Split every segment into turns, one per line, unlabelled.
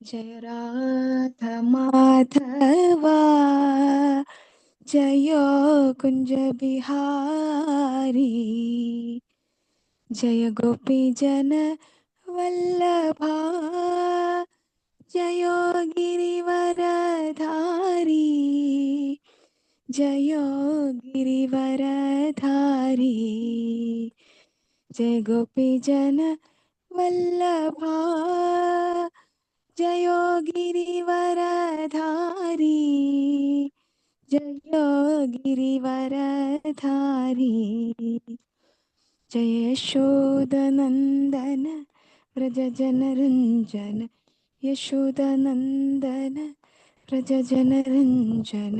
जय राधा माधवा जय कुंज बिहारी जय गोपी जन वल्लभा जय गिरिवरधारी जय गिरिवरधारी जय गोपी जन वल्लभा जय गिरिवरधारी जय गिरिवरधारी जय यशोदनंदन व्रज जनरंजन यशोदनंदन व्रज जनरंजन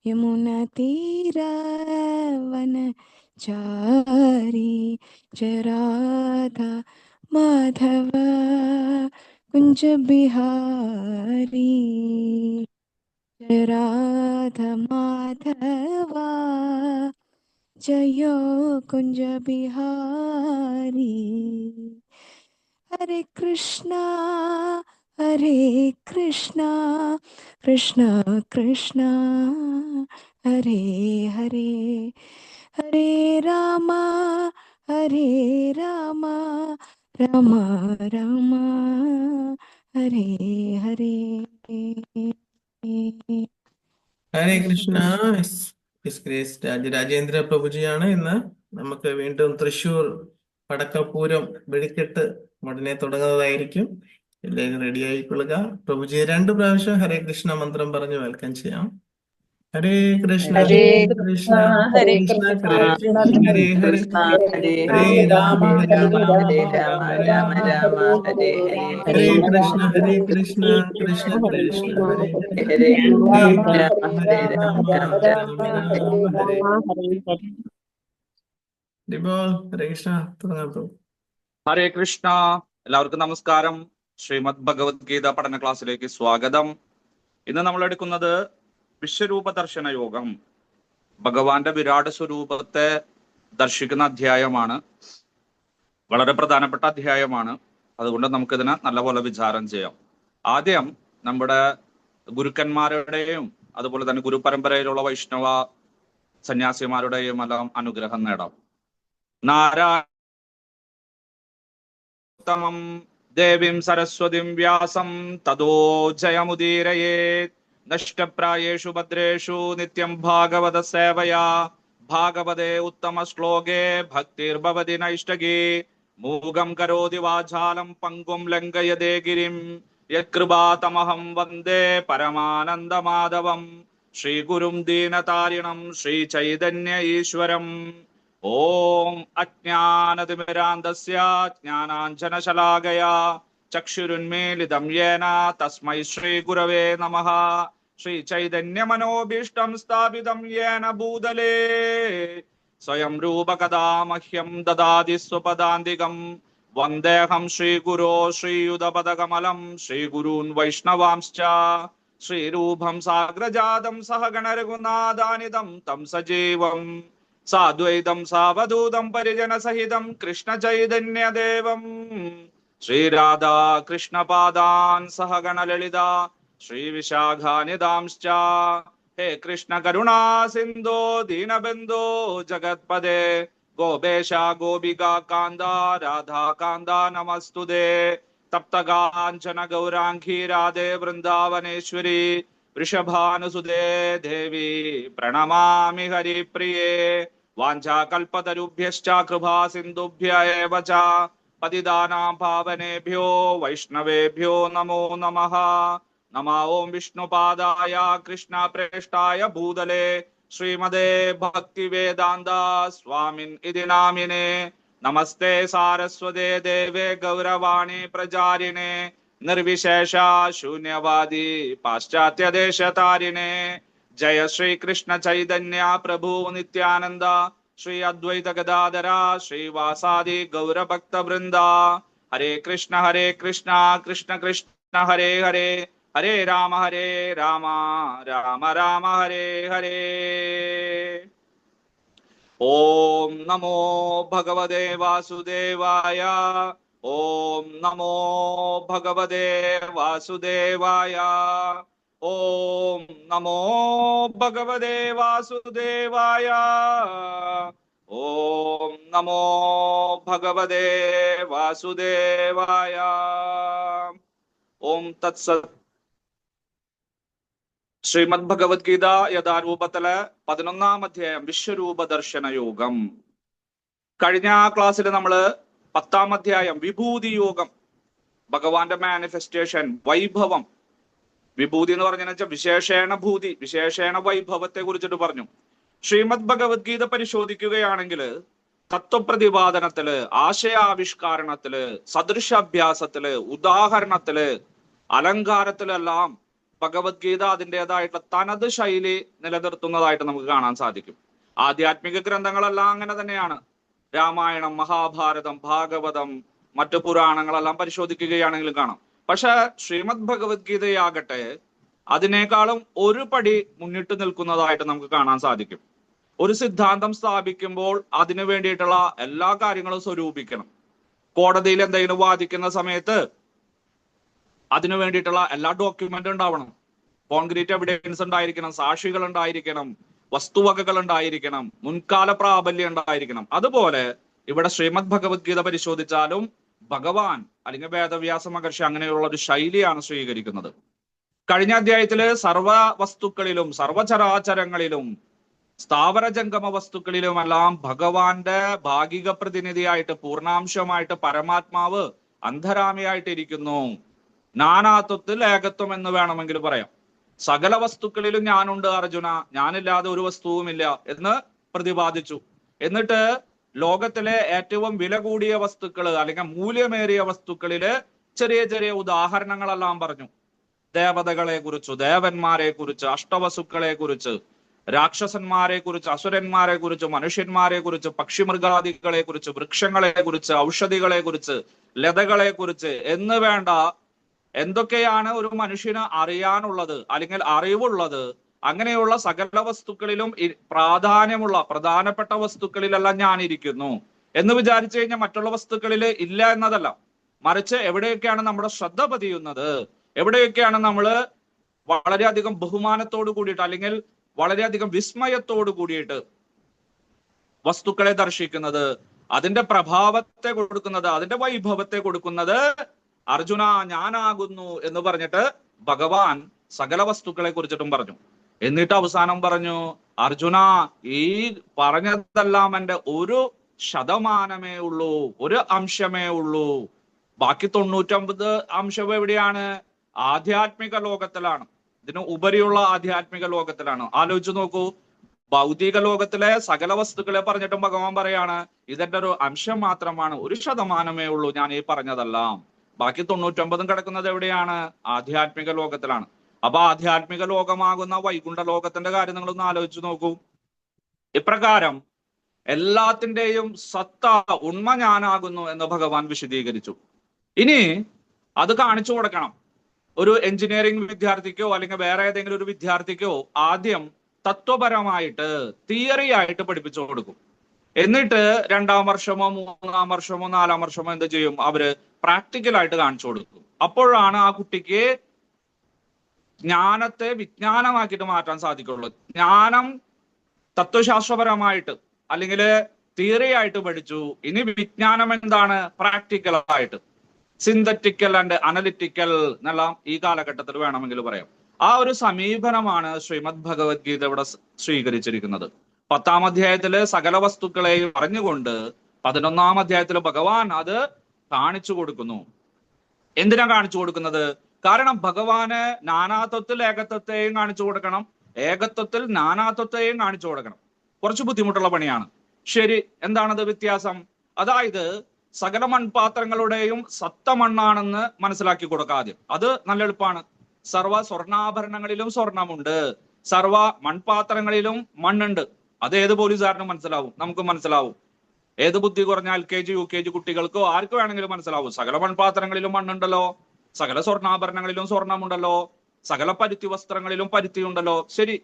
यमुना तीरावन चारी जय राधा माधव कुंज बिहारी जय राधा माधवा जय कुंज बिहारी हरे कृष्णा कृष्णा कृष्णा हरे हरे हरे रामा राम राम हरे हरे
ഹരേ കൃഷ്ണ. ഗ്രേസ് രാജേന്ദ്ര പ്രഭുജിയാണ് ഇന്ന്. നമുക്ക് വീണ്ടും തൃശ്ശൂർ പടക്കപ്പൂരം വെടിക്കെട്ട് ഉടനെ തുടങ്ങുന്നതായിരിക്കും. എല്ലാവരും റെഡി ആയിക്കൊള്ളുക. പ്രഭുജിയെ 2 പ്രാവശ്യം ഹരേ കൃഷ്ണ മന്ത്രം പറഞ്ഞ് വെൽക്കം ചെയ്യാം. ഹരേ കൃഷ്ണ
ഹരേ
കൃഷ്ണ
ഹരേ
കൃഷ്ണ
കൃഷ്ണ
കൃഷ്ണ ഹരേ ഹരേ
കൃഷ്ണ ഹരേ
ഹരേ
ഹരേ
രാമ
ഹരേ
ഹരേ
രാമ
രാമ
ഹരേ രാമ
രാമ
രാമ
രാമ
രാമ
ഹരേ
ഹരേ ഹരേ
ഹരേ കൃഷ്ണ
ഹരേ
കൃഷ്ണ കൃഷ്ണ കൃഷ്ണ ഹരേ ഹരേ
ഹരേ
ഹരേ
രാമ
രാമ
ഹരേ
ഹരേ
രാമ
രാമ
രാമ
രാമ
രാമ
രാമ ഹരേ ഡിബോൾ. ഹരേ കൃഷ്ണ തുടങ്ങാം.
ഹരേ കൃഷ്ണ. എല്ലാവർക്കും നമസ്കാരം. ശ്രീമദ് ഭഗവത്ഗീത പഠന ക്ലാസ്സിലേക്ക് സ്വാഗതം. ഇന്ന് നമ്മൾ എടുക്കുന്നത് വിശ്വരൂപ ദർശന യോഗം. ഭഗവാന്റെ വിരാട് സ്വരൂപത്തെ ദർശിക്കുന്ന അധ്യായമാണ്. വളരെ പ്രധാനപ്പെട്ട അധ്യായമാണ്. അതുകൊണ്ട് നമുക്കിതിനെ നല്ലപോലെ വിചാരം ചെയ്യാം. ആദ്യം നമ്മുടെ ഗുരുക്കന്മാരുടെയും അതുപോലെ തന്നെ ഗുരുപരമ്പരയിലുള്ള വൈഷ്ണവ സന്യാസിമാരുടെയും എല്ലാം അനുഗ്രഹം നേടാം. നാരായണോത്തമം ദേവീം സരസ്വതിം വ്യാസം തതോ ജയമുദീരയേത് നഷ്ടപ്രായേഷു ഭദ്രേഷു നിത്യം ഭാഗവത സേവയാ ഭാഗവതേ ഉത്തമ ശ്ലോകേ ഭക്തിർഭവതി നൈഷ്ടകേ മൂകം കരോതി വാചാലം പങ്കും ലംഘയതേ ഗിരിം യത്കൃപാതമഹം വന്ദേ പരമാനന്ദമാധവം ശ്രീഗുരും ദീനതാരിണം ശ്രീചൈതന്യ ഈശ്വരം. ഓം അജ്ഞാനതിമിരാന്തസ്യ ജ്ഞാനാഞ്ജനശലാകയാ ചക്ഷുരുന്മീലിതം യേന തസ്മൈ ശ്രീഗുരവേ നമഃ. ശ്രീചൈതന്യമനോഭീഷ്ടം സ്ഥാപിതം യേന ഭൂതലേ സ്വയം രൂപകഥാ മഹ്യം ദദാതി സ്വപദാന്തികം. വന്ദേഹം ശ്രീഗുരോ ശ്രീയുതപദകമലം ശ്രീഗുരൂൻ വൈഷ്ണവാംശ്ച ശ്രീരൂപം സാഗ്രജാതം സഹഗണ രഘുനാഥാനിതം തം സജീവം സാദ്വൈതം സാവധൂതം പരിജന സഹിതം കൃഷ്ണ ചൈതന്യദേവം ശ്രീരാധാ കൃഷ്ണപാദാൻ സഹഗണ ലളിത ശ്രീവിശാഖാനിതാംശ്ച. ഹേ കൃഷ്ണ കരുണാ സിന്ധോ ദീനബന്ധോ ജഗത്പദേ ഗോപേശ ഗോപികാ കാന്ത രാധാ കാന്ത നമസ്തുതേ. തപ്തകാഞ്ചന ഗൗരാംഗീ രാധേ വൃന്ദാവനേശ്വരി വൃഷഭാനുസുതേ ദേവി പ്രണമാമി ഹരിപ്രിയേ. വാഞ്ചാകൽപതരുഭ്യശ്ച കൃപാ സിന്ധുഭ്യ ഏവ ച പതിതാനാം പാവനേഭ്യോ വൈഷ്ണവേഭ്യോ നമോ നമഃ. നമോ ഓം വിഷ്ണുപാദായ കൃഷ്ണപ്രേഷ്ഠായ ഭൂതലേ ശ്രീമദേ ഭക്തിവേദാന്ത സ്വാമിൻ ഇതി നാമിനേ. നമസ്തേ സാരസ്വതേ ദേവേ ഗൗരവാണി പ്രചാരിണേ നിർവിശേഷ ശൂന്യവാദി പാശ്ചാത്യദേശതാരിണേ. ജയ ശ്രീകൃഷ്ണ ചൈതന്യ പ്രഭു നിത്യാനന്ദ ശ്രീ അദ്വൈത ഗദാധര ശ്രീവാസാദി ഗൗരഭക്ത വൃന്ദ. ഹരേ കൃഷ്ണ കൃഷ്ണ കൃഷ്ണ ഹരേ ഹരേ ഹരേ രാമ രാമ രാമ ഹരേ ഹരേ. ഓം നമോ ഭഗവതേ വാസുദേവായ ഓം നമോ ഭഗവതേ വാസുദേവായ. ഓം നമോ ഭഗവതേ വാസുദേവായ. ഓം നമോ ഭഗവതേ വാസുദേവായ. ഓം തത്സത്. ശ്രീമദ് ഭഗവത്ഗീത യഥാരൂപത്തില് 11-ാം അധ്യായം വിശ്വരൂപ ദർശന യോഗം. കഴിഞ്ഞ ക്ലാസ്സിൽ നമ്മള് 10-ാം അധ്യായം വിഭൂതി യോഗം, ഭഗവാന്റെ മാനിഫെസ്റ്റേഷൻ, വൈഭവം. വിഭൂതി എന്ന് പറഞ്ഞാൽ വിശേഷേണ ഭൂതി, വിശേഷേണ വൈഭവത്തെ കുറിച്ചിട്ട് പറഞ്ഞു. ശ്രീമദ് ഭഗവത്ഗീത പരിശോധിക്കുകയാണെങ്കിൽ തത്വപ്രതിപാദനത്തില്, ആശയാവിഷ്കാരണത്തില്, സദൃശാഭ്യാസത്തില്, ഉദാഹരണത്തില്, അലങ്കാരത്തിലെല്ലാം ഭഗവത്ഗീത അതിൻ്റെതായിട്ടുള്ള തനത് ശൈലി നിലനിർത്തുന്നതായിട്ട് നമുക്ക് കാണാൻ സാധിക്കും. ആധ്യാത്മിക ഗ്രന്ഥങ്ങളെല്ലാം അങ്ങനെ തന്നെയാണ്. രാമായണം, മഹാഭാരതം, ഭാഗവതം, മറ്റു പുരാണങ്ങളെല്ലാം പരിശോധിക്കുകയാണെങ്കിൽ കാണാം. പക്ഷെ ശ്രീമദ് ഭഗവത്ഗീതയാകട്ടെ അതിനേക്കാളും ഒരു പടി മുന്നിട്ട് നിൽക്കുന്നതായിട്ട് നമുക്ക് കാണാൻ സാധിക്കും. ഒരു സിദ്ധാന്തം സ്ഥാപിക്കുമ്പോൾ അതിനു വേണ്ടിയിട്ടുള്ള എല്ലാ കാര്യങ്ങളും സ്വരൂപിക്കണം. കോടതിയിൽ എന്തെങ്കിലും വാദിക്കുന്ന സമയത്ത് അതിനു വേണ്ടിയിട്ടുള്ള എല്ലാ ഡോക്യുമെന്റ് ഉണ്ടാവണം. കോൺക്രീറ്റ് എവിഡൻസ് ഉണ്ടായിരിക്കണം, സാക്ഷികൾ ഉണ്ടായിരിക്കണം, വസ്തുവകകൾ ഉണ്ടായിരിക്കണം, മുൻകാല പ്രാബല്യം ഉണ്ടായിരിക്കണം. അതുപോലെ ഇവിടെ ശ്രീമദ് ഭഗവത്ഗീത പരിശോധിച്ചാലും ഭഗവാൻ അല്ലെങ്കിൽ വേദവ്യാസ മഹർഷി അങ്ങനെയുള്ള ഒരു ശൈലിയാണ് സ്വീകരിക്കുന്നത്. കഴിഞ്ഞ അധ്യായത്തില് സർവ വസ്തുക്കളിലും, സർവചരാചരങ്ങളിലും, സ്ഥാവര ജംഗമ വസ്തുക്കളിലുമെല്ലാം ഭഗവാന്റെ ഭാഗിക പ്രതിനിധിയായിട്ട്, പൂർണ്ണാംശമായിട്ട് പരമാത്മാവ് അന്ധരാമിയായിട്ട് ഇരിക്കുന്നു. നാനാത്വത്തിൽ ഏകത്വം എന്ന് വേണമെങ്കിൽ പറയാം. സകല വസ്തുക്കളിലും ഞാനുണ്ട് അർജുന, ഞാനില്ലാതെ ഒരു വസ്തുവുമില്ല എന്ന് പ്രതിപാദിച്ചു. എന്നിട്ട് ലോകത്തിലെ ഏറ്റവും വില കൂടിയ വസ്തുക്കള് അല്ലെങ്കിൽ മൂല്യമേറിയ വസ്തുക്കളില് ചെറിയ ചെറിയ ഉദാഹരണങ്ങളെല്ലാം പറഞ്ഞു. ദേവതകളെ കുറിച്ച്, ദേവന്മാരെ കുറിച്ച്, അഷ്ടവസുക്കളെ കുറിച്ച്, രാക്ഷസന്മാരെ കുറിച്ച്, അസുരന്മാരെ കുറിച്ച്, മനുഷ്യന്മാരെ കുറിച്ച്, പക്ഷിമൃഗാദികളെ കുറിച്ച്, വൃക്ഷങ്ങളെ കുറിച്ച്, ഔഷധികളെ കുറിച്ച്, ലതകളെ കുറിച്ച് എന്ന് വേണ്ട എന്തൊക്കെയാണ് ഒരു മനുഷ്യന് അറിയാനുള്ളത് അല്ലെങ്കിൽ അറിവുള്ളത്, അങ്ങനെയുള്ള സകല വസ്തുക്കളിലും പ്രാധാന്യമുള്ള പ്രധാനപ്പെട്ട വസ്തുക്കളിലെല്ലാം ഞാൻ ഇരിക്കുന്നു എന്ന് വിചാരിച്ചു കഴിഞ്ഞാൽ മറ്റുള്ള വസ്തുക്കളിൽ ഇല്ല എന്നതല്ല. മറിച്ച് എവിടെയൊക്കെയാണ് നമ്മുടെ ശ്രദ്ധ പതിയുന്നത്, എവിടെയൊക്കെയാണ് നമ്മൾ വളരെയധികം ബഹുമാനത്തോട് കൂടിയിട്ട് അല്ലെങ്കിൽ വളരെയധികം വിസ്മയത്തോട് കൂടിയിട്ട് വസ്തുക്കളെ ദർശിക്കുന്നത്, അതിന്റെ പ്രഭാവത്തെ കൊടുക്കുന്നത്, അതിന്റെ വൈഭവത്തെ കൊടുക്കുന്നത് അർജുന ഞാനാകുന്നു എന്ന് പറഞ്ഞിട്ട് ഭഗവാൻ സകല വസ്തുക്കളെ കുറിച്ചിട്ടും പറഞ്ഞു. എന്നിട്ട് അവസാനം പറഞ്ഞു, അർജുന ഈ പറഞ്ഞതെല്ലാം എൻ്റെ 1% ഉള്ളൂ, ഒരു അംശമേ ഉള്ളൂ. ബാക്കി 99 അംശം എവിടെയാണ്? ആധ്യാത്മിക ലോകത്തിലാണ്, ഇതിന് ഉപരിയുള്ള ആധ്യാത്മിക ലോകത്തിലാണ്. ആലോചിച്ച് നോക്കൂ, ഭൗതിക ലോകത്തിലെ സകല വസ്തുക്കളെ പറഞ്ഞിട്ടും ഭഗവാൻ പറയാണ് ഇതെന്റെ ഒരു അംശം മാത്രമാണ്, 1% ഉള്ളൂ ഞാൻ ഈ പറഞ്ഞതെല്ലാം. ബാക്കി 99 കിടക്കുന്നത് എവിടെയാണ്? ആധ്യാത്മിക ലോകത്തിലാണ്. അപ്പൊ ആധ്യാത്മിക ലോകമാകുന്ന വൈകുണ്ഠ ലോകത്തിന്റെ കാര്യം നിങ്ങളൊന്ന് ആലോചിച്ച് നോക്കൂ. ഇപ്രകാരം എല്ലാത്തിന്റെയും സത്ത, ഉണ്മ ഞാനാകുന്നു എന്ന് ഭഗവാൻ വിശദീകരിച്ചു. ഇനി അത് കാണിച്ചു കൊടുക്കണം. ഒരു എഞ്ചിനീയറിംഗ് വിദ്യാർത്ഥിക്കോ അല്ലെങ്കിൽ വേറെ ഏതെങ്കിലും ഒരു വിദ്യാർത്ഥിക്കോ ആദ്യം തത്വപരമായിട്ട്, തിയറി ആയിട്ട് പഠിപ്പിച്ചു കൊടുക്കും. എന്നിട്ട് 2ാം വർഷമോ 3ാം വർഷമോ 4ാം വർഷമോ എന്ത് ചെയ്യും? അവര് പ്രാക്ടിക്കലായിട്ട് കാണിച്ചു കൊടുക്കും. അപ്പോഴാണ് ആ കുട്ടിക്ക് ജ്ഞാനത്തെ വിജ്ഞാനമാക്കിയിട്ട് മാറ്റാൻ സാധിക്കുള്ളൂ. ജ്ഞാനം തത്വശാസ്ത്രപരമായിട്ട് അല്ലെങ്കിൽ തിയറി ആയിട്ട് പഠിച്ചു. ഇനി വിജ്ഞാനം എന്താണ്? പ്രാക്ടിക്കൽ ആയിട്ട്, സിന്തറ്റിക്കൽ ആൻഡ് അനലിറ്റിക്കൽ എന്നെല്ലാം ഈ കാലഘട്ടത്തിൽ വേണമെങ്കിൽ പറയാം. ആ ഒരു സമീപനമാണ് ശ്രീമദ് ഭഗവത്ഗീത ഇവിടെ സ്വീകരിച്ചിരിക്കുന്നത്. 10ാം അധ്യായത്തില് സകല വസ്തുക്കളെയും അറിഞ്ഞുകൊണ്ട് 11ാം അധ്യായത്തിൽ ഭഗവാൻ അത് കാണിച്ചു കൊടുക്കുന്നു. എന്തിനാ കാണിച്ചു കൊടുക്കുന്നത്? കാരണം ഭഗവാന് നാനാത്വത്തിൽ ഏകത്വത്തെയും കാണിച്ചു കൊടുക്കണം, ഏകത്വത്തിൽ നാനാത്വത്തെയും കാണിച്ചു കൊടുക്കണം. കുറച്ച് ബുദ്ധിമുട്ടുള്ള പണിയാണ്. ശരി, എന്താണത് വ്യത്യാസം? അതായത് സകല മൺപാത്രങ്ങളുടെയും സത്ത മണ്ണാണെന്ന് മനസ്സിലാക്കി കൊടുക്കാദ്യം. അത് നല്ല എളുപ്പമാണ്. സർവ സ്വർണ്ണാഭരണങ്ങളിലും സ്വർണമുണ്ട്, സർവ മൺപാത്രങ്ങളിലും മണ്ണുണ്ട്. അത് ഏത് പോലീസുകാരനും മനസ്സിലാവും, നമുക്ക് മനസ്സിലാവും. ഏത് ബുദ്ധി കുറഞ്ഞ LKG UKG കുട്ടികൾക്കോ ആർക്ക് വേണമെങ്കിലും മനസ്സിലാവും. സകല മൺപാത്രങ്ങളിലും മണ്ണുണ്ടല്ലോ, സകല സ്വർണ്ണാഭരണങ്ങളിലും സ്വർണമുണ്ടല്ലോ, സകല പരുത്തി വസ്ത്രങ്ങളിലും പരുത്തി ഉണ്ടല്ലോ. ശരി,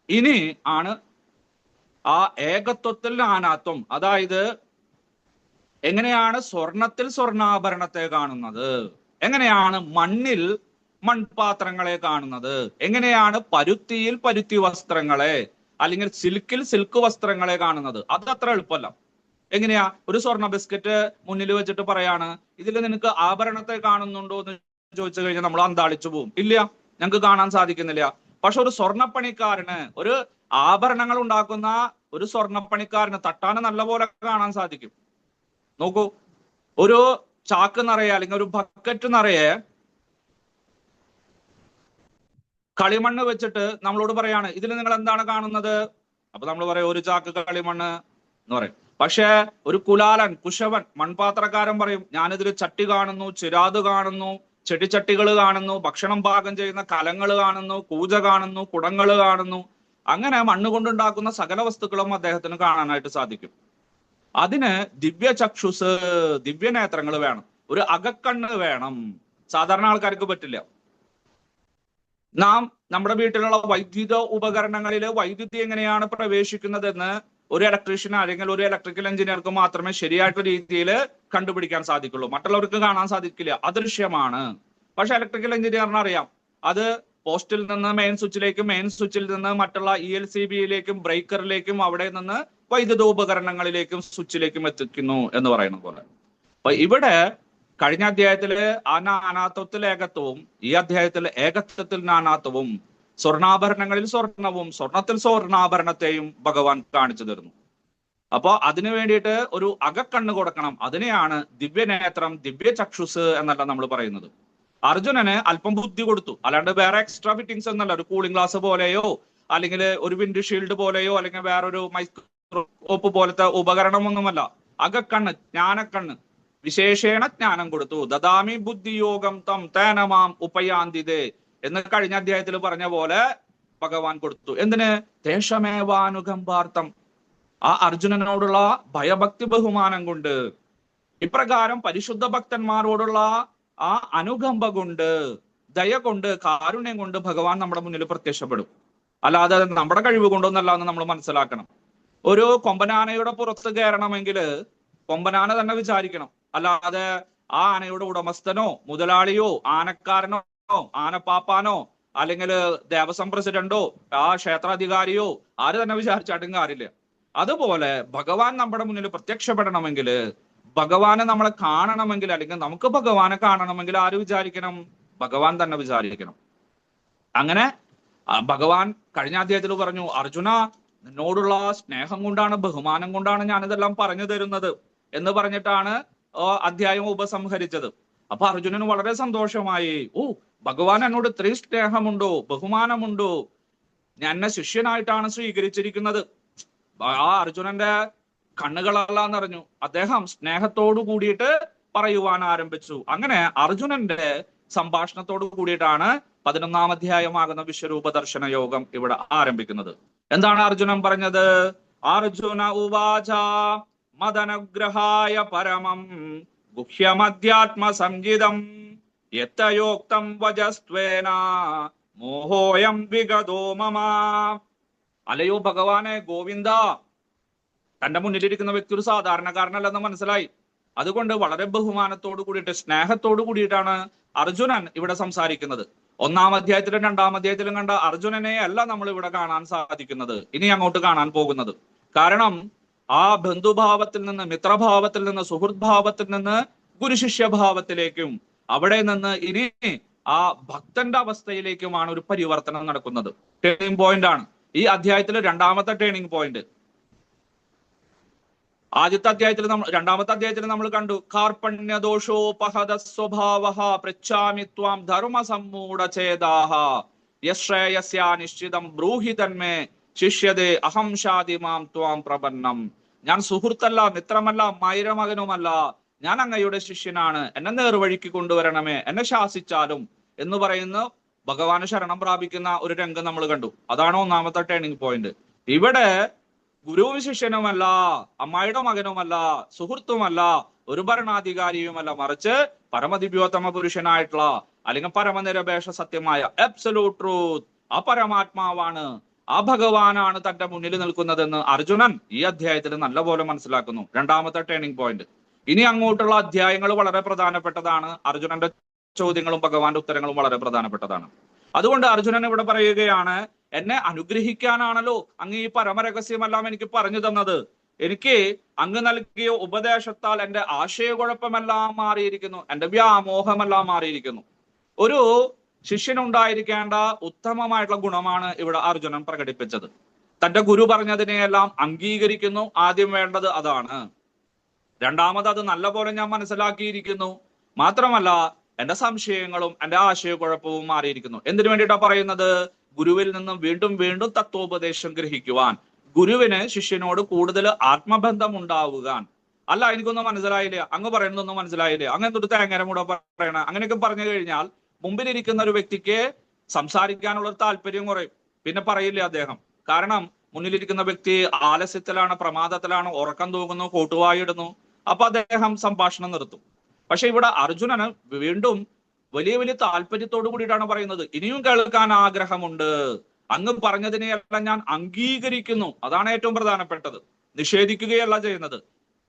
ഇനി ആണ് ആ ഏകത്വത്തിൽ നാനാത്വം. അതായത് എങ്ങനെയാണ് സ്വർണത്തിൽ സ്വർണ്ണാഭരണത്തെ കാണുന്നത്, എങ്ങനെയാണ് മണ്ണിൽ മൺപാത്രങ്ങളെ കാണുന്നത്, എങ്ങനെയാണ് പരുത്തിയിൽ പരുത്തി വസ്ത്രങ്ങളെ അല്ലെങ്കിൽ സിൽക്കിൽ സിൽക്ക് വസ്ത്രങ്ങളെ കാണുന്നത്. അത് അത്ര എളുപ്പമല്ല. എങ്ങനെയാ ഒരു സ്വർണ്ണ ബിസ്ക്കറ്റ് മുന്നിൽ വെച്ചിട്ട് പറയാണ് ഇതിൽ നിനക്ക് ആഭരണത്തെ കാണുന്നുണ്ടോ എന്ന് ചോദിച്ചു കഴിഞ്ഞാൽ നമ്മൾ അന്താളിച്ചു പോകും. ഇല്ല, ഞങ്ങൾക്ക് കാണാൻ സാധിക്കുന്നില്ല. പക്ഷെ ഒരു സ്വർണ്ണപ്പണിക്കാരന്, ഒരു ആഭരണങ്ങൾ ഉണ്ടാക്കുന്ന ഒരു സ്വർണ്ണപ്പണിക്കാരന് തട്ടാന് നല്ലപോലെ കാണാൻ സാധിക്കും. നോക്കൂ, ഒരു ചാക്ക് നിറയെ അല്ലെങ്കിൽ ഒരു ബക്കറ്റ് നിറയെ കളിമണ്ണ് വെച്ചിട്ട് നമ്മളോട് പറയാണ് ഇതിൽ നിങ്ങൾ എന്താണ് കാണുന്നത്. അപ്പൊ നമ്മൾ പറയും ഒരു ചാക്ക് കളിമണ്ണ് എന്ന് പറയും. പക്ഷെ ഒരു കുലാലൻ, കുശവൻ, മൺപാത്രക്കാരൻ പറയും ഞാനിതിൽ ചട്ടി കാണുന്നു, ചിരാത് കാണുന്നു, ചെടിച്ചട്ടികൾ കാണുന്നു, ഭക്ഷണം പാകം ചെയ്യുന്ന കലങ്ങൾ കാണുന്നു, കൂജ കാണുന്നു, കുടങ്ങൾ കാണുന്നു. അങ്ങനെ മണ്ണ് കൊണ്ടുണ്ടാക്കുന്ന സകല വസ്തുക്കളും അദ്ദേഹത്തിന് കാണാനായിട്ട് സാധിക്കും. അതിന് ദിവ്യചക്ഷുസ്, ദിവ്യനേത്രങ്ങൾ വേണം, ഒരു അകക്കണ്ണ് വേണം. സാധാരണ ആൾക്കാർക്ക് പറ്റില്ല. നാം നമ്മുടെ വീട്ടിലുള്ള വൈദ്യുത ഉപകരണങ്ങളിൽ വൈദ്യുതി എങ്ങനെയാണ് പ്രവേശിക്കുന്നതെന്ന് ഒരു ഇലക്ട്രീഷ്യൻ അല്ലെങ്കിൽ ഒരു ഇലക്ട്രിക്കൽ എഞ്ചിനീയർക്ക് മാത്രമേ ശരിയായിട്ടുള്ള രീതിയിൽ കണ്ടുപിടിക്കാൻ സാധിക്കുള്ളൂ. മറ്റുള്ളവർക്ക് കാണാൻ സാധിക്കില്ല, അദൃശ്യമാണ്. പക്ഷെ ഇലക്ട്രിക്കൽ എഞ്ചിനീയറിന് അറിയാം അത് പോസ്റ്റിൽ നിന്ന് മെയിൻ സ്വിച്ചിലേക്കും, മെയിൻ സ്വിച്ചിൽ നിന്ന് മറ്റുള്ള ELCBയിലേക്കും ബ്രേക്കറിലേക്കും അവിടെ നിന്ന് വൈദ്യുത ഉപകരണങ്ങളിലേക്കും സ്വിച്ചിലേക്കും എത്തിക്കുന്നു എന്ന് പറയുന്ന പോലെ. അപ്പൊ ഇവിടെ കഴിഞ്ഞ അധ്യായത്തില് നാനാത്വത്തിൽ ഏകത്വവും ഈ അധ്യായത്തിൽ ഏകത്വത്തിൽ നാനാത്വവും, സ്വർണ്ണാഭരണങ്ങളിൽ സ്വർണവും സ്വർണത്തിൽ സ്വർണ്ണാഭരണത്തെയും ഭഗവാൻ കാണിച്ചു തരുന്നു. അപ്പൊ അതിനു വേണ്ടിയിട്ട് ഒരു അകക്കണ്ണ് കൊടുക്കണം. അതിനെയാണ് ദിവ്യനേത്രം, ദിവ്യചക്ഷുസ് എന്നല്ല നമ്മൾ പറയുന്നത്. അർജുനന് അല്പം ബുദ്ധി കൊടുത്തു, അല്ലാണ്ട് വേറെ എക്സ്ട്രാ ഫിറ്റിംഗ്സ് എന്നല്ല. ഒരു കൂളിംഗ് ഗ്ലാസ് പോലെയോ അല്ലെങ്കിൽ ഒരു വിൻഡ് ഷീൽഡ് പോലെയോ അല്ലെങ്കിൽ വേറൊരു മൈക്രോസ്കോപ്പ് പോലത്തെ ഉപകരണമൊന്നുമല്ല. അകക്കണ്ണ്, ജ്ഞാനക്കണ്ണ്, വിശേഷേണ ജ്ഞാനം കൊടുത്തു. ദദാമി ബുദ്ധിയോഗം തം തേനമാം ഉപയാന്തിതേ എന്ന് കഴിഞ്ഞ അധ്യായത്തിൽ പറഞ്ഞ പോലെ ഭഗവാൻ കൊടുത്തു. എന്തിന്? ദേശമേവാനുകമ്പാർത്ഥം, ആ അർജുനനോടുള്ള ഭയഭക്തി ബഹുമാനം കൊണ്ട്. ഇപ്രകാരം പരിശുദ്ധ ഭക്തന്മാരോടുള്ള ആ അനുകമ്പ കൊണ്ട്, ദയ കൊണ്ട്, കാരുണ്യം കൊണ്ട് ഭഗവാൻ നമ്മുടെ മുന്നിൽ പ്രത്യക്ഷപ്പെടും. അല്ലാതെ നമ്മുടെ കഴിവ് കൊണ്ടൊന്നല്ല എന്ന് നമ്മൾ മനസ്സിലാക്കണം. ഒരു കൊമ്പനാനയുടെ പുറത്ത് കയറണമെങ്കിൽ കൊമ്പനാന തന്നെ വിചാരിക്കണം. അല്ലാതെ ആ ആനയുടെ ഉടമസ്ഥനോ മുതലാളിയോ ആനക്കാരനോ ആനപ്പാപ്പാനോ അല്ലെങ്കിൽ ദേവസ്വം പ്രസിഡന്റോ ആ ക്ഷേത്രാധികാരിയോ ആര് തന്നെ വിചാരിച്ചാട്ടും കാര്യമില്ല. അതുപോലെ ഭഗവാൻ നമ്മുടെ മുന്നിൽ പ്രത്യക്ഷപ്പെടണമെങ്കിൽ, ഭഗവാനെ നമ്മളെ കാണണമെങ്കിൽ, അല്ലെങ്കിൽ നമുക്ക് ഭഗവാനെ കാണണമെങ്കിൽ ആര് വിചാരിക്കണം? ഭഗവാൻ തന്നെ വിചാരിക്കണം. അങ്ങനെ ഭഗവാൻ കഴിഞ്ഞ അധ്യായത്തിൽ പറഞ്ഞു, അർജുന നിന്നോടുള്ള സ്നേഹം കൊണ്ടാണ്, ബഹുമാനം കൊണ്ടാണ് ഞാനിതെല്ലാം പറഞ്ഞു തരുന്നത് എന്ന് പറഞ്ഞിട്ടാണ് അധ്യായം ഉപസംഹരിച്ചത്. അപ്പൊ അർജുനന് വളരെ സന്തോഷമായി. ഭഗവാൻ എന്നോട് ഇത്രയും സ്നേഹമുണ്ടോ, ബഹുമാനമുണ്ടോ, ഞാൻ എന്നെ ശിഷ്യനായിട്ടാണ് സ്വീകരിച്ചിരിക്കുന്നത്. ആ അർജുനന്റെ കണ്ണുകളെല്ലാം നിറഞ്ഞു. അദ്ദേഹം സ്നേഹത്തോടു കൂടിയിട്ട് പറയുവാൻ ആരംഭിച്ചു. അങ്ങനെ അർജുനന്റെ സംഭാഷണത്തോടു കൂടിയിട്ടാണ് 11-ാം അധ്യായമാകുന്ന വിശ്വരൂപ ദർശന യോഗം ഇവിടെ ആരംഭിക്കുന്നത്. എന്താണ് അർജുനൻ പറഞ്ഞത്? അർജുന ഉവാച മദനുഗ്രഹായ പരമം ഗുഹ്യമധ്യാത്മ സംജിതം യത്തയോക്തം വജസ്ത്വേന മോഹോയം വിഗതോ മമ. അലയോ ഭഗവാനെ, ഗോവിന്ദ, തന്റെ മുന്നിലിരിക്കുന്ന വ്യക്തി ഒരു സാധാരണക്കാരനല്ലെന്ന് മനസ്സിലായി. അതുകൊണ്ട് വളരെ ബഹുമാനത്തോടു കൂടിയിട്ട്, സ്നേഹത്തോടു കൂടിയിട്ടാണ് അർജുനൻ ഇവിടെ സംസാരിക്കുന്നത്. 1-ാം അധ്യായത്തിലും 2-ാം അധ്യായത്തിലും കണ്ട അർജുനനെ അല്ല നമ്മൾ ഇവിടെ കാണാൻ സാധിക്കുന്നത്, ഇനി അങ്ങോട്ട് കാണാൻ പോകുന്നത്. കാരണം ആ ബന്ധുഭാവത്തിൽ നിന്ന്, മിത്രഭാവത്തിൽ നിന്ന്, സുഹൃത് ഭാവത്തിൽ നിന്ന് ഗുരുശിഷ്യഭാവത്തിലേക്കും അവിടെ നിന്ന് ഇനി ആ ഭക്തന്റെ അവസ്ഥയിലേക്കുമാണ് ഒരു പരിവർത്തനം നടക്കുന്നത്. ടേണിംഗ് പോയിന്റ് ആണ് ഈ അധ്യായത്തിലെ 2-ാമത്തെ ടേണിംഗ് പോയിന്റ്. രണ്ടാമത്തെ അധ്യായത്തിൽ നമ്മൾ കണ്ടു കാർപ്പണ്യദോഷോപഹത സ്വഭാവഃ പൃച്ഛാമി ത്വാം ധർമ്മസമ്മൂഢചേതാഃ യശ്രേയസ്യാ നിശ്ചിതം ബ്രൂഹി തന്മേ ശിഷ്യതേ അഹം ശാതി മാം ത്വാം പ്രപന്നം. ഞാൻ സുഹൃത്തല്ല, മിത്രമല്ല, മൈരമകനുമല്ല, ഞാൻ അങ്ങയുടെ ശിഷ്യനാണ്, എന്നെ നേർവഴിക്ക് കൊണ്ടുവരണമേ, എന്നെ ശാസിച്ചാലും എന്ന് പറയുന്ന ഭഗവാന് ശരണം പ്രാപിക്കുന്ന ഒരു രംഗം നമ്മൾ കണ്ടു. അതാണ് 1-ാമത്തെ ടേണിംഗ് പോയിന്റ്. ഇവിടെ ഗുരുവും ശിഷ്യനുമല്ല, അമ്മായിയുടെ മകനുമല്ല, സുഹൃത്തുമല്ല, ഒരു ഭരണാധികാരിയുമല്ല, മറിച്ച് പരമദിവ്യോത്തമ പുരുഷനായിട്ടുള്ള അല്ലെങ്കിൽ പരമനിരപേക്ഷ സത്യമായ അബ്സല്യൂട്ട് ട്രൂത്ത്, ആ പരമാത്മാവാണ്, ആ ഭഗവാനാണ് തന്റെ മുന്നിൽ നിൽക്കുന്നതെന്ന് അർജുനൻ ഈ അധ്യായത്തിൽ നല്ലപോലെ മനസ്സിലാക്കുന്നു. 2-ാമത്തെ ടേണിംഗ് പോയിന്റ്. ഇനി അങ്ങോട്ടുള്ള അധ്യായങ്ങൾ വളരെ പ്രധാനപ്പെട്ടതാണ്. അർജുനന്റെ ചോദ്യങ്ങളും ഭഗവാന്റെ ഉത്തരങ്ങളും വളരെ പ്രധാനപ്പെട്ടതാണ്. അതുകൊണ്ട് അർജുനൻ ഇവിടെ പറയുകയാണ്, എന്നെ അനുഗ്രഹിക്കാനാണല്ലോ അങ്ങ് ഈ പരമരഹസ്യമെല്ലാം എനിക്ക് പറഞ്ഞു തന്നത്. എനിക്ക് അങ്ങ് നൽകിയ ഉപദേശത്താൽ എന്റെ ആശയക്കുഴപ്പമെല്ലാം മാറിയിരിക്കുന്നു, എന്റെ വ്യാമോഹമെല്ലാം മാറിയിരിക്കുന്നു. ഒരു ശിഷ്യനുണ്ടായിരിക്കേണ്ട ഉത്തമമായിട്ടുള്ള ഗുണമാണ് ഇവിടെ അർജുനൻ പ്രകടിപ്പിച്ചത്. തന്റെ ഗുരു പറഞ്ഞതിനെയെല്ലാം അംഗീകരിക്കുന്നു. ആദ്യം വേണ്ടത് അതാണ്. രണ്ടാമത് അത് നല്ല പോലെ ഞാൻ മനസ്സിലാക്കിയിരിക്കുന്നു. മാത്രമല്ല എന്റെ സംശയങ്ങളും എന്റെ ആശയക്കുഴപ്പവും മാറിയിരിക്കുന്നു. എന്തിനു വേണ്ടിയിട്ടാ പറയുന്നത്? ഗുരുവിൽ നിന്നും വീണ്ടും വീണ്ടും തത്വോപദേശം ഗ്രഹിക്കുവാൻ, ഗുരുവിന് ശിഷ്യനോട് കൂടുതൽ ആത്മബന്ധം ഉണ്ടാവുക. അല്ല, എനിക്കൊന്നും മനസ്സിലായില്ല, അങ്ങ് പറയുന്നതൊന്നും മനസ്സിലായില്ല, അങ്ങ് എന്തൊരു തേങ്ങരം കൂടെ പറയണ, അങ്ങനെയൊക്കെ പറഞ്ഞു കഴിഞ്ഞാൽ മുമ്പിലിരിക്കുന്ന ഒരു വ്യക്തിക്ക് സംസാരിക്കാനുള്ള താല്പര്യം കുറയും. പിന്നെ പറയില്ല അദ്ദേഹം. കാരണം മുന്നിലിരിക്കുന്ന വ്യക്തി ആലസ്യത്തിലാണ്, പ്രമാദത്തിലാണ്, ഉറക്കം തൂങ്ങുന്നു, കോട്ടുവായിടുന്നു. അപ്പൊ അദ്ദേഹം സംഭാഷണം നിർത്തും. പക്ഷെ ഇവിടെ അർജുനന് വീണ്ടും വലിയ വലിയ താല്പര്യത്തോടു കൂടിയിട്ടാണ് പറയുന്നത്, ഇനിയും കേൾക്കാൻ ആഗ്രഹമുണ്ട്, അങ്ങ് പറഞ്ഞതിനെയെല്ലാം ഞാൻ അംഗീകരിക്കുന്നു. അതാണ് ഏറ്റവും പ്രധാനപ്പെട്ടത്. നിഷേധിക്കുകയല്ല ചെയ്യുന്നത്.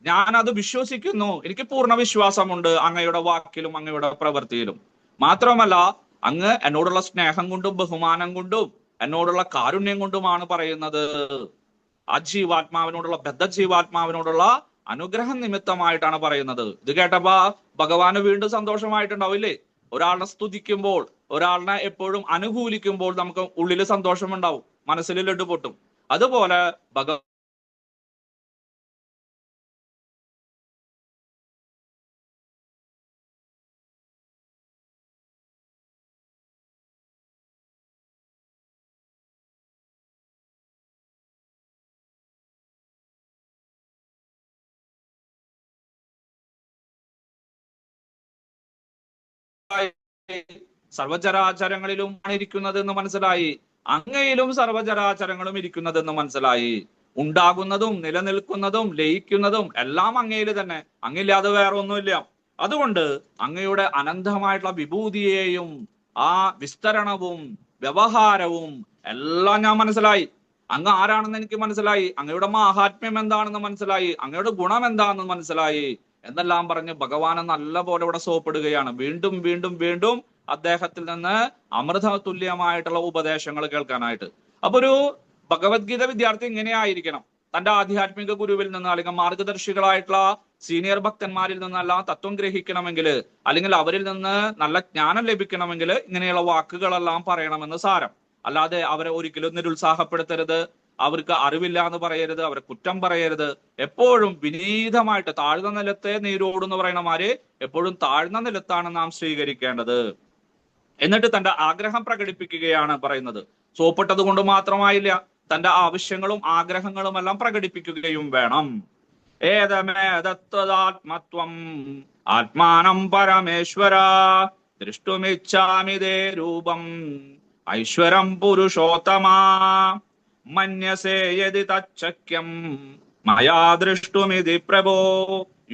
ഞാൻ അത് വിശ്വസിക്കുന്നു, എനിക്ക് പൂർണ്ണ വിശ്വാസമുണ്ട് അങ്ങയുടെ വാക്കിലും അങ്ങയുടെ പ്രവൃത്തിയിലും. മാത്രമല്ല അങ്ങ് എന്നോടുള്ള സ്നേഹം കൊണ്ടും ബഹുമാനം കൊണ്ടും എന്നോടുള്ള കാരുണ്യം കൊണ്ടുമാണ് പറയുന്നത്. ആ ജീവാത്മാവിനോടുള്ള ബദ്ധജീവാത്മാവിനോടുള്ള അനുഗ്രഹം നിമിത്തമായിട്ടാണ് പറയുന്നത്. ഇത് കേട്ടപ്പോ ഭഗവാന് വീണ്ടും സന്തോഷമായിട്ടുണ്ടാവില്ലേ? ഒരാളിനെ സ്തുതിക്കുമ്പോൾ, ഒരാളിനെ എപ്പോഴും അനുകൂലിക്കുമ്പോൾ നമുക്ക് ഉള്ളിൽ സന്തോഷമുണ്ടാവും, മനസ്സിൽ ലഡു പൊട്ടും. അതുപോലെ സർവചരാചരങ്ങളിലും ആണ് ഇരിക്കുന്നത് എന്ന് മനസ്സിലായി. അങ്ങയിലും സർവചരാചരങ്ങളും ഇരിക്കുന്നത് എന്ന് മനസ്സിലായി. ഉണ്ടാകുന്നതും നിലനിൽക്കുന്നതും ലയിക്കുന്നതും എല്ലാം അങ്ങയിൽ തന്നെ, അങ്ങില്ലാതെ വേറെ ഒന്നുമില്ല. അതുകൊണ്ട് അങ്ങയുടെ അനന്തമായിട്ടുള്ള വിഭൂതിയെയും ആ വിസ്തരണവും വ്യവഹാരവും എല്ലാം ഞാൻ മനസ്സിലായി. അങ്ങ് ആരാണെന്ന് എനിക്ക് മനസ്സിലായി, അങ്ങയുടെ മാഹാത്മ്യം എന്താണെന്ന് മനസ്സിലായി, അങ്ങയുടെ ഗുണം എന്താണെന്ന് മനസ്സിലായി എന്നെല്ലാം പറഞ്ഞ് ഭഗവാനെ നല്ല പോലെ ഇവിടെ സോപ്പിടുകയാണ്. വീണ്ടും വീണ്ടും വീണ്ടും അദ്ദേഹത്തിൽ നിന്ന് അമൃത തുല്യമായിട്ടുള്ള ഉപദേശങ്ങൾ കേൾക്കാനായിട്ട്. അപ്പൊ ഒരു ഭഗവത്ഗീത വിദ്യാർത്ഥി ഇങ്ങനെയായിരിക്കണം. തന്റെ ആധ്യാത്മിക ഗുരുവിൽ നിന്ന് അല്ലെങ്കിൽ മാർഗദർശികളായിട്ടുള്ള സീനിയർ ഭക്തന്മാരിൽ നിന്നെല്ലാം തത്വം ഗ്രഹിക്കണമെങ്കിൽ, അല്ലെങ്കിൽ അവരിൽ നിന്ന് നല്ല ജ്ഞാനം ലഭിക്കണമെങ്കിൽ ഇങ്ങനെയുള്ള വാക്കുകളെല്ലാം പറയണമെന്ന് സാരം. അല്ലാതെ അവരെ ഒരിക്കലും നിരുത്സാഹപ്പെടുത്തരുത്, അവർക്ക് അറിവില്ല എന്ന് പറയരുത്, അവരെ കുറ്റം പറയരുത്. എപ്പോഴും വിനീതമായിട്ട് താഴ്ന്ന നിലത്തെ നീരോടെന്ന് പറയണമാര് എപ്പോഴും താഴ്ന്ന നിലത്താണ് നാം സ്വീകരിക്കേണ്ടത്. എന്നിട്ട് തന്റെ ആഗ്രഹം പ്രകടിപ്പിക്കുകയാണ് പറയുന്നത്. സോപ്പിട്ടത് കൊണ്ട് മാത്രമായില്ല, തന്റെ ആവശ്യങ്ങളും ആഗ്രഹങ്ങളും എല്ലാം പ്രകടിപ്പിക്കുകയും വേണം. ഏതമേതത്വദാത്മത്വം ആത്മാനം പരമേശ്വര ദൃഷ്ടുമിച്ഛാമി തേ രൂപം ഐശ്വരം പുരുഷോത്തമാ മന്യസേ യദി തച്ഛക്യം മയാ ദൃഷ്ടുമിതി പ്രഭോ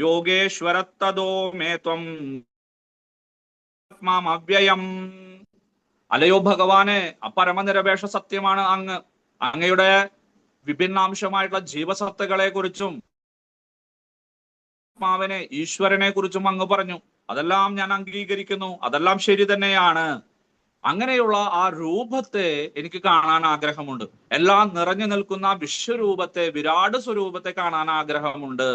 യോഗേശ്വരത്തദോ മേ ത്വം ആത്മാമവ്യയം. അല്ലയോ ഭഗവാനെ, പരമനിരപേക്ഷ സത്യമാണ് അങ്ങ്. അങ്ങയുടെ വിഭിന്നാംശമായിട്ടുള്ള ജീവസത്തകളെ കുറിച്ചും ആത്മാവിനെ, ഈശ്വരനെ കുറിച്ചും അങ്ങ് പറഞ്ഞു. അതെല്ലാം ഞാൻ അംഗീകരിക്കുന്നു, അതെല്ലാം ശരി തന്നെയാണ്. അങ്ങനെയുള്ള ആ രൂപത്തെ എനിക്ക് കാണാൻ ആഗ്രഹമുണ്ട്. എല്ലാം നിറഞ്ഞു നിൽക്കുന്ന വിശ്വരൂപത്തെ, വിരാട് സ്വരൂപത്തെ കാണാൻ ആഗ്രഹമുണ്ട്.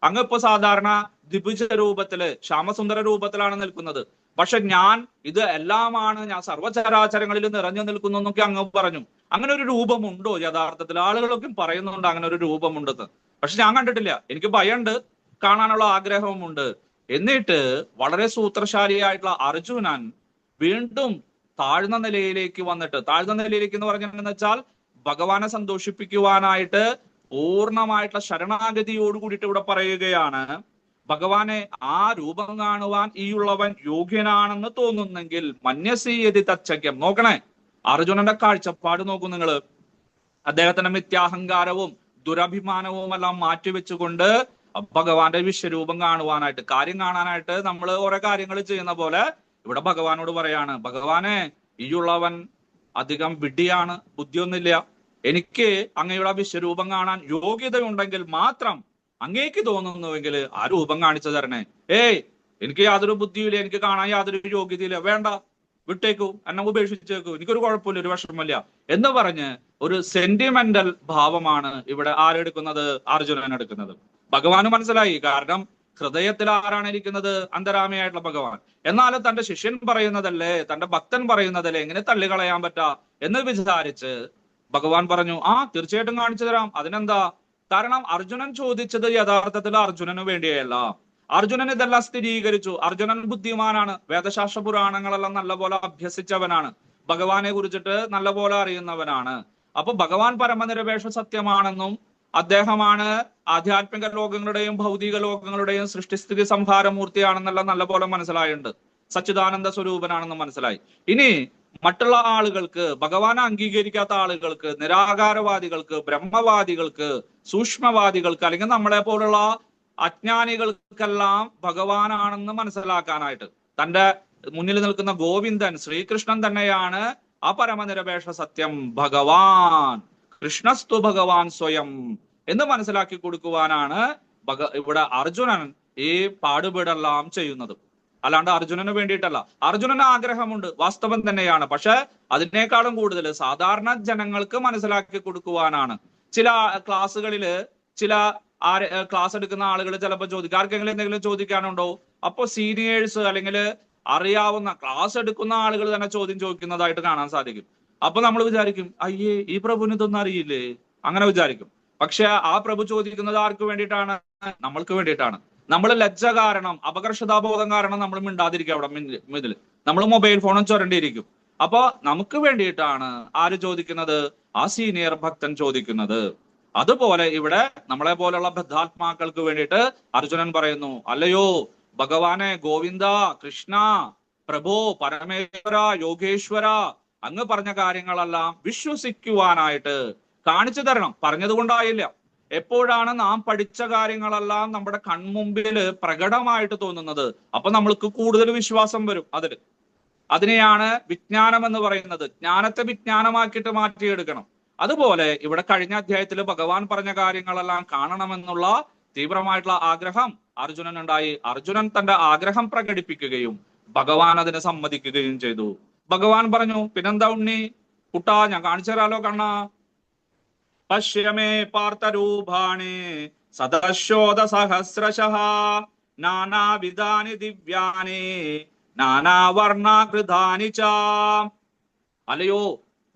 അങ്ങ് ഇപ്പൊ സാധാരണ ദ്വിഭുജ രൂപത്തില്, ശ്യാമസുന്ദര രൂപത്തിലാണ് നിൽക്കുന്നത്. പക്ഷെ ഞാൻ ഇത് എല്ലാമാണ്, ഞാൻ സർവചരാചരങ്ങളിൽ നിറഞ്ഞു നിൽക്കുന്നു എന്നൊക്കെ അങ്ങ് പറഞ്ഞു. അങ്ങനെ ഒരു രൂപമുണ്ടോ യഥാർത്ഥത്തിൽ? ആളുകളൊക്കെ പറയുന്നുണ്ട് അങ്ങനെ ഒരു രൂപമുണ്ടെന്ന്. പക്ഷെ ഞാൻ കണ്ടിട്ടില്ല. എനിക്ക് ഭയമുണ്ട്, കാണാനുള്ള ആഗ്രഹവുമുണ്ട്. എന്നിട്ട് വളരെ സൂത്രശാലിയായിട്ടുള്ള അർജുനൻ വീണ്ടും താഴ്ന്ന നിലയിലേക്ക് വന്നിട്ട്, താഴ്ന്ന നിലയിലേക്ക് എന്ന് പറഞ്ഞെന്ന് വെച്ചാൽ ഭഗവാനെ സന്തോഷിപ്പിക്കുവാനായിട്ട് പൂർണ്ണമായിട്ടുള്ള ശരണാഗതിയോട് കൂടിയിട്ട് ഇവിടെ പറയുകയാണ്, ഭഗവാനെ ആ രൂപം കാണുവാൻ ഈ ഉള്ളവൻ യോഗ്യനാണെന്ന് തോന്നുന്നെങ്കിൽ മന്യസീയതി തച്ഛക്യം. നോക്കണേ, അർജുനന്റെ കാഴ്ചപ്പാട് നോക്കൂ നിങ്ങള്. അദ്ദേഹത്തിന്റെ മിഥ്യാഹങ്കാരവും ദുരഭിമാനവും എല്ലാം മാറ്റിവെച്ചുകൊണ്ട് ഭഗവാന്റെ വിശ്വരൂപം കാണുവാനായിട്ട്, കാര്യം കാണാനായിട്ട് നമ്മൾ ഓരോ കാര്യങ്ങൾ ചെയ്യുന്ന പോലെ ഇവിടെ ഭഗവാനോട് പറയാണ്, ഭഗവാനെ ഈയുള്ളവൻ അധികം വിഡ്ഢിയാണ്, ബുദ്ധിയൊന്നുമില്ല. എനിക്ക് അങ്ങയുടെ വിശ്വരൂപം കാണാൻ യോഗ്യതയുണ്ടെങ്കിൽ മാത്രം അങ്ങേക്ക് തോന്നുന്നുവെങ്കിൽ ആ രൂപം കാണിച്ചു തരണേ. എനിക്ക് യാതൊരു ബുദ്ധിയില്ല, എനിക്ക് കാണാൻ യാതൊരു യോഗ്യതയില്ല, വേണ്ട, വിട്ടേക്കൂ, എന്നെ ഉപേക്ഷിച്ചേക്കൂ, എനിക്കൊരു കുഴപ്പമില്ല, ഒരു വിഷമമില്ല എന്ന് പറഞ്ഞ് ഒരു സെന്റിമെന്റൽ ഭാവമാണ് ഇവിടെ ആരെടുക്കുന്നത്? അർജുനൻ എടുക്കുന്നത്. ഭഗവാന് മനസ്സിലായി. കാരണം ഹൃദയത്തിൽ ആരാണ് ഇരിക്കുന്നത്? അന്തരാമിയായിട്ടുള്ള ഭഗവാൻ. എന്നാലും തന്റെ ശിഷ്യൻ പറയുന്നതല്ലേ, തന്റെ ഭക്തൻ പറയുന്നതല്ലേ, എങ്ങനെ തള്ളിക്കളയാൻ പറ്റാ എന്ന് വിചാരിച്ച് ഭഗവാൻ പറഞ്ഞു, തീർച്ചയായിട്ടും കാണിച്ചു തരാം, അതിനെന്താ. കാരണം അർജുനൻ ചോദിച്ചത് യഥാർത്ഥത്തിൽ അർജുനന് വേണ്ടിയല്ല. അർജുനൻ ഇതെല്ലാം സ്ഥിരീകരിച്ചു. അർജുനൻ ബുദ്ധിമാനാണ്, വേദശാസ്ത്ര പുരാണങ്ങളെല്ലാം നല്ലപോലെ അഭ്യസിച്ചവനാണ്, ഭഗവാനെ കുറിച്ചിട്ട് നല്ലപോലെ അറിയുന്നവനാണ്. അപ്പൊ ഭഗവാൻ പരമനിരപേക്ഷ സത്യമാണെന്നും അദ്ദേഹമാണ് ആധ്യാത്മിക ലോകങ്ങളുടെയും ഭൗതിക ലോകങ്ങളുടെയും സൃഷ്ടിസ്ഥിതി സംഹാരമൂർത്തിയാണെന്നെല്ലാം നല്ലപോലെ മനസ്സിലായിട്ടുണ്ട്. സച്ചിദാനന്ദ സ്വരൂപനാണെന്ന് മനസ്സിലായി. ഇനി മറ്റുള്ള ആളുകൾക്ക്, ഭഗവാനെ അംഗീകരിക്കാത്ത ആളുകൾക്ക്, നിരാകാരവാദികൾക്ക്, ബ്രഹ്മവാദികൾക്ക്, സൂക്ഷ്മവാദികൾക്ക്, അല്ലെങ്കിൽ നമ്മളെ പോലുള്ള അജ്ഞാനികൾക്കെല്ലാം ഭഗവാനാണെന്ന് മനസ്സിലാക്കാനായിട്ട് തന്റെ മുന്നിൽ നിൽക്കുന്ന ഗോവിന്ദൻ ശ്രീകൃഷ്ണൻ തന്നെയാണ് ആ പരമനിരപേക്ഷ സത്യം, ഭഗവാൻ, കൃഷ്ണസ്തു ഭഗവാൻ സ്വയം എന്ന് മനസ്സിലാക്കി കൊടുക്കുവാനാണ് ഇവിടെ അർജുനൻ ഈ പാടുപെടെല്ലാം ചെയ്യുന്നത്. അല്ലാണ്ട് അർജുനന് വേണ്ടിയിട്ടല്ല. അർജുനന് ആഗ്രഹമുണ്ട്, വാസ്തവം തന്നെയാണ്. പക്ഷെ അതിനേക്കാളും കൂടുതൽ സാധാരണ ജനങ്ങൾക്ക് മനസ്സിലാക്കി കൊടുക്കുവാനാണ്. ചില ക്ലാസ്സുകളില് ചില ക്ലാസ് എടുക്കുന്ന ആളുകൾ ചിലപ്പോൾ ചോദിക്കും, ആർക്കെങ്കിലും എന്തെങ്കിലും ചോദിക്കാനുണ്ടോ? അപ്പൊ സീനിയേഴ്സ് അല്ലെങ്കിൽ അറിയാവുന്ന ക്ലാസ് എടുക്കുന്ന ആളുകൾ തന്നെ ചോദ്യം ചോദിക്കുന്നതായിട്ട് കാണാൻ സാധിക്കും. അപ്പൊ നമ്മൾ വിചാരിക്കും, അയ്യേ, ഈ പ്രഭുവിന് ഇതൊന്നും അറിയില്ലേ, അങ്ങനെ വിചാരിക്കും. പക്ഷെ ആ പ്രഭു ചോദിക്കുന്നത് ആർക്ക് വേണ്ടിയിട്ടാണ്? നമ്മൾക്ക് വേണ്ടിയിട്ടാണ്. നമ്മൾ ലജ്ജ കാരണം, അപകർഷതാബോധം കാരണം നമ്മൾ മിണ്ടാതിരിക്കുക. അവിടെ ഇതിൽ നമ്മൾ മൊബൈൽ ഫോണും ചൊരണ്ടിയിരിക്കും. അപ്പൊ നമുക്ക് വേണ്ടിയിട്ടാണ് ആര് ചോദിക്കുന്നത്? ആ സീനിയർ ഭക്തൻ ചോദിക്കുന്നത്. അതുപോലെ ഇവിടെ നമ്മളെ പോലുള്ള ബദ്ധാത്മാക്കൾക്ക് വേണ്ടിയിട്ട് അർജുനൻ പറയുന്നു, അല്ലയോ ഭഗവാനെ, ഗോവിന്ദ, കൃഷ്ണ, പ്രഭോ, പരമേശ്വര, യോഗേശ്വര, അങ്ങ് പറഞ്ഞ കാര്യങ്ങളെല്ലാം വിശ്വസിക്കുവാനായിട്ട് കാണിച്ചു തരണം. പറഞ്ഞത് കൊണ്ടായില്ല. എപ്പോഴാണ് നാം പഠിച്ച കാര്യങ്ങളെല്ലാം നമ്മുടെ കൺമുമ്പില് പ്രകടമായിട്ട് തോന്നുന്നത്, അപ്പൊ നമ്മൾക്ക് കൂടുതൽ വിശ്വാസം വരും അതിനെയാണ് വിജ്ഞാനം എന്ന് പറയുന്നത്. ജ്ഞാനത്തെ വിജ്ഞാനമാക്കിയിട്ട് മാറ്റിയെടുക്കണം. അതുപോലെ ഇവിടെ കഴിഞ്ഞ അധ്യായത്തിൽ ഭഗവാൻ പറഞ്ഞ കാര്യങ്ങളെല്ലാം കാണണമെന്നുള്ള തീവ്രമായിട്ടുള്ള ആഗ്രഹം അർജുനനുണ്ടായി. അർജുനൻ തന്റെ ആഗ്രഹം പ്രകടിപ്പിക്കുകയും ഭഗവാൻ അതിനെ സമ്മതിക്കുകയും ചെയ്തു. ഭഗവാൻ പറഞ്ഞു, പിന്നെന്താ ഉണ്ണി കുട്ടാ, ഞാൻ കാണിച്ചു തരാലോ കണ്ണാ. പശ്യമേ പാർത്ഥരൂപാണി സദശോധ സഹസ്രശഃ നാനാവിധാനി ദിവ്യാനി നാനാവർണാകൃതാനി ച. അല്ലയോ,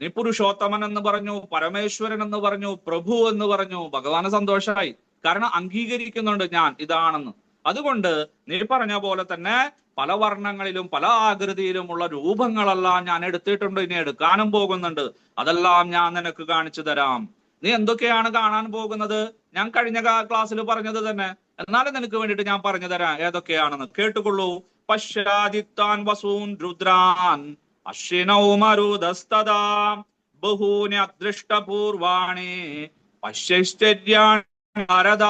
നീ പുരുഷോത്തമൻ എന്ന് പറഞ്ഞു, പരമേശ്വരൻ എന്ന് പറഞ്ഞു, പ്രഭു എന്ന് പറഞ്ഞു. ഭഗവാന് സന്തോഷമായി. കാരണം അംഗീകരിക്കുന്നുണ്ട് ഞാൻ ഇതാണെന്ന്. അതുകൊണ്ട് നീ പറഞ്ഞ പോലെ തന്നെ പല വർണ്ണങ്ങളിലും പല ആകൃതിയിലുമുള്ള രൂപങ്ങളെല്ലാം ഞാൻ എടുത്തിട്ടുണ്ട്, ഇനി എടുക്കാനും പോകുന്നുണ്ട്. അതെല്ലാം ഞാൻ നിനക്ക് കാണിച്ചു തരാം. നീ എന്തൊക്കെയാണ് കാണാൻ പോകുന്നത്? ഞാൻ കഴിഞ്ഞ ക്ലാസ്സിൽ പറഞ്ഞത് തന്നെ, എന്നാലും നിനക്ക് വേണ്ടിയിട്ട് ഞാൻ പറഞ്ഞു തരാം ഏതൊക്കെയാണെന്ന്. കേട്ടുകൊള്ളൂ. പശ്യാദിത്താൻ വസൂൻ രുദ്രാൻ അശ്വിനൗ മരുതസ്തദാ ബഹൂനി അദൃഷ്ടപൂർവാണി പശ്യശ്ചര്യാണി ഭാരത.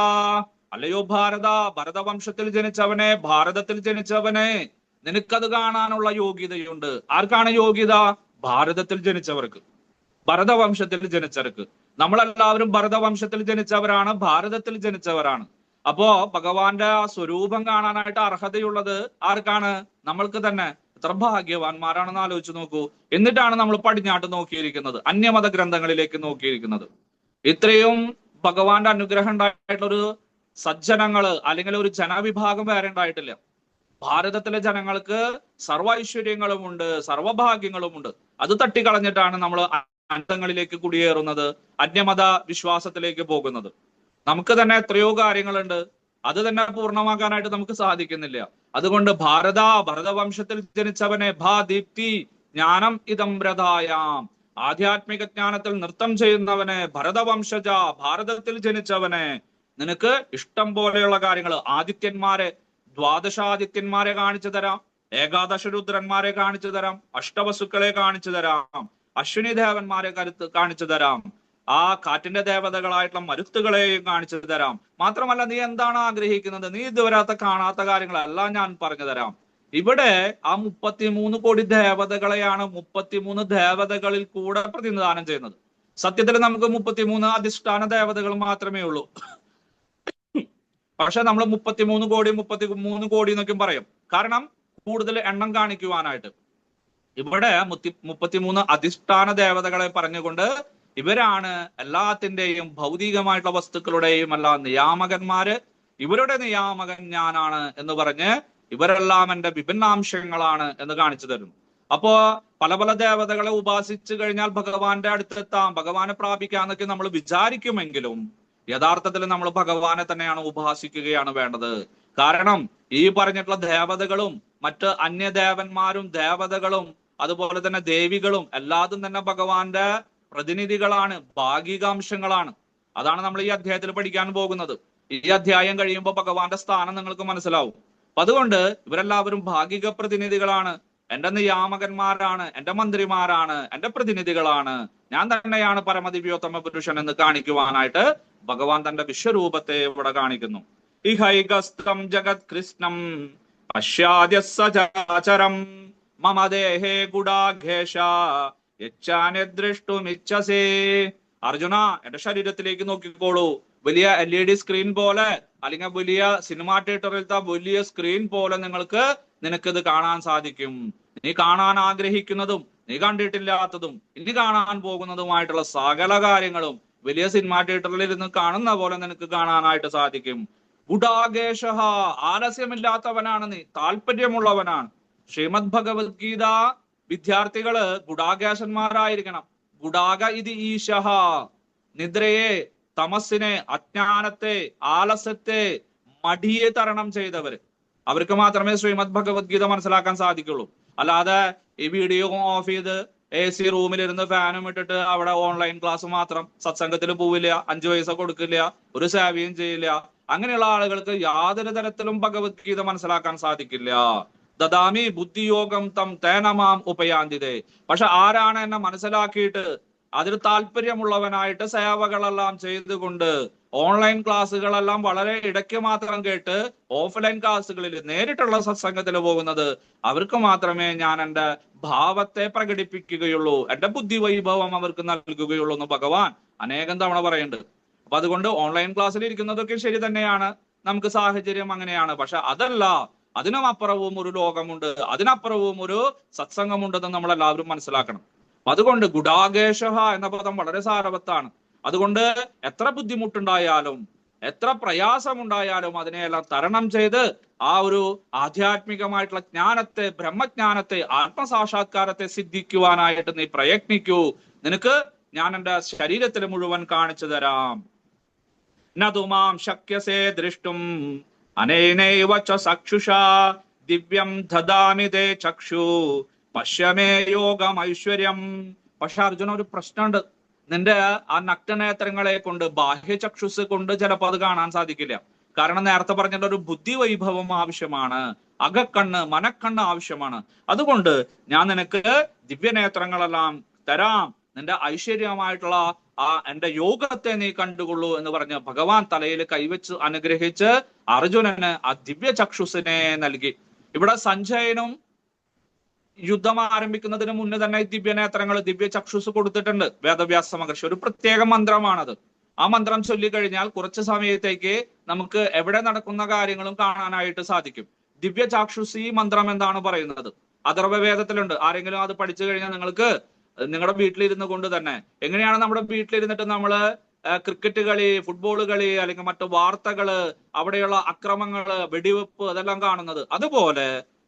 അല്ലയോ ഭാരത, ഭരതവംശത്തിൽ ജനിച്ചവനെ, ഭാരതത്തിൽ ജനിച്ചവനെ, നിനക്കത് കാണാനുള്ള യോഗ്യതയുണ്ട്. ആർക്കാണ് യോഗ്യത? ഭാരതത്തിൽ ജനിച്ചവർക്ക്, ഭരതവംശത്തിൽ ജനിച്ചവർക്ക്. നമ്മളെല്ലാവരും ഭരതവംശത്തിൽ ജനിച്ചവരാണ്, ഭാരതത്തിൽ ജനിച്ചവരാണ്. അപ്പോ ഭഗവാന്റെ ആ സ്വരൂപം കാണാനായിട്ട് അർഹതയുള്ളത് ആർക്കാണ്? നമ്മൾക്ക് തന്നെ. എത്ര ഭാഗ്യവാന്മാരാണെന്ന് ആലോചിച്ച് നോക്കൂ. എന്നിട്ടാണ് നമ്മൾ പടിഞ്ഞാട്ട് നോക്കിയിരിക്കുന്നത്, അന്യമത ഗ്രന്ഥങ്ങളിലേക്ക് നോക്കിയിരിക്കുന്നത്. ഇത്രയും ഭഗവാന്റെ അനുഗ്രഹം ഉണ്ടായിട്ടുള്ളൊരു സജ്ജനങ്ങള് അല്ലെങ്കിൽ ഒരു ജനവിഭാഗം വേറെ ഉണ്ടായിട്ടില്ല. ഭാരതത്തിലെ ജനങ്ങൾക്ക് സർവ്വ ഐശ്വര്യങ്ങളുമുണ്ട്, സർവ്വഭാഗ്യങ്ങളുമുണ്ട്. അത് തട്ടിക്കളഞ്ഞിട്ടാണ് നമ്മൾ അന്തങ്ങളിലേക്ക് കുടിയേറുന്നത്, അന്യമത വിശ്വാസത്തിലേക്ക് പോകുന്നത്. നമുക്ക് തന്നെ എത്രയോ കാര്യങ്ങളുണ്ട്, അത് തന്നെ പൂർണ്ണമാക്കാനായിട്ട് നമുക്ക് സാധിക്കുന്നില്ല. അതുകൊണ്ട് ഭരതവംശത്തിൽ ജനിച്ചവനെ ഭാ ദീപ്തി ജ്ഞാനം ഇതം വ്രതായാം, ആധ്യാത്മിക ജ്ഞാനത്തിൽ നൃത്തം ചെയ്യുന്നവനെ, ഭരതവംശജ, ഭാരതത്തിൽ ജനിച്ചവനെ, നിനക്ക് ഇഷ്ടം പോലെയുള്ള കാര്യങ്ങൾ, ആദിത്യന്മാരെ, ദ്വാദശാദിത്യന്മാരെ കാണിച്ചു തരാം, ഏകാദശ രുദ്രന്മാരെ കാണിച്ചു തരാം, അഷ്ടവസുക്കളെ കാണിച്ചു തരാം, അശ്വിനി ദേവന്മാരെ കാണിച്ചു തരാം, ആ കാറ്റിന്റെ ദേവതകളായിട്ടുള്ള മരുത്തുകളെയും കാണിച്ചു തരാം. മാത്രമല്ല, നീ എന്താണ് ആഗ്രഹിക്കുന്നത്, നീ ഇതുവരാത്ത കാണാത്ത കാര്യങ്ങളെല്ലാം ഞാൻ പറഞ്ഞു തരാം. ഇവിടെ ആ 33 കോടി ദേവതകളെയാണ് 33 ദേവതകളിൽ കൂടെ പ്രതിനിധാനം ചെയ്യുന്നത്. സത്യത്തിൽ നമുക്ക് 33 അധിഷ്ഠാന ദേവതകൾ മാത്രമേ ഉള്ളൂ. പക്ഷെ നമ്മൾ 33 കോടി എന്നൊക്കെ പറയും. കാരണം കൂടുതൽ എണ്ണം കാണിക്കുവാനായിട്ട്. ഇവിടെ 33 അധിഷ്ഠാന ദേവതകളെ പറഞ്ഞുകൊണ്ട് ഇവരാണ് എല്ലാത്തിന്റെയും ഭൗതികമായിട്ടുള്ള വസ്തുക്കളുടെയും എല്ലാം നിയാമകന്മാര്. ഇവരുടെ നിയാമകൻ ഞാനാണ് എന്ന് പറഞ്ഞ് ഇവരെല്ലാം എന്റെ വിഭിന്നാംശങ്ങളാണ് എന്ന് കാണിച്ചു തരുന്നു. അപ്പോ പല പല ദേവതകളെ ഉപാസിച്ചു കഴിഞ്ഞാൽ ഭഗവാന്റെ അടുത്തെത്താം, ഭഗവാനെ പ്രാപിക്കാന്നൊക്കെ നമ്മൾ വിചാരിക്കുമെങ്കിലും യഥാർത്ഥത്തിൽ നമ്മൾ ഭഗവാനെ തന്നെയാണ് ഉപാസിക്കുകയാണ് വേണ്ടത്. കാരണം ഈ പറഞ്ഞിട്ടുള്ള ദേവതകളും മറ്റ് അന്യദേവന്മാരും ദേവതകളും അതുപോലെ തന്നെ ദേവികളും എല്ലാതും തന്നെ ഭഗവാന്റെ പ്രതിനിധികളാണ്, ഭാഗികാംശങ്ങളാണ്. അതാണ് നമ്മൾ ഈ അധ്യായത്തിൽ പഠിക്കാൻ പോകുന്നത്. ഈ അധ്യായം കഴിയുമ്പോൾ ഭഗവാന്റെ സ്ഥാനം നിങ്ങൾക്ക് മനസ്സിലാവും. അപ്പൊ അതുകൊണ്ട് ഇവരെല്ലാവരും ഭാഗിക പ്രതിനിധികളാണ്, എന്റെ നിയാമകന്മാരാണ്, എന്റെ മന്ത്രിമാരാണ്, എന്റെ പ്രതിനിധികളാണ്. ഞാൻ തന്നെയാണ് പരമദിവ്യോത്തമ പുരുഷൻ എന്ന് കാണിക്കുവാനായിട്ട് ഭഗവാൻ തന്റെ വിശ്വരൂപത്തെ ഇവിടെ കാണിക്കുന്നു. ഇഹൈകസ്തം ജഗത് കൃഷ്ണം പശ്യാദ്യ സചരാചരം മമ ദേഹേ ഗുഡാഘേഷ യച്ഛാനെ ദൃഷ്ടുമിച്ഛസേ. അർജുന, എന്റെ ശരീരത്തിലേക്ക് നോക്കിക്കോളൂ. വലിയ LED സ്ക്രീൻ പോലെ അല്ലെങ്കിൽ വലിയ സിനിമാ തിയേറ്ററിലത്തെ വലിയ സ്ക്രീൻ പോലെ നിനക്കിത് കാണാൻ സാധിക്കും. നീ കാണാൻ ആഗ്രഹിക്കുന്നതും നീ കണ്ടിട്ടില്ലാത്തതും ഇനി കാണാൻ പോകുന്നതുമായിട്ടുള്ള സകല കാര്യങ്ങളും വലിയ സിനിമാ തിയേറ്ററിൽ ഇരുന്ന് കാണുന്ന പോലെ നിനക്ക് കാണാനായിട്ട് സാധിക്കും. ഗുഡാകേശ, ആലസ്യമില്ലാത്തവനാണ് നീ, താല്പര്യമുള്ളവനാണ്. ശ്രീമദ് ഭഗവത്ഗീത വിദ്യാർത്ഥികള് ഗുഡാകേശന്മാരായിരിക്കണം. ഗുഡാക ഇത് ഈശഹ, നിദ്രയെ, തമസ്സിനെ, അജ്ഞാനത്തെ, ആലസ്യത്തെ, മടിയെ തരണം ചെയ്തവര്. അവർക്ക് മാത്രമേ ശ്രീമദ് ഭഗവത്ഗീത മനസ്സിലാക്കാൻ സാധിക്കുള്ളൂ. അല്ലാതെ ഈ വീഡിയോ ഓഫ് ചെയ്ത് AC റൂമിലിരുന്ന് ഫാനും ഇട്ടിട്ട് അവിടെ ഓൺലൈൻ ക്ലാസ് മാത്രം, സത്സംഗത്തിൽ പോവില്ല, 5 പൈസ കൊടുക്കില്ല, ഒരു സേവയും ചെയ്യില്ല, അങ്ങനെയുള്ള ആളുകൾക്ക് യാതൊരു തരത്തിലും ഭഗവത്ഗീത മനസ്സിലാക്കാൻ സാധിക്കില്ല. ദദാമി ബുദ്ധിയോഗം തം തേനമാം ഉപയാന്തിതേ. പക്ഷെ ആരാണ് എന്നെ മനസ്സിലാക്കിയിട്ട് അതിൽ താല്പര്യമുള്ളവനായിട്ട് സേവകളെല്ലാം ചെയ്തുകൊണ്ട് ഓൺലൈൻ ക്ലാസ്സുകളെല്ലാം വളരെ ഇടയ്ക്ക് മാത്രം കേട്ട് ഓഫ്ലൈൻ ക്ലാസ്സുകളിൽ നേരിട്ടുള്ള സത്സംഗത്തിൽ പോകുന്നത്, അവർക്ക് മാത്രമേ ഞാൻ എന്റെ ഭാവത്തെ പ്രകടിപ്പിക്കുകയുള്ളൂ, എന്റെ ബുദ്ധി വൈഭവം അവർക്ക് നൽകുകയുള്ളൂ എന്ന് ഭഗവാൻ അനേകം തവണ പറയുന്നുണ്ട്. അപ്പൊ അതുകൊണ്ട് ഓൺലൈൻ ക്ലാസ്സിൽ ഇരിക്കുന്നതൊക്കെ ശരി തന്നെയാണ്, നമുക്ക് സാഹചര്യം അങ്ങനെയാണ്. പക്ഷെ അതല്ല, അതിനും അപ്പുറവും ഒരു ലോകമുണ്ട്, അതിനപ്പുറവും ഒരു സത്സംഗമുണ്ടെന്ന് നമ്മൾ എല്ലാവരും മനസ്സിലാക്കണം. അതുകൊണ്ട് ഗുഡാകേശ എന്ന പദം വളരെ സാരവത്താണ്. അതുകൊണ്ട് എത്ര ബുദ്ധിമുട്ടുണ്ടായാലും എത്ര പ്രയാസമുണ്ടായാലും അതിനെയെല്ലാം തരണം ചെയ്ത് ആ ഒരു ആധ്യാത്മികമായിട്ടുള്ള ജ്ഞാനത്തെ, ബ്രഹ്മജ്ഞാനത്തെ, ആത്മസാക്ഷാത്കാരത്തെ സിദ്ധിക്കുവാനായിട്ട് നീ പ്രയത്നിക്കൂ. നിനക്ക് ഞാൻ എന്റെ ശരീരത്തിൽ മുഴുവൻ കാണിച്ചു തരാം. നതുമാം ശക്യസേ ദൃഷ്ടും അനേനൈവ ച ചക്ഷുഷാ ദിവ്യം ദദാമി തേ ചക്ഷു പശ്യമേ യോഗം ഐശ്വര്യം. പക്ഷെ അർജുന, ഒരു പ്രശ്നമുണ്ട്. നിന്റെ ആ നഗ്നനേത്രങ്ങളെ കൊണ്ട്, ബാഹ്യചക്ഷുസ് കൊണ്ട് ചിലപ്പോൾ അത് കാണാൻ സാധിക്കില്ല. കാരണം നേരത്തെ പറഞ്ഞിട്ട് ഒരു ബുദ്ധി വൈഭവം ആവശ്യമാണ്, അകക്കണ്ണ്, മനക്കണ്ണ് ആവശ്യമാണ്. അതുകൊണ്ട് ഞാൻ നിനക്ക് ദിവ്യനേത്രങ്ങളെല്ലാം തരാം, നിന്റെ ഐശ്വര്യമായിട്ടുള്ള ആ എന്റെ യോഗത്തെ നീ കണ്ടുകൊള്ളൂ എന്ന് പറഞ്ഞ് ഭഗവാൻ തലയിൽ കൈവച്ച് അനുഗ്രഹിച്ച് അർജുനന് ആ ദിവ്യ ചക്ഷുസിനെ നൽകി. ഇവിടെ സഞ്ജയനും യുദ്ധം ആരംഭിക്കുന്നതിന് മുന്നേ തന്നെ ദിവ്യനേത്രങ്ങൾ, ദിവ്യ ചക്ഷുസ് കൊടുത്തിട്ടുണ്ട് വേദവ്യാസ മഹർഷി. ഒരു പ്രത്യേക മന്ത്രമാണത്. ആ മന്ത്രം ചൊല്ലിക്കഴിഞ്ഞാൽ കുറച്ച് സമയത്തേക്ക് നമുക്ക് എവിടെ നടക്കുന്ന കാര്യങ്ങളും കാണാനായിട്ട് സാധിക്കും. ദിവ്യ ചാക്ഷുസ്, ഈ മന്ത്രം എന്താണ് പറയുന്നത്? അഥർവവേദത്തിലുണ്ട്. ആരെങ്കിലും അത് പഠിച്ചു കഴിഞ്ഞാൽ നിങ്ങൾക്ക് നിങ്ങളുടെ വീട്ടിലിരുന്ന് കൊണ്ട് തന്നെ, എങ്ങനെയാണ് നമ്മുടെ വീട്ടിലിരുന്നിട്ട് നമ്മള് ക്രിക്കറ്റ് കളി, ഫുട്ബോൾ കളി, അല്ലെങ്കിൽ മറ്റു വാർത്തകള്, അവിടെയുള്ള അക്രമങ്ങള്, വെടിവെപ്പ്, അതെല്ലാം കാണുന്നത്, അതുപോലെ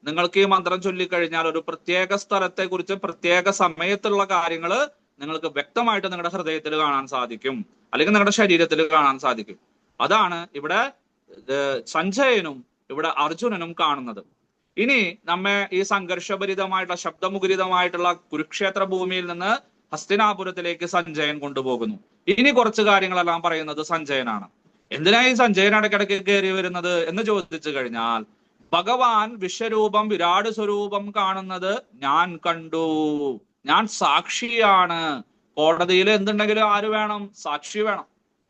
നിങ്ങൾക്ക് ഈ മന്ത്രം ചൊല്ലിക്കഴിഞ്ഞാൽ ഒരു പ്രത്യേക സ്ഥലത്തെ കുറിച്ച് പ്രത്യേക സമയത്തുള്ള കാര്യങ്ങള് നിങ്ങൾക്ക് വ്യക്തമായിട്ട് നിങ്ങളുടെ ഹൃദയത്തിൽ കാണാൻ സാധിക്കും, അല്ലെങ്കിൽ നിങ്ങളുടെ ശരീരത്തിൽ കാണാൻ സാധിക്കും. അതാണ് ഇവിടെ സഞ്ജയനും ഇവിടെ അർജുനനും കാണുന്നത്. ഇനി നമ്മെ ഈ സംഘർഷഭരിതമായിട്ടുള്ള, ശബ്ദമുഖരിതമായിട്ടുള്ള കുരുക്ഷേത്ര ഭൂമിയിൽ നിന്ന് ഹസ്തിനാപുരത്തിലേക്ക് സഞ്ജയൻ കൊണ്ടുപോകുന്നു. ഇനി കുറച്ച് കാര്യങ്ങളെല്ലാം പറയുന്നത് സഞ്ജയനാണ്. എന്തിനാ ഈ സഞ്ജയൻ ഇടയ്ക്കിടയ്ക്ക് കയറി വരുന്നത് എന്ന് ചോദിച്ചു കഴിഞ്ഞാൽ, ഭഗവാൻ വിശ്വരൂപം, വിരാട് സ്വരൂപം കാണുന്നത് ഞാൻ കണ്ടു, ഞാൻ സാക്ഷിയാണ്. കോടതിയിൽ എന്തുണ്ടെങ്കിലും ആര് വേണം? സാക്ഷി വേണം,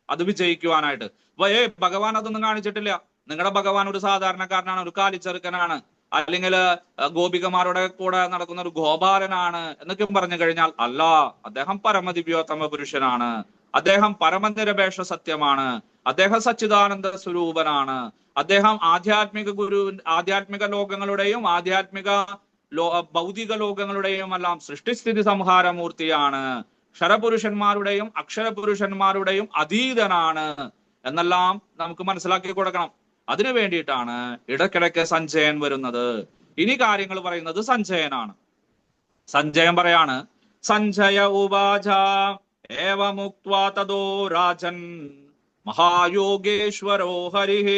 അത് വിജയിക്കുവാനായിട്ട്. ഭഗവാൻ അതൊന്നും കാണിച്ചിട്ടില്ല. നിങ്ങളുടെ ഭഗവാൻ ഒരു സാധാരണക്കാരനാണ്, ഒരു കാലിച്ചെറുക്കനാണ്, അല്ലെങ്കിൽ ഗോപികമാരുടെ കൂടെ നടക്കുന്ന ഒരു ഗോപാലനാണ് എന്നൊക്കെ പറഞ്ഞു കഴിഞ്ഞാൽ അല്ല. അദ്ദേഹം പരമദിവ്യോത്തമ പുരുഷനാണ്, അദ്ദേഹം പരമനിരപേക്ഷ സത്യമാണ്, അദ്ദേഹം സച്ചിദാനന്ദ സ്വരൂപനാണ്. അദ്ദേഹം ആധ്യാത്മിക ലോകങ്ങളുടെയും ഭൗതിക ലോകങ്ങളുടെയും എല്ലാം സൃഷ്ടിസ്ഥിതി സംഹാരമൂർത്തിയാണ്. ക്ഷരപുരുഷന്മാരുടെയും അക്ഷരപുരുഷന്മാരുടെയും അതീതനാണ് എന്നെല്ലാം നമുക്ക് മനസ്സിലാക്കി കൊടുക്കണം. അതിനു വേണ്ടിയിട്ടാണ് ഇടയ്ക്കിടയ്ക്ക് സഞ്ജയൻ വരുന്നത്. ഇനി കാര്യങ്ങൾ പറയുന്നത് സഞ്ജയനാണ്. സഞ്ജയൻ പറയാണ്, സഞ്ജയ ഉവാച ഏവമുക്ത്വാ തദോ രാജൻ മഹായോഗേശ്വരോ ഹരിഃ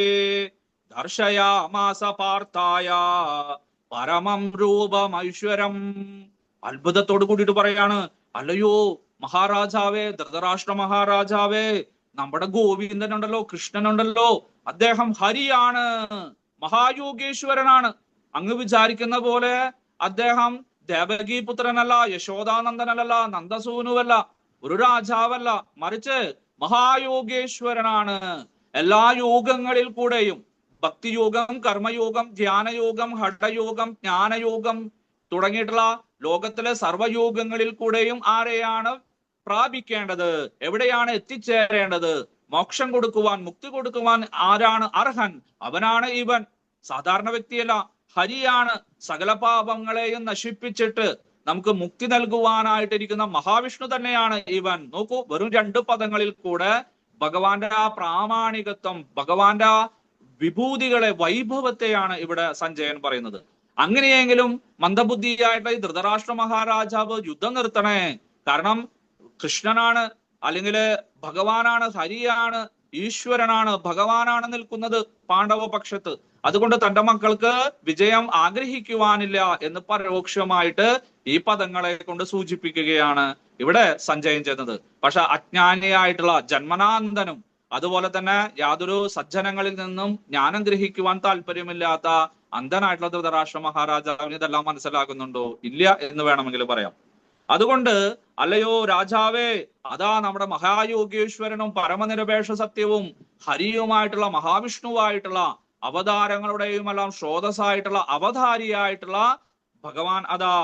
ദർശയാമാസ പാർത്ഥായ പരമം രൂപമൈശ്വരം. അത്ഭുതത്തോട് കൂടിയിട്ട് പറയാണ്, അല്ലയോ മഹാരാജാവേ, ധൃതരാഷ്ട്ര മഹാരാജാവേ, നമ്മുടെ ഗോവിന്ദനുണ്ടല്ലോ, കൃഷ്ണനുണ്ടല്ലോ, അദ്ദേഹം ഹരിയാണ്, മഹായോഗേശ്വരനാണ്. അങ്ങ് വിചാരിക്കുന്ന പോലെ അദ്ദേഹം ദേവകി പുത്രനല്ല, യശോദാനന്ദനല്ല, നന്ദസൂനുവല്ല, ഒരു രാജാവല്ല, മറിച്ച് മഹായോഗേശ്വരനാണ്. എല്ലാ യോഗങ്ങളിൽ കൂടെയും ഭക്തിയോഗം, കർമ്മയോഗം, ധ്യാനയോഗം, ഹഠയോഗം, ജ്ഞാനയോഗം തുടങ്ങിയിട്ടുള്ള ലോകത്തിലെ സർവയോഗങ്ങളിൽ കൂടെയും ആരെയാണ് പ്രാപിക്കേണ്ടത്, എവിടെയാണ് എത്തിച്ചേരേണ്ടത്, മോക്ഷം കൊടുക്കുവാൻ, മുക്തി കൊടുക്കുവാൻ ആരാണ് അർഹൻ, അവനാണ് ഇവൻ. സാധാരണ വ്യക്തിയല്ല, ഹരിയാണ്. സകല പാപങ്ങളെയും നശിപ്പിച്ചിട്ട് നമുക്ക് മുക്തി നൽകുവാനായിട്ടിരിക്കുന്ന മഹാവിഷ്ണു തന്നെയാണ് ഇവൻ. നോക്കൂ, വെറും 2 പദങ്ങളിൽ കൂടെ ഭഗവാന്റെ ആ പ്രാമാണികത്വം, ഭഗവാന്റെ ആ വിഭൂതികളെ, വൈഭവത്തെയാണ് ഇവിടെ സഞ്ജയൻ പറയുന്നത്. അങ്ങനെയെങ്കിലും മന്ദബുദ്ധിയായിട്ട് ഈ ധൃതരാഷ്ട്ര മഹാരാജാവ് യുദ്ധം നിർത്തണേ. കാരണം കൃഷ്ണനാണ്, അല്ലെങ്കിൽ ഭഗവാനാണ്, ഹരിയാണ്, ഈശ്വരനാണ്, ഭഗവാനാണ് നിൽക്കുന്നത് പാണ്ഡവ പക്ഷത്ത്. അതുകൊണ്ട് തന്റെ മക്കൾക്ക് വിജയം ആഗ്രഹിക്കുവാനില്ല എന്ന് പരോക്ഷമായിട്ട് ഈ പദങ്ങളെ കൊണ്ട് സൂചിപ്പിക്കുകയാണ് ഇവിടെ സഞ്ജയൻ ചെയ്യുന്നത്. പക്ഷെ അജ്ഞാനിയായിട്ടുള്ള ജന്മനാന്തനും അതുപോലെ തന്നെ യാതൊരു സജ്ജനങ്ങളിൽ നിന്നും ജ്ഞാനം ഗ്രഹിക്കുവാൻ താല്പര്യമില്ലാത്ത അന്ധനായിട്ടുള്ള ധൃതരാഷ്ട്ര മഹാരാജാവിന് ഇതെല്ലാം മനസ്സിലാകുന്നുണ്ടോ? ഇല്ല എന്ന് വേണമെങ്കിൽ പറയാം. അതുകൊണ്ട് അല്ലയോ രാജാവേ, അതാ നമ്മുടെ മഹായോഗേശ്വരനും പരമനിരപേക്ഷ സത്യവും ഹരിയുമായിട്ടുള്ള മഹാവിഷ്ണുവായിട്ടുള്ള അവതാരങ്ങളുടെയും എല്ലാം സ്രോതസ്സായിട്ടുള്ള അവതാരിയായിട്ടുള്ള ഭഗവാൻ അതാ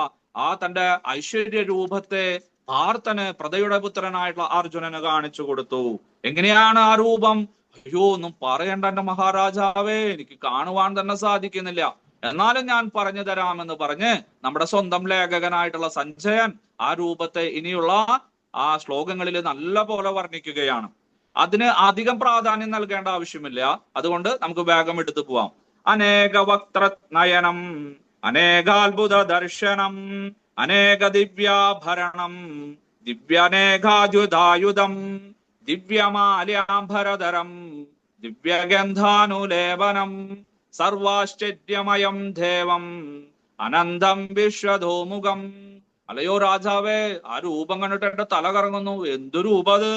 ആ തന്റെ ഐശ്വര്യ രൂപത്തെ പാർത്ഥന്, പ്രതയുടെ പുത്രനായിട്ടുള്ള അർജുനന് കാണിച്ചു കൊടുത്തു. എങ്ങനെയാണ് ആ രൂപം? അയ്യോ, ഒന്നും പറയണ്ട എന്റെ മഹാരാജാവേ, എനിക്ക് കാണുവാൻ തന്നെ സാധിക്കുന്നില്ല, എന്നാലും ഞാൻ പറഞ്ഞു തരാമെന്ന് പറഞ്ഞ് നമ്മുടെ സ്വന്തം ലേഖകനായിട്ടുള്ള സഞ്ജയൻ ആ രൂപത്തെ ഇനിയുള്ള ആ ശ്ലോകങ്ങളിൽ നല്ല പോലെ വർണ്ണിക്കുകയാണ്. അതിന് അധികം പ്രാധാന്യം നൽകേണ്ട ആവശ്യമില്ല, അതുകൊണ്ട് നമുക്ക് വേഗം എടുത്തു പോവാം. അനേക വക്ത്രനയനം അനേകാത്ഭുത ദർശനം അനേക ദിവ്യാഭരണം ദിവ്യനേകാദ്യുതായുധം ദിവ്യമാല്യാംബരധരം ദിവ്യഗന്ധാനുലേപനം സർവാശ്ചര്യമയം ദേവം അനന്തം വിശ്വധോമുഖം. അല്ലയോ രാജാവേ, ആ രൂപം കണ്ടിട്ട് എന്റെ തല കറങ്ങുന്നു. എന്തു രൂപത്!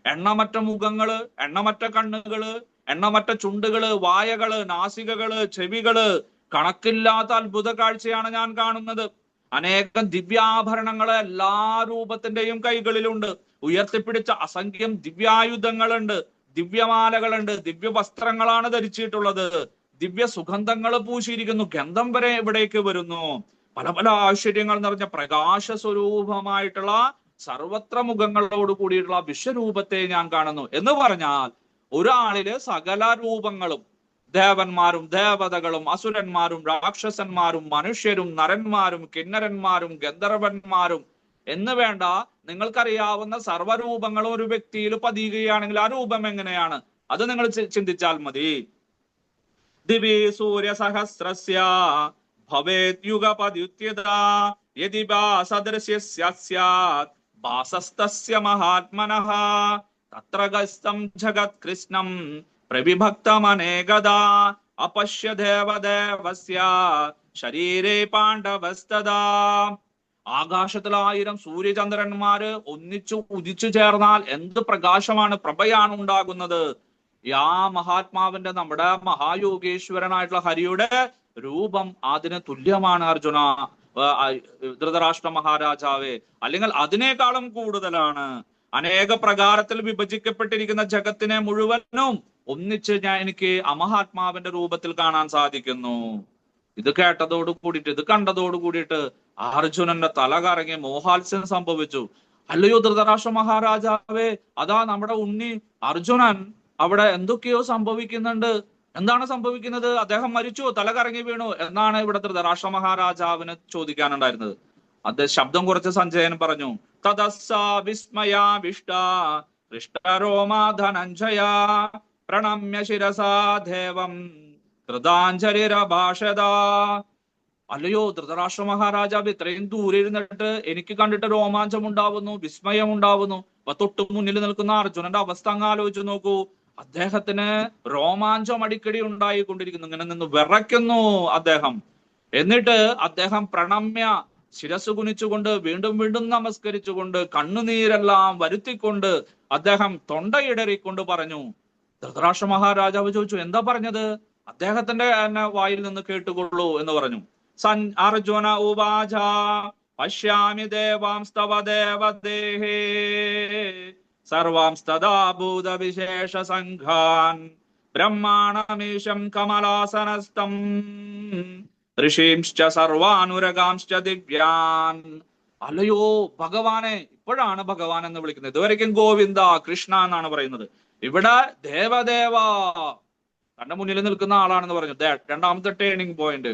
എണ്ണമറ്റ മുഖങ്ങള്, എണ്ണമറ്റ കണ്ണുകള്, എണ്ണമറ്റ ചുണ്ടുകള്, വായകള്, നാസികകള്, ചെവികള്, കണക്കില്ലാത്ത അത്ഭുത കാഴ്ചയാണ് ഞാൻ കാണുന്നത്. അനേകം ദിവ്യാഭരണങ്ങള് എല്ലാ രൂപത്തിന്റെയും കൈകളിലുണ്ട്. ഉയർത്തിപ്പിടിച്ച അസംഖ്യം ദിവ്യായുധങ്ങളുണ്ട്, ദിവ്യമാലകളുണ്ട്, ദിവ്യ വസ്ത്രങ്ങളാണ് ധരിച്ചിട്ടുള്ളത്, ദിവ്യ സുഗന്ധങ്ങൾ പൂശിയിരിക്കുന്നു, ഗന്ധം വരെ ഇവിടേക്ക് വരുന്നു. പല പല ആശ്ചര്യങ്ങൾ നിറഞ്ഞ പ്രകാശ സ്വരൂപമായിട്ടുള്ള സർവത്ര മുഖങ്ങളോട് കൂടിയിട്ടുള്ള വിശ്വരൂപത്തെ ഞാൻ കാണുന്നു എന്ന് പറഞ്ഞാൽ ഒരാളില് സകല രൂപങ്ങളും, ദേവന്മാരും ദേവതകളും അസുരന്മാരും രാക്ഷസന്മാരും മനുഷ്യരും നരന്മാരും കിന്നരന്മാരും ഗന്ധർവന്മാരും എന്ന് വേണ്ട നിങ്ങൾക്കറിയാവുന്ന സർവ്വരൂപങ്ങളും ഒരു വ്യക്തിയിൽ പതിയുകയാണെങ്കിൽ ആ രൂപം എങ്ങനെയാണ് അത് നിങ്ങൾ ചിന്തിച്ചാൽ മതി. ദിവി സൂര്യ സഹസ്രസ്യ ഭവേത് യുഗപദ്യുത്യതാ യദി ഭാസദൃശ്യസ്യ സ്യാത് ഭാസസ്തസ്യ മഹാത്മനഃ തത്ര ഗസ്തം ജഗത് കൃഷ്ണം പ്രവിഭക്തമനേകദാ അപശ്യ ദേവദേവസ്യ ശരീരേ പാണ്ഡവസ്തദാ. ആകാശത്തിൽ 1000 സൂര്യചന്ദ്രന്മാര് ഒന്നിച്ചു ഉദിച്ചു ചേർന്നാൽ എന്ത് പ്രകാശമാണ്, പ്രഭയാണ് ഉണ്ടാകുന്നത്. ആ മഹാത്മാവിന്റെ, നമ്മുടെ മഹായോഗേശ്വരനായിട്ടുള്ള ഹരിയുടെ രൂപം അതിന് തുല്യമാണ് അർജുന, ധൃതരാഷ്ട്ര മഹാരാജാവേ, അല്ലെങ്കിൽ അതിനേക്കാളും കൂടുതലാണ്. അനേക പ്രകാരത്തിൽ വിഭജിക്കപ്പെട്ടിരിക്കുന്ന ജഗത്തിനെ മുഴുവനും ഒന്നിച്ച് എനിക്ക് അമഹാത്മാവിന്റെ രൂപത്തിൽ കാണാൻ സാധിക്കുന്നു. ഇത് കേട്ടതോട് കൂടിയിട്ട്, ഇത് കണ്ടതോട് കൂടിയിട്ട് അർജുനന്റെ തല കറങ്ങി മോഹാത്സ്യം സംഭവിച്ചു. അല്ലയോ ധൃതരാഷ്ട്ര മഹാരാജാവേ, അതാ നമ്മുടെ ഉണ്ണി അർജുനൻ അവിടെ എന്തൊക്കെയോ സംഭവിക്കുന്നുണ്ട്. എന്താണ് സംഭവിക്കുന്നത്? അദ്ദേഹം മരിച്ചു, തല കറങ്ങി വീണു എന്നാണ് ഇവിടെ ധൃതരാഷ്ട്ര മഹാരാജാവിന് ചോദിക്കാനുണ്ടായിരുന്നത്. അദ്ദേഹം ശബ്ദം കുറച്ച് സഞ്ജയൻ പറഞ്ഞു, തദസ്സാ വിസ്മയാവിഷ്ട ഹൃഷ്ടരോമാ ധനഞ്ജയ പ്രണമ്യ ശിരസാ ദേവം കൃതാഞ്ജലിരഭാഷത. അല്ലയോ ധൃതരാഷ്ട്ര മഹാരാജാവ്, ഇത്രയും ദൂരെ ഇരുന്നിട്ട് എനിക്ക് കണ്ടിട്ട് രോമാഞ്ചം ഉണ്ടാവുന്നു, വിസ്മയം ഉണ്ടാവുന്നു. അപ്പൊ തൊട്ടു മുന്നിൽ നിൽക്കുന്ന അർജുനന്റെ അവസ്ഥ അങ്ങ് ആലോചിച്ച് നോക്കൂ. അദ്ദേഹത്തിന് രോമാഞ്ചം അടിക്കടി ഉണ്ടായിക്കൊണ്ടിരിക്കുന്നു, ഇങ്ങനെ നിന്ന് വിറയ്ക്കുന്നു അദ്ദേഹം. എന്നിട്ട് അദ്ദേഹം പ്രണമ്യ ശിരസ് കുനിച്ചുകൊണ്ട് വീണ്ടും വീണ്ടും നമസ്കരിച്ചുകൊണ്ട് കണ്ണുനീരെല്ലാം വരുത്തിക്കൊണ്ട് അദ്ദേഹം തൊണ്ടയിടറിക്കൊണ്ട് പറഞ്ഞു. ധൃതരാഷ്ട്ര മഹാരാജാവ് ചോദിച്ചു, എന്താ പറഞ്ഞത്? അദ്ദേഹത്തിന്റെ വായിൽ നിന്ന് കേട്ടുകൊള്ളൂ എന്ന് പറഞ്ഞു. അർജുന ഉവാച പശ്യാമി ദേവാംസ്തവ ദേവദേഹേ സർവാംസ്തദാ ഭൂതവിശേഷ സംഘാൻ ബ്രഹ്മാണമീശം കമലാസനസ്ഥം ഋഷീംശ്ച സർവാനുരഗാംശ്ച ദിവ്യാൻ. അല്ലയോ ഭഗവാനെ, ഇപ്പോഴാണ് ഭഗവാൻ എന്ന് വിളിക്കുന്നത്. ഇതുവരെയ്ക്കും ഗോവിന്ദ കൃഷ്ണ എന്നാണ് പറയുന്നത്. ഇവിടെ ദേവദേവ, തന്റെ മുന്നിൽ നിൽക്കുന്ന ആളാണെന്ന് പറഞ്ഞു. രണ്ടാമത്തെ ടേണിംഗ് പോയിന്റ്.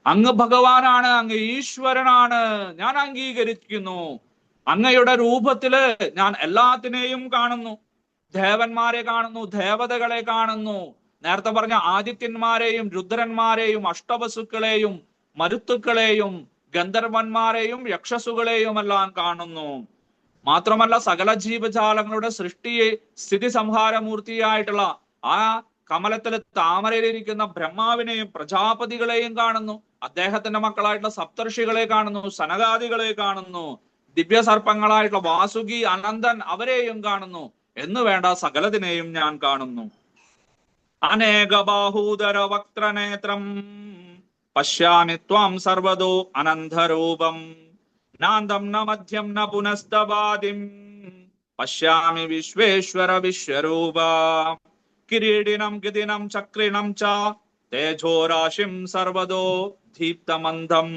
അങ്ങ് ഭഗവാനാണ്, അങ്ങ് ഈശ്വരനാണ്, ഞാൻ അംഗീകരിക്കുന്നു. അങ്ങയുടെ രൂപത്തില് ഞാൻ എല്ലാത്തിനെയും കാണുന്നു. ദേവന്മാരെ കാണുന്നു, ദേവതകളെ കാണുന്നു, നേരത്തെ പറഞ്ഞ ആദിത്യന്മാരെയും രുദ്രന്മാരെയും അഷ്ടവസുക്കളെയും മരുത്തുക്കളെയും ഗന്ധർവന്മാരെയും യക്ഷസുകളെയും എല്ലാം കാണുന്നു. മാത്രമല്ല സകല ജീവജാലങ്ങളുടെ സൃഷ്ടിയെ സ്ഥിതി സംഹാരമൂർത്തിയായിട്ടുള്ള ആ കമലത്തില് താമരയിലിരിക്കുന്ന ബ്രഹ്മാവിനെയും പ്രജാപതികളെയും കാണുന്നു. അദ്ദേഹത്തിന്റെ മക്കളായിട്ടുള്ള സപ്തർഷികളെ കാണുന്നു, സനകാദികളെ കാണുന്നു, ദിവ്യ സർപ്പങ്ങളായിട്ടുള്ള വാസുകി, അനന്തൻ അവരെയും കാണുന്നു. എന്ന് വേണ്ട സകലതിനെയും ഞാൻ കാണുന്നു. അനേക ബാഹൂദര വക്ത്രനേത്രം പശ്യാമി ത്വാം സർവദോ അനന്തരൂപം നാന്തം ന മധ്യം ന പുനസ്തവാദിം പശ്യാമി വിശ്വേശ്വര വിശ്വരൂപ കിരീടിനം ഗിദിനം ചക്രിണം ച തേജോരാശിം സർവദോ ദീപ്തമന്ദം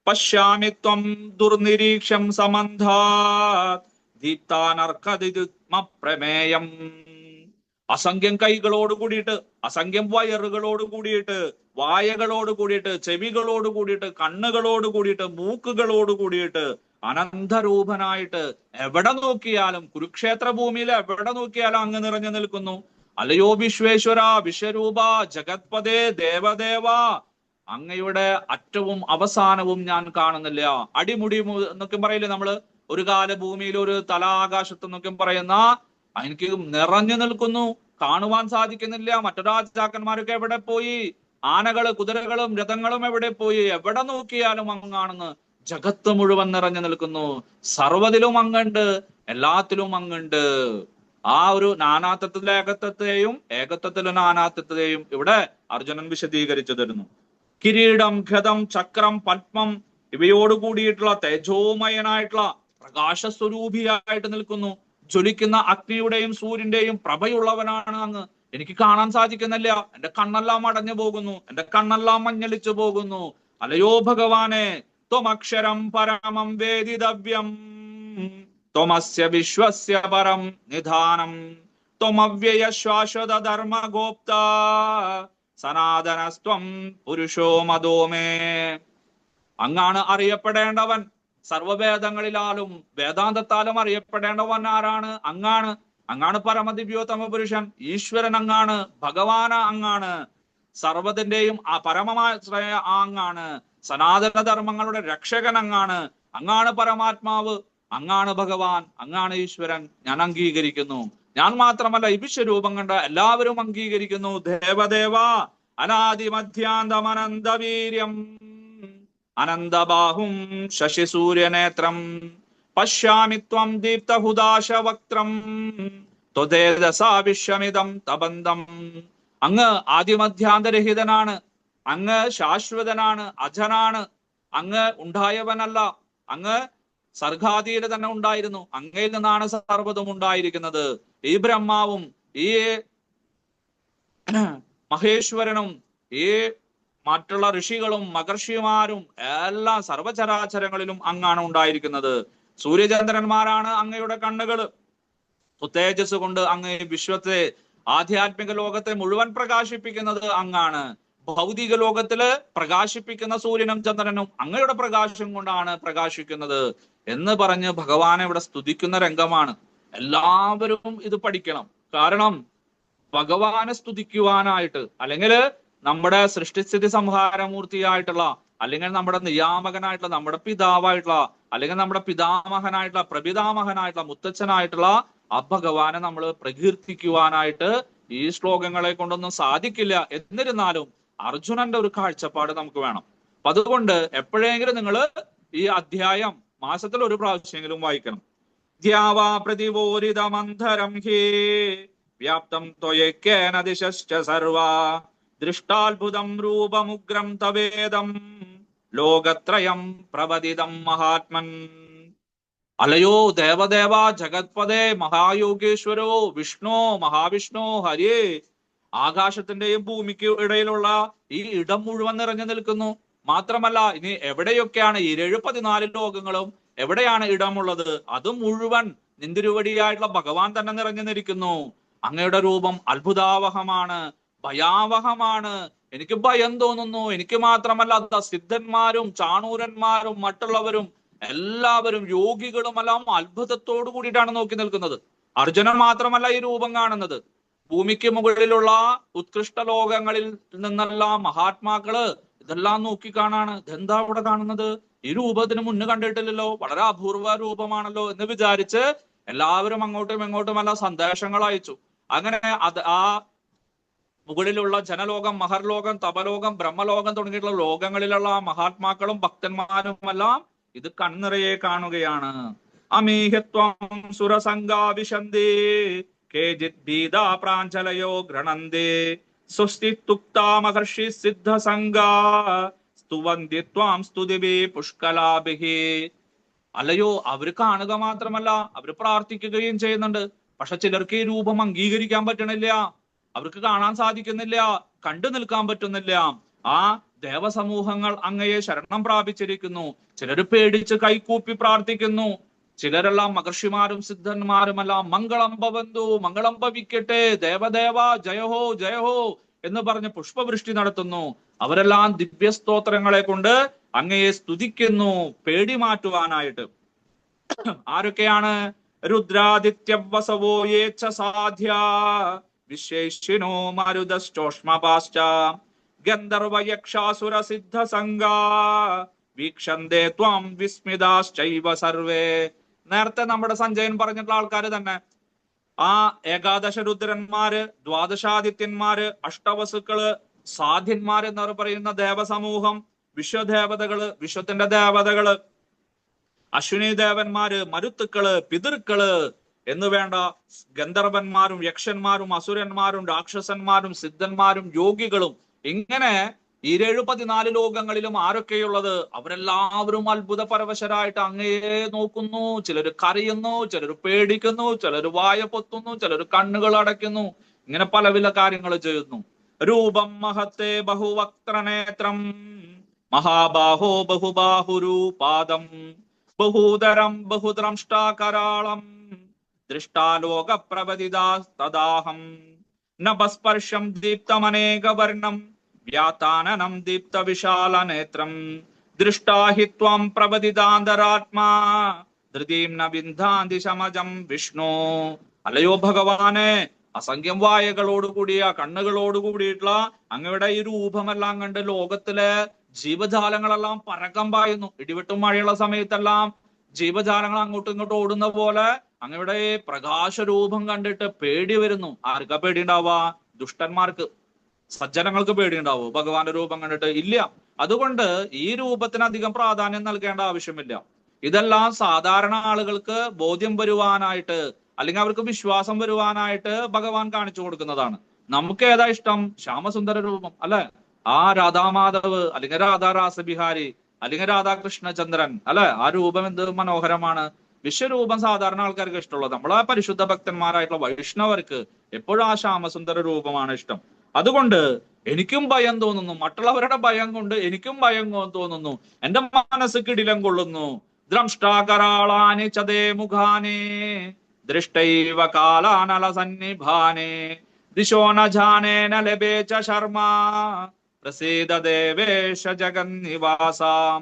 പശ്യാമി ത്വം ദുർനിരീക്ഷം സമന്ധാത് ദീപ്താനർക്കദിദ്മ പ്രമേയം. അസംഖ്യം കൈകളോട് കൂടിയിട്ട്, അസംഖ്യം വയറുകളോട് കൂടിയിട്ട്, വായകളോട് കൂടിയിട്ട്, ചെവികളോട് കൂടിയിട്ട്, കണ്ണുകളോട് കൂടിയിട്ട്, മൂക്കുകളോട് കൂടിയിട്ട്, അനന്തരൂപനായിട്ട് എവിടെ നോക്കിയാലും, കുരുക്ഷേത്ര ഭൂമിയിൽ എവിടെ നോക്കിയാലും അങ്ങ് നിറഞ്ഞു നിൽക്കുന്നു. അല്ലയോ വിശ്വേശ്വര വിശ്വരൂപ ജഗത്പദേ ദേവദേവ, അങ്ങയുടെ അറ്റവും അവസാനവും ഞാൻ കാണുന്നില്ല. അടിമുടി എന്നൊക്കെ പറയില്ലേ നമ്മള്, ഒരു കാല ഭൂമിയിൽ ഒരു തല ആകാശത്ത് എന്നൊക്കെ പറയുന്ന എനിക്ക് നിറഞ്ഞു നിൽക്കുന്നു, കാണുവാൻ സാധിക്കുന്നില്ല. മറ്റു രാജാക്കന്മാരൊക്കെ എവിടെ പോയി? ആനകള് കുതിരകളും രഥങ്ങളും എവിടെ പോയി? എവിടെ നോക്കിയാലും അങ്ങാണെന്ന്. ജഗത്ത് മുഴുവൻ നിറഞ്ഞു നിൽക്കുന്നു. സർവ്വതിലും അങ്ങുണ്ട്, എല്ലാത്തിലും അങ്ങുണ്ട്. ആ ഒരു നാനാത്വത്തിലെ ഏകത്വത്തെയും ഏകത്വത്തിലെ നാനാത്വത്തെയും ഇവിടെ അർജുനൻ വിശദീകരിച്ചു തരുന്നു. കിരീടം ഖദം ചക്രം പത്മം ഇവയോട് കൂടിയിട്ടുള്ള തേജോമയനായിട്ടുള്ള പ്രകാശസ്വരൂപിയായിട്ട് നിൽക്കുന്നു. ജ്വലിക്കുന്ന അഗ്നിയുടെയും സൂര്യന്റെയും പ്രഭയുള്ളവനാണ് അങ്ങ്. എനിക്ക് കാണാൻ സാധിക്കുന്നില്ല, എന്റെ കണ്ണെല്ലാം അടഞ്ഞു പോകുന്നു, എന്റെ കണ്ണെല്ലാം മഞ്ഞളിച്ചു പോകുന്നു. അലയോ ഭഗവാനെ, ത്വമക്ഷരം പരമം വേദിതവ്യം ത്വമസ്യ വിശ്വസ്യ പരം നിധാനം ത്വമവ്യയ ശ്വാശ്വത ധർമ്മഗോപ്ത സനാതനസ്ത്വം പുരുഷോ മദോമേ. അങ്ങാണ് അറിയപ്പെടേണ്ടവൻ. സർവവേദങ്ങളിലാലും വേദാന്തത്താലും അറിയപ്പെടേണ്ടവൻ ആരാണ്? അങ്ങാണ്. അങ്ങാണ് പരമദിവ്യോത്തമ പുരുഷൻ. ഈശ്വരൻ അങ്ങാണ്, ഭഗവാന അങ്ങാണ്, സർവ്വതിന്റെയും ആ പരമമായ അങ്ങാണ്, സനാതന ധർമ്മങ്ങളുടെ രക്ഷകൻ അങ്ങാണ്. അങ്ങാണ് പരമാത്മാവ്, അങ്ങാണ് ഭഗവാൻ, അങ്ങാണ് ഈശ്വരൻ. ഞാൻ അംഗീകരിക്കുന്നു. ഞാൻ മാത്രമല്ല, ഈ വിശ്വരൂപം കണ്ട എല്ലാവരും അംഗീകരിക്കുന്നു. ദേവദേവ അനാദിമധ്യാന്തമനന്തവീര്യം അനന്തബാഹും ശശിസൂര്യനേത്രം പശ്യാമി ത്വം ദീപ്തഹുദാശവക്ത്രം ത്വദേദസാ വിശ്വമിദം തബന്ധം. അങ്ങ് ആദിമധ്യാന്തരഹിതനാണ്, അങ്ങ് ശാശ്വതനാണ്, അജനാണ്. അങ്ങ് ഉണ്ടായവനല്ല, അങ്ങ് സർഗാദിയിൽ തന്നെ ഉണ്ടായിരുന്നു. അങ്ങയിൽ നിന്നാണ് സർവ്വതും ഉണ്ടായിരിക്കുന്നത്. ഈ ബ്രഹ്മാവും ഈ മഹേശ്വരനും ഈ മറ്റുള്ള ഋഷികളും മഹർഷിമാരും എല്ലാ സർവചരാചരങ്ങളിലും അങ്ങാണ് ഉണ്ടായിരിക്കുന്നത്. സൂര്യചന്ദ്രന്മാരാണ് അങ്ങയുടെ കണ്ണുകൾ. തേജസ് കൊണ്ട് അങ്ങ് വിശ്വത്തെ ആധ്യാത്മിക ലോകത്തെ മുഴുവൻ പ്രകാശിപ്പിക്കുന്നത് അങ്ങാണ്. ഭൗതിക ലോകത്തില് പ്രകാശിപ്പിക്കുന്ന സൂര്യനും ചന്ദ്രനും അങ്ങയുടെ പ്രകാശം കൊണ്ടാണ് പ്രകാശിക്കുന്നത് എന്ന് പറഞ്ഞ് ഭഗവാനെ ഇവിടെ സ്തുതിക്കുന്ന രംഗമാണ്. എല്ലാവരും ഇത് പഠിക്കണം. കാരണം ഭഗവാനെ സ്തുതിക്കുവാനായിട്ട്, അല്ലെങ്കിൽ നമ്മുടെ സൃഷ്ടിസ്ഥിതി സംഹാരമൂർത്തിയായിട്ടുള്ള, അല്ലെങ്കിൽ നമ്മുടെ നിയാമകനായിട്ടുള്ള, നമ്മുടെ പിതാവായിട്ടുള്ള, അല്ലെങ്കിൽ നമ്മുടെ പിതാമഹനായിട്ടുള്ള, പ്രപിതാമഹനായിട്ടുള്ള, മുത്തച്ഛനായിട്ടുള്ള ആ ഭഗവാനെ നമ്മൾ പ്രകീർത്തിക്കുവാനായിട്ട് ഈ ശ്ലോകങ്ങളെ കൊണ്ടൊന്നും സാധിക്കില്ല. എന്നിരുന്നാലും അർജുനന്റെ ഒരു കാഴ്ചപ്പാട് നമുക്ക് വേണം. അപ്പൊ അതുകൊണ്ട് എപ്പോഴെങ്കിലും നിങ്ങൾ ഈ അധ്യായം മാസത്തിൽ ഒരു പ്രാവശ്യമെങ്കിലും വായിക്കണം. ധ്യാവാ പ്രതിവോരിതമന്ധരം ഹേ വ്യാപ്തം ത്വയേക്കേന ദിശശ്ച സർവാ ദൃഷ്ടാത്ഭുതം രൂപമുഗ്രം തവേദം ലോകത്രയം പ്രവദിതം മഹാത്മൻ. അലയോ ദേവദേവ ജഗത്പദേ മഹായോഗേശ്വരോ വിഷ്ണു മഹാവിഷ്ണു ഹരിയേ, ആകാശത്തിന്റെയും ഭൂമിക്ക് ഇടയിലുള്ള ഈ ഇടം മുഴുവൻ നിറഞ്ഞു നിൽക്കുന്നു. മാത്രമല്ല ഇനി എവിടെയൊക്കെയാണ് ഈ 14 ലോകങ്ങളും എവിടെയാണ് ഇടമുള്ളത്, അത് മുഴുവൻ നിന്തിരുവടിയായിട്ടുള്ള ഭഗവാൻ തന്നെ നിറഞ്ഞു നിൽക്കുന്നു. അങ്ങയുടെ രൂപം അത്ഭുതാവഹമാണ്, ഭയാവഹമാണ്. എനിക്ക് ഭയം തോന്നുന്നു. എനിക്ക് മാത്രമല്ല, സിദ്ധന്മാരും ചാണൂരന്മാരും മറ്റുള്ളവരും എല്ലാവരും യോഗികളുമെല്ലാം അത്ഭുതത്തോടു കൂടിയിട്ടാണ് നോക്കി നിൽക്കുന്നത്. അർജുനൻ മാത്രമല്ല ഈ രൂപം കാണുന്നത്. ഭൂമിക്ക് മുകളിലുള്ള ഉത്കൃഷ്ട ലോകങ്ങളിൽ നിന്നെല്ലാം മഹാത്മാക്കള് ഇതെല്ലാം നോക്കി കാണാണ്. ഇതെന്താ ഇവിടെ കാണുന്നത്? ഈ രൂപത്തിന് മുന്നേ കണ്ടിട്ടില്ലല്ലോ, വളരെ അപൂർവ രൂപമാണല്ലോ എന്ന് വിചാരിച്ച് എല്ലാവരും അങ്ങോട്ടും ഇങ്ങോട്ടുമെല്ലാം സന്ദേശങ്ങൾ അയച്ചു. അങ്ങനെ ആ മുകളിലുള്ള ജനലോകം, മഹർലോകം, തപലോകം, ബ്രഹ്മലോകം തുടങ്ങിയിട്ടുള്ള ലോകങ്ങളിലുള്ള മഹാത്മാക്കളും ഭക്തന്മാരുമെല്ലാം ഇത് കണ്ണിറയെ കാണുകയാണ്. അമീഹത്വം സുരസംഗാവിശന്തേ കേചിത് ഭീതാ പ്രാഞ്ചലയോ ഗൃണന്തേ സ്വസ്തിത്തുക്താ മഹർഷി സിദ്ധസംഗാ സ്തുവന്തി ത്വാം സ്തുതിഭി പുഷ്കലാഭിഹി. അല്ലയോ, അവര് കാണുക മാത്രമല്ല, അവര് പ്രാർത്ഥിക്കുകയും ചെയ്യുന്നുണ്ട്. പക്ഷെ ചിലർക്ക് ഈ രൂപം അംഗീകരിക്കാൻ പറ്റണില്ല, അവർക്ക് കാണാൻ സാധിക്കുന്നില്ല, കണ്ടു നിൽക്കാൻ പറ്റുന്നില്ല. ആ ദേവസമൂഹങ്ങൾ അങ്ങയെ ശരണം പ്രാപിച്ചിരിക്കുന്നു. ചിലര് പേടിച്ച് കൈകൂപ്പി പ്രാർത്ഥിക്കുന്നു. ചിലരെല്ലാം മഹർഷിമാരും സിദ്ധന്മാരുമെല്ലാം മംഗളം ഭവന്തു, മംഗളം ഭവിക്കട്ടെ, ദേവദേവ ജയഹോ ജയഹോ എന്ന് പറഞ്ഞ് പുഷ്പവൃഷ്ടി നടത്തുന്നു. അവരെല്ലാം ദിവ്യസ്തോത്രങ്ങളെ കൊണ്ട് അങ്ങയെ സ്തുതിക്കുന്നു പേടി മാറ്റുവാനായിട്ട്. ആരൊക്കെയാണ്? രുദ്രാദിത്യവസവോ യേച്ച സാധ്യ വിശേഷിനോ മരുതശ്ചോഷ്മപാശ്ച ഗന്ധർവയക്ഷാസുര സിദ്ധ സംഗാ വീക്ഷന്തേ ത്വാം വിസ്മിതാശ്ചൈവ സർവേ. നേരത്തെ നമ്മുടെ സഞ്ജയൻ പറഞ്ഞിട്ടുള്ള ആൾക്കാര് തന്നെ. ആ ഏകാദശ രുദ്രന്മാര്, ദ്വാദശാദിത്യന്മാര്, അഷ്ടവസുക്കള്, സാധ്യന്മാര് എന്നവർ പറയുന്ന ദേവസമൂഹം, വിശ്വദേവതകള്, വിശ്വത്തിന്റെ ദേവതകള്, അശ്വിനി ദേവന്മാര്, മരുത്തുക്കള്, പിതൃക്കള് എന്ന് വേണ്ട ഗന്ധർവന്മാരും യക്ഷന്മാരും അസുരന്മാരും രാക്ഷസന്മാരും സിദ്ധന്മാരും യോഗികളും, ഇങ്ങനെ 14 ലോകങ്ങളിലും ആരൊക്കെയുള്ളത്? അവരെല്ലാവരും അത്ഭുത പരവശരായിട്ട് അങ്ങയെ നോക്കുന്നു. ചിലര് കരയുന്നു, ചിലര് പേടിക്കുന്നു, ചിലര് വായ പൊത്തുന്നു, ചിലര് കണ്ണുകൾ അടയ്ക്കുന്നു. ഇങ്ങനെ പല കാര്യങ്ങൾ ചെയ്യുന്നു. രൂപം മഹത്തെ ബഹുവക്ത്രനേത്രം മഹാബാഹോ ബഹുബാഹുരൂപാദം ബഹൂതരം ബഹുദ്രംഷ്ടാകരാളം ദൃഷ്ടാലോക പ്രവദിതാസ്തദാഹം നഭസ്പർശം ദീപ്തമനേകവർണം വ്യാതാനനം ദീപ്ത വിശാല നേത്രം ദൃഷ്ടാഹി ത്വം പ്രവദിതാന്തരാത്മാ ധൃതീം ന വിന്ധാന്തി ശമജം വിഷ്ണു. അല്ലയോ ഭഗവാനെ, അസംഖ്യം വായകളോടുകൂടിയ കണ്ണുകളോടുകൂടിയിട്ടുള്ള അങ്ങയുടെ ഈ രൂപമെല്ലാം കണ്ട് ലോകത്തിലെ ജീവജാലങ്ങളെല്ലാം പരക്കം പായുന്നു. ഇടിവെട്ടും മഴയുള്ള സമയത്തെല്ലാം ജീവജാലങ്ങൾ അങ്ങോട്ടും ഇങ്ങോട്ടും ഓടുന്ന പോലെ അങ്ങയുടെ പ്രകാശ രൂപം കണ്ടിട്ട് പേടി വരുന്നു. ആർക്കാ പേടി ഉണ്ടാവുക? ദുഷ്ടന്മാർക്ക്. സജ്ജനങ്ങൾക്ക് പേടി ഉണ്ടാവോ ഭഗവാന്റെ രൂപം കണ്ടിട്ട്? ഇല്ല. അതുകൊണ്ട് ഈ രൂപത്തിന് അധികം പ്രാധാന്യം നൽകേണ്ട ആവശ്യമില്ല. ഇതെല്ലാം സാധാരണ ആളുകൾക്ക് ബോധ്യം വരുവാനായിട്ട്, അല്ലെങ്കിൽ അവർക്ക് വിശ്വാസം വരുവാനായിട്ട് ഭഗവാൻ കാണിച്ചു കൊടുക്കുന്നതാണ്. നമുക്ക് ഏതാ ഇഷ്ടം? ശ്യാമസുന്ദര രൂപം അല്ലെ? ആ രാധാമാധവ്, അല്ലെങ്കിൽ രാധാരാസബിഹാരി, അല്ലെങ്കിൽ രാധാകൃഷ്ണചന്ദ്രൻ അല്ലെ? ആ രൂപം എന്ത് മനോഹരമാണ്. വിശ്വരൂപം സാധാരണ ആൾക്കാർക്ക് ഇഷ്ടമുള്ളത്. നമ്മളെ പരിശുദ്ധ ഭക്തന്മാരായിട്ടുള്ള വൈഷ്ണവർക്ക് എപ്പോഴും ആ ശ്യാമസുന്ദര രൂപമാണ് ഇഷ്ടം. അതുകൊണ്ട് എനിക്കും ഭയം തോന്നുന്നു, മറ്റുള്ളവരുടെ ഭയം കൊണ്ട് എനിക്കും ഭയം തോന്നുന്നു, എന്റെ മനസ്സ് കിടിലം കൊള്ളുന്നു. ദ്രംഷ്ടാകരാളാനി ചതേ മുഖാനേ ദൃഷ്ടൈവ കാലാനല സന്നിഭാനേ ദിശോ ന ജാനേന ലഭേ ച ശർമ്മ പ്രസീദ ദേവേശ ജഗന്നിവാസാം.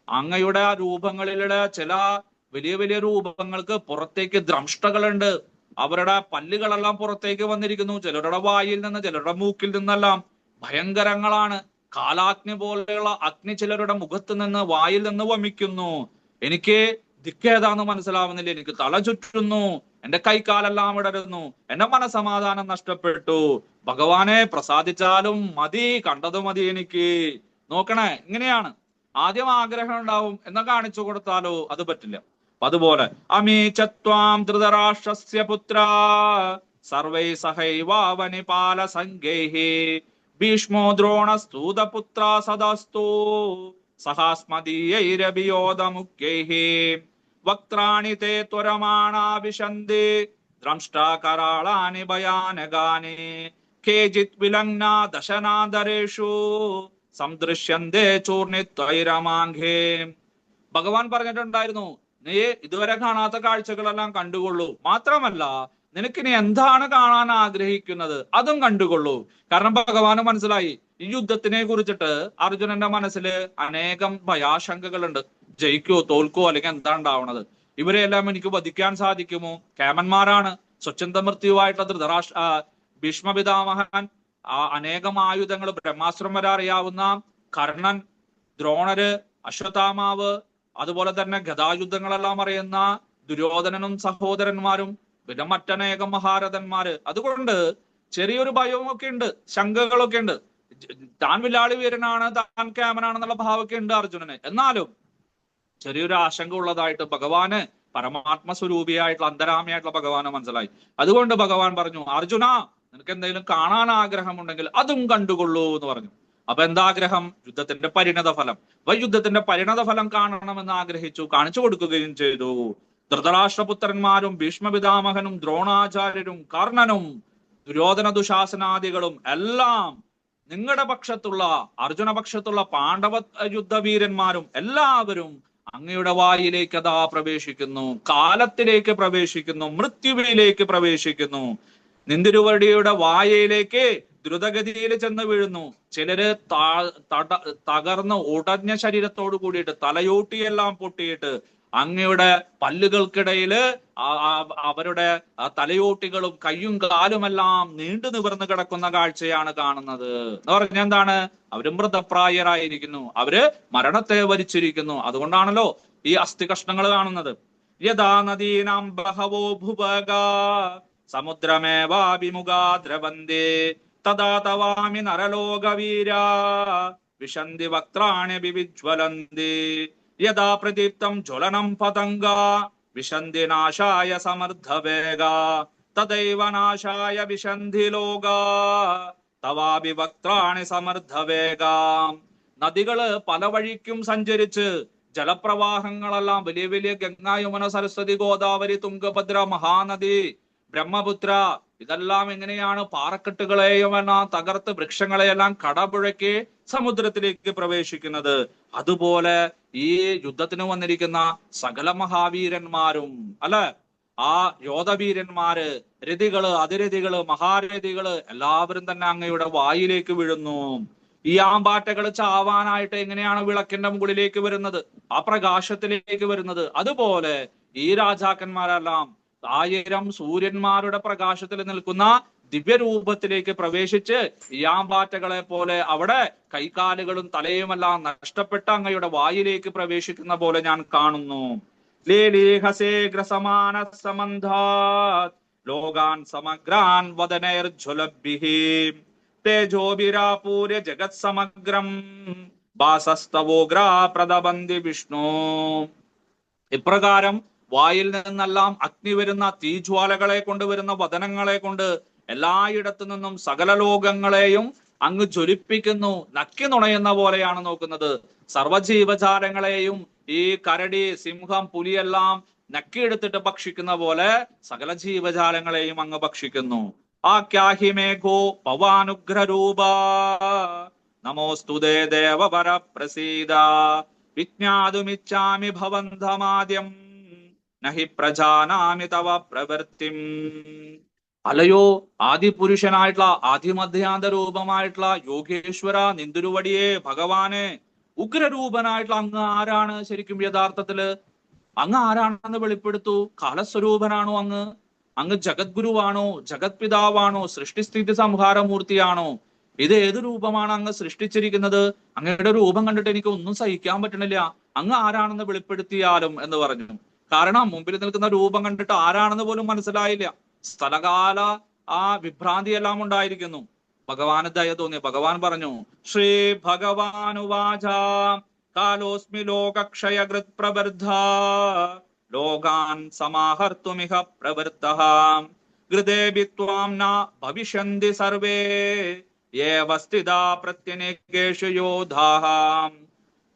അങ്ങയുടെ ആ രൂപങ്ങളിലുള്ള ചില വലിയ വലിയ രൂപങ്ങൾക്ക് പുറത്തേക്ക് ദ്രംഷ്ടകളുണ്ട്. അവരുടെ പല്ലുകളെല്ലാം പുറത്തേക്ക് വന്നിരിക്കുന്നു. ചിലരുടെ വായിൽ നിന്ന്, ചിലരുടെ മൂക്കിൽ നിന്നെല്ലാം ഭയങ്കരങ്ങളാണ്. കാലാഗ്നി പോലെയുള്ള അഗ്നി ചിലരുടെ മുഖത്ത് നിന്ന്, വായിൽ നിന്ന് വമിക്കുന്നു. എനിക്ക് ദിക്കേതാന്ന് മനസ്സിലാവുന്നില്ല. എനിക്ക് തല ചുറ്റുന്നു, എന്റെ കൈക്കാലെല്ലാം ഇടരുന്നു, എന്റെ മനസമാധാനം നഷ്ടപ്പെട്ടു. ഭഗവാനെ പ്രസാദിച്ചാലും മതി, കണ്ടത് മതി എനിക്ക്. നോക്കണേ, ഇങ്ങനെയാണ്. ആദ്യം ആഗ്രഹം ഉണ്ടാവും, എന്നാ കാണിച്ചു കൊടുത്താലോ അത് പറ്റില്ല. അതുപോലെ അമീചത്വാം ധൃതരാഷ്ട്രസ്യ പുത്ര സർവൈ സഹൈവാവനിപാല സംഗൈഹി ഭീഷ്മോ ദ്രോണസ്തൂതപുത്ര സദസ്തു സഹാസ്മദീയൈരഭിയോധമുഖ്യൈഹി വക്ത്രാണി തേ ത്വരമാണാ വിശന്തി ദ്രംഷ്ടാകരാളാനി ഭയാനകാനി കേചിത് വിലഗ്നാ ദശനാദരേഷു സംദൃശ്യന്തേ ചൂർണിത്വൈരമാഘേ. ഭഗവാൻ പറഞ്ഞിട്ടുണ്ടായിരുന്നു, നീ ഇതുവരെ കാണാത്ത കാഴ്ചകളെല്ലാം കണ്ടുകൊള്ളൂ. മാത്രമല്ല, നിനക്കിനി എന്താണ് കാണാൻ ആഗ്രഹിക്കുന്നത് അതും കണ്ടുകൊള്ളൂ. കാരണം ഭഗവാന് മനസ്സിലായി, ഈ യുദ്ധത്തിനെ കുറിച്ചിട്ട് അർജുനന്റെ മനസ്സിൽ അനേകം ഭയാശങ്കകളുണ്ട്. ജയിക്കോ, തോൽക്കോ, അല്ലെങ്കിൽ എന്താ ഉണ്ടാവണത്? ഇവരെല്ലാം എനിക്ക് വധിക്കാൻ സാധിക്കുമോ? കേമന്മാരാണ്. സ്വച്ഛന്ത മൃത്യുവായിട്ടുള്ള ധൃതരാഷ്ട്ര ഭീഷ്മപിതാമഹൻ, അനേകം ആയുധങ്ങൾ, ബ്രഹ്മാസ്ത്രം വരെ അറിയാവുന്ന കർണൻ, ദ്രോണര്, അശ്വത്ഥാമാവ്, അതുപോലെ തന്നെ ഗദായുദ്ധങ്ങളെല്ലാം അറിയുന്ന ദുര്യോധനനും സഹോദരന്മാരും, പിന്നെ മറ്റനേകം മഹാരഥന്മാര്. അതുകൊണ്ട് ചെറിയൊരു ഭയവും ഒക്കെ ഉണ്ട്, ശങ്കകളൊക്കെ ഉണ്ട്. താൻ വില്ലാളി വീരനാണ്, താൻ കേമനാണെന്നുള്ള ഭാവമൊക്കെ ഉണ്ട് അർജുനന്. എന്നാലും ചെറിയൊരു ആശങ്ക ഉള്ളതായിട്ട് ഭഗവാന്, പരമാത്മ സ്വരൂപിയായിട്ടുള്ള അന്തരാമിയായിട്ടുള്ള ഭഗവാന് മനസ്സിലായി. അതുകൊണ്ട് ഭഗവാൻ പറഞ്ഞു, അർജുന, നിനക്ക് എന്തെങ്കിലും കാണാൻ ആഗ്രഹമുണ്ടെങ്കിൽ അതും കണ്ടുകൊള്ളൂ എന്ന് പറഞ്ഞു. അപ്പൊ എന്താഗ്രഹം? യുദ്ധത്തിന്റെ പരിണത ഫലം. യുദ്ധത്തിന്റെ പരിണത ഫലം കാണണമെന്ന് ആഗ്രഹിച്ചു, കാണിച്ചു കൊടുക്കുകയും ചെയ്തു. ധൃതരാഷ്ട്രപുത്രന്മാരും ഭീഷ്മപിതാമഹനും ദ്രോണാചാര്യരും കർണനും ദുര്യോധന ദുശാസനാദികളും എല്ലാം നിങ്ങളുടെ പക്ഷത്തുള്ള, അർജുന പക്ഷത്തുള്ള പാണ്ഡവ യുദ്ധവീരന്മാരും എല്ലാവരും അങ്ങയുടെ വായിലേക്ക് അതാ പ്രവേശിക്കുന്നു, കാലത്തിലേക്ക് പ്രവേശിക്കുന്നു, മൃത്യുവിലേക്ക് പ്രവേശിക്കുന്നു. നിന്തിരുവടിയുടെ വായയിലേക്ക് ദ്രുതഗതിയിൽ ചെന്ന് വീഴുന്നു. ചിലര് തകർന്ന് ഉടഞ്ഞ ശരീരത്തോട് കൂടിയിട്ട്, തലയോട്ടിയെല്ലാം പൊട്ടിയിട്ട് അങ്ങയുടെ പല്ലുകൾക്കിടയില് അവരുടെ തലയോട്ടികളും കയ്യും കാലുമെല്ലാം നീണ്ടു നിവർന്ന് കിടക്കുന്ന കാഴ്ചയാണ് കാണുന്നത്. എന്ന് പറഞ്ഞ എന്താണ്? അവര് മൃതപ്രായരായിരിക്കുന്നു, അവര് മരണത്തെ വരിച്ചിരിക്കുന്നു. അതുകൊണ്ടാണല്ലോ ഈ അസ്ഥി കഷ്ണങ്ങൾ കാണുന്നത്. യഥാ നദീനാം ബഹവോ ഭുവഗ സമുദ്രമേവാഭിമുഖാ ദ്രവന്തി തഥാ തവാമി നരലോകവീര വിശന്തി വക്ത്രാണി വിജ്വലന്തി യഥാ പ്രദീപ്തം ജ്വലനം പതംഗ വിശന്തി നാശായ സമർത്ഥവേഗ തദൈവ നാശായ വിശന്തി ലോക തവാഭി വക്ത്രാണി സമർത്ഥവേഗ. നദികള് പല വഴിക്കും സഞ്ചരിച്ച്, ജലപ്രവാഹങ്ങളെല്ലാം വലിയ വലിയ ഗംഗ, യമുന, സരസ്വതി, ഗോദാവരി, തുംഗഭദ്ര, മഹാനദി, ബ്രഹ്മപുത്ര, ഇതെല്ലാം എങ്ങനെയാണ് പാറക്കെട്ടുകളെയും എല്ലാം തകർത്ത് വൃക്ഷങ്ങളെയെല്ലാം കടപുഴക്കി സമുദ്രത്തിലേക്ക് പ്രവേശിക്കുന്നത്? അതുപോലെ ഈ യുദ്ധത്തിന് വന്നിരിക്കുന്ന സകല മഹാവീരന്മാരും, അല്ലെ, ആ യോധവീരന്മാര്, രഥികള്, അതിരഥികള്, മഹാരഥികള് എല്ലാവരും തന്നെ അങ്ങയുടെ വായിലേക്ക് വീഴുന്നു. ഈ ആമ്പാറ്റകൾ ചാവാനായിട്ട് എങ്ങനെയാണ് വിളക്കിന്റെ മുകളിലേക്ക് വരുന്നത്, ആ പ്രകാശത്തിലേക്ക് വരുന്നത്? അതുപോലെ ഈ രാജാക്കന്മാരെല്ലാം 1000 സൂര്യന്മാരുടെ പ്രകാശത്തിൽ നിൽക്കുന്ന ദിവ്യരൂപത്തിലേക്ക് പ്രവേശിച്ച് യാമ്പാറ്റകളെ പോലെ അവിടെ കൈകാലുകളും തലയുമെല്ലാം നഷ്ടപ്പെട്ട അങ്ങയുടെ വായിലേക്ക് പ്രവേശിക്കുന്ന പോലെ ഞാൻ കാണുന്നു. ലേലീഹസേഗ്രസമാന സമന്ധാത് ലോകാൻ സമഗ്രാൻ വദനൈർജ്വലഭിഃ തേജോഭിരാപൂര്യ ജഗത് സമഗ്രം ഭാസസ്തവോഗ്രാ പ്രദബന്തി വിഷ്ണു. ഇപ്രകാരം വായിൽ നിന്നെല്ലാം അഗ്നി വരുന്ന, തീജ്വാലകളെ കൊണ്ടുവരുന്ന വദനങ്ങളെ കൊണ്ട് എല്ലായിടത്തു നിന്നും സകല ലോകങ്ങളെയും അങ്ങ് ജ്വലിപ്പിക്കുന്നു. നക്കി നുണയുന്ന പോലെയാണ് നോക്കുന്നത്. സർവജീവജാലങ്ങളെയും ഈ കരടി, സിംഹം, പുലിയെല്ലാം നക്കിയെടുത്തിട്ട് ഭക്ഷിക്കുന്ന പോലെ സകല ജീവജാലങ്ങളെയും അങ്ങ് ഭക്ഷിക്കുന്നു. ആഖ്യാഹിമേഘോ പവാനുഗ്രൂപ നമോസ്തുതേ ദേവവര പ്രസീദ വിജ്ഞാതുമിച്ഛാമി ഭവന്തമാദ്യം നഹി പ്രജാനാമി തവ പ്രവൃത്തിം. അല്ലയോ ആദിപുരുഷനായിട്ടുള്ള ആദിമധ്യാന്ത രൂപമായിട്ടുള്ള യോഗേശ്വര നിന്ദുരുവടിയെ ഭഗവാനെ ഉഗ്രരൂപനായിട്ടുള്ള അങ്ങ് ആരാണ് ശരിക്കും യഥാർത്ഥത്തില്? അങ്ങ് ആരാണെന്ന് വെളിപ്പെടുത്തൂ. കാലസ്വരൂപനാണോ അങ്ങ്? അങ്ങ് ജഗദ്ഗുരുവാണോ? ജഗത് പിതാവാണോ? സൃഷ്ടിസ്ഥിതി സംഹാരമൂർത്തിയാണോ? ഇത് ഏത് രൂപമാണ് അങ്ങ് സൃഷ്ടിച്ചിരിക്കുന്നത്? അങ്ങയുടെ രൂപം കണ്ടിട്ട് എനിക്ക് ഒന്നും സഹിക്കാൻ പറ്റണില്ല. അങ്ങ് ആരാണെന്ന് വെളിപ്പെടുത്തിയാലും എന്ന് പറഞ്ഞു. കാരണം മുമ്പിൽ നിൽക്കുന്ന രൂപം കണ്ടിട്ട് ആരാണെന്ന് പോലും മനസ്സിലായില്ല. സ്ഥലകാല ആ വിഭ്രാന്തി എല്ലാം ഉണ്ടായിരിക്കുന്നു. ഭഗവാന് ദയ തോന്നി. ഭഗവാൻ പറഞ്ഞു, ശ്രീ ഭഗവാനുവാച കാലോസ്മി ലോകക്ഷയകൃത് പ്രവൃദ്ധ ലോകാൻ സമാഹർത്തുമിഹ പ്രവൃത്തഃ ഗൃദേബി ത്വാം ന ഭവിഷ്യന്തി സർവേ യേവ സ്ഥിതാ പ്രത്യനേകേഷു യോധാഃ.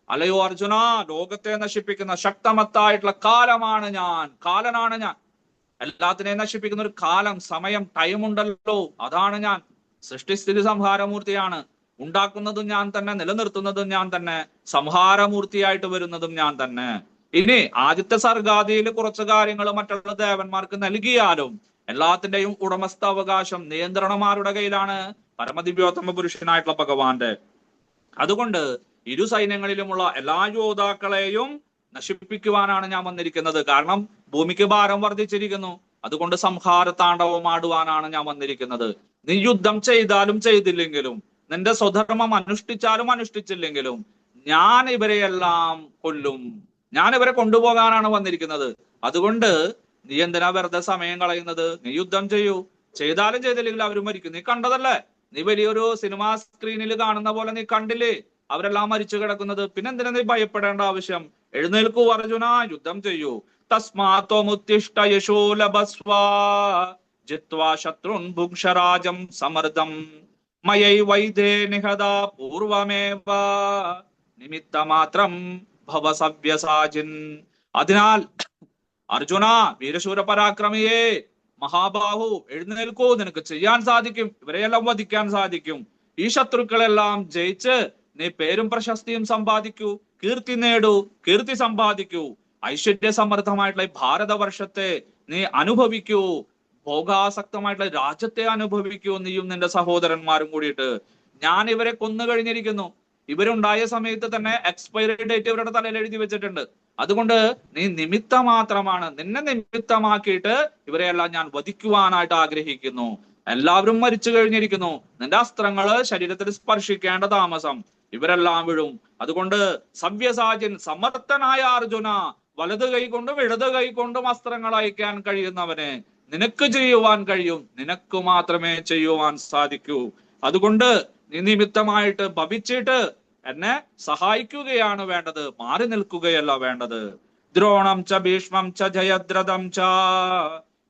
അല്ലയോ അർജുന, ലോകത്തെ നശിപ്പിക്കുന്ന ശക്തമത്തായിട്ടുള്ള കാലമാണ് ഞാൻ, കാലനാണ് ഞാൻ. എല്ലാത്തിനെയും നശിപ്പിക്കുന്ന ഒരു കാലം, സമയം, ടൈം ഉണ്ടല്ലോ, അതാണ് ഞാൻ. സൃഷ്ടിസ്ഥിതി സംഹാരമൂർത്തിയാണ്. ഉണ്ടാക്കുന്നതും ഞാൻ തന്നെ, നിലനിർത്തുന്നതും ഞാൻ തന്നെ, സംഹാരമൂർത്തിയായിട്ട് വരുന്നതും ഞാൻ തന്നെ. ഇനി ആദ്യത്തെ സർഗാദിയിൽ കുറച്ച് കാര്യങ്ങൾ മറ്റുള്ള ദേവന്മാർക്ക് നൽകിയാലും എല്ലാത്തിന്റെയും ഉടമസ്ഥാവകാശം നിയന്ത്രണമാരുടെ കയ്യിലാണ്, പരമദിവ്യോത്തമ പുരുഷനായിട്ടുള്ള ഭഗവാന്റെ. അതുകൊണ്ട് ഇരു സൈന്യങ്ങളിലുമുള്ള എല്ലാ യോദ്ധാക്കളെയും നശിപ്പിക്കുവാനാണ് ഞാൻ വന്നിരിക്കുന്നത്. കാരണം ഭൂമിക്ക് ഭാരം വർദ്ധിച്ചിരിക്കുന്നു. അതുകൊണ്ട് സംഹാര താണ്ഡവം ആടുവാനാണ് ഞാൻ വന്നിരിക്കുന്നത്. നീ യുദ്ധം ചെയ്താലും ചെയ്തില്ലെങ്കിലും, നിന്റെ സ്വധർമ്മം അനുഷ്ഠിച്ചാലും അനുഷ്ഠിച്ചില്ലെങ്കിലും ഞാൻ ഇവരെയെല്ലാം കൊല്ലും. ഞാൻ ഇവരെ കൊണ്ടുപോകാനാണ് വന്നിരിക്കുന്നത്. അതുകൊണ്ട് നീ എന്തിനാ വെറുതെ സമയം കളയുന്നത്? നീ യുദ്ധം ചെയ്യൂ. ചെയ്താലും ചെയ്തില്ലെങ്കിൽ അവരും മരിക്കും. നീ കണ്ടതല്ലേ? നീ വലിയൊരു സിനിമാ സ്ക്രീനിൽ കാണുന്ന പോലെ നീ കണ്ടില്ലേ അവരെല്ലാം മരിച്ചു കിടക്കുന്നത്? പിന്നെ എന്തിനാ നീ ഭയപ്പെടേണ്ട ആവശ്യം? എഴുന്നേൽക്കൂ അർജുന, യുദ്ധം ചെയ്യൂ. തസ്മാത്വമുത്തിഷ്ഠ യശോ ലഭസ്വ ജിത്വാ ശത്രുൻ ഭുക്ഷരാജം സമൃദ്ധം മയൈവൈധേ നിഹതാ പൂർവമേവ നിമിത്തമാത്രം ഭവ സവ്യസാചിൻ. അതിനാൽ അർജുന, വീരശൂര പരാക്രമിയെ, മഹാബാഹു, എഴുന്നേൽക്കൂ. നിനക്ക് ചെയ്യാൻ സാധിക്കും. ഇവരെയെല്ലാം വധിക്കാൻ സാധിക്കും. ഈ ശത്രുക്കളെല്ലാം ജയിച്ച് നീ പേരും പ്രശസ്തിയും സമ്പാദിക്കൂ, കീർത്തി നേടൂ, കീർത്തി സമ്പാദിക്കൂ. ഐശ്വര്യ സമൃദ്ധമായിട്ടുള്ള ഈ ഭാരതവർഷത്തെ നീ അനുഭവിക്കൂ. ഭോഗാസക്തമായിട്ടുള്ള രാജ്യത്തെ അനുഭവിക്കൂ, നീയും നിന്റെ സഹോദരന്മാരും കൂടിയിട്ട്. ഞാൻ ഇവരെ കൊന്നു കഴിഞ്ഞിരിക്കുന്നു. ഇവരുണ്ടായ സമയത്ത് തന്നെ എക്സ്പയറി ഡേറ്റ് ഇവരുടെ തലയിൽ എഴുതി വെച്ചിട്ടുണ്ട്. അതുകൊണ്ട് നീ നിമിത്തം മാത്രമാണ്. നിന്നെ നിമിത്തമാക്കിയിട്ട് ഇവരെയെല്ലാം ഞാൻ വധിക്കുവാനായിട്ട് ആഗ്രഹിക്കുന്നു. എല്ലാവരും മരിച്ചു കഴിഞ്ഞിരിക്കുന്നു. നിന്റെ അസ്ത്രങ്ങള് ശരീരത്തിൽ സ്പർശിക്കേണ്ട താമസം. ഇവരെല്ലാം വീഴും. അതുകൊണ്ട് സവ്യസാചിൻ, സമർത്ഥനായ അർജുന, വലത് കൈ കൊണ്ടും ഇടത് കൈ കൊണ്ടും അസ്ത്രങ്ങൾ അയക്കാൻ കഴിയുന്നവനെ നിനക്ക് ചെയ്യുവാൻ കഴിയും. നിനക്ക് മാത്രമേ ചെയ്യുവാൻ സാധിക്കൂ. അതുകൊണ്ട് നീ നിമിത്തമായിട്ട് ഭവിച്ചിട്ട് എന്നെ സഹായിക്കുകയാണ് വേണ്ടത്, മാറി നിൽക്കുകയല്ല വേണ്ടത്. ദ്രോണം ച ഭീഷ്മം ച ജയദ്രഥം ച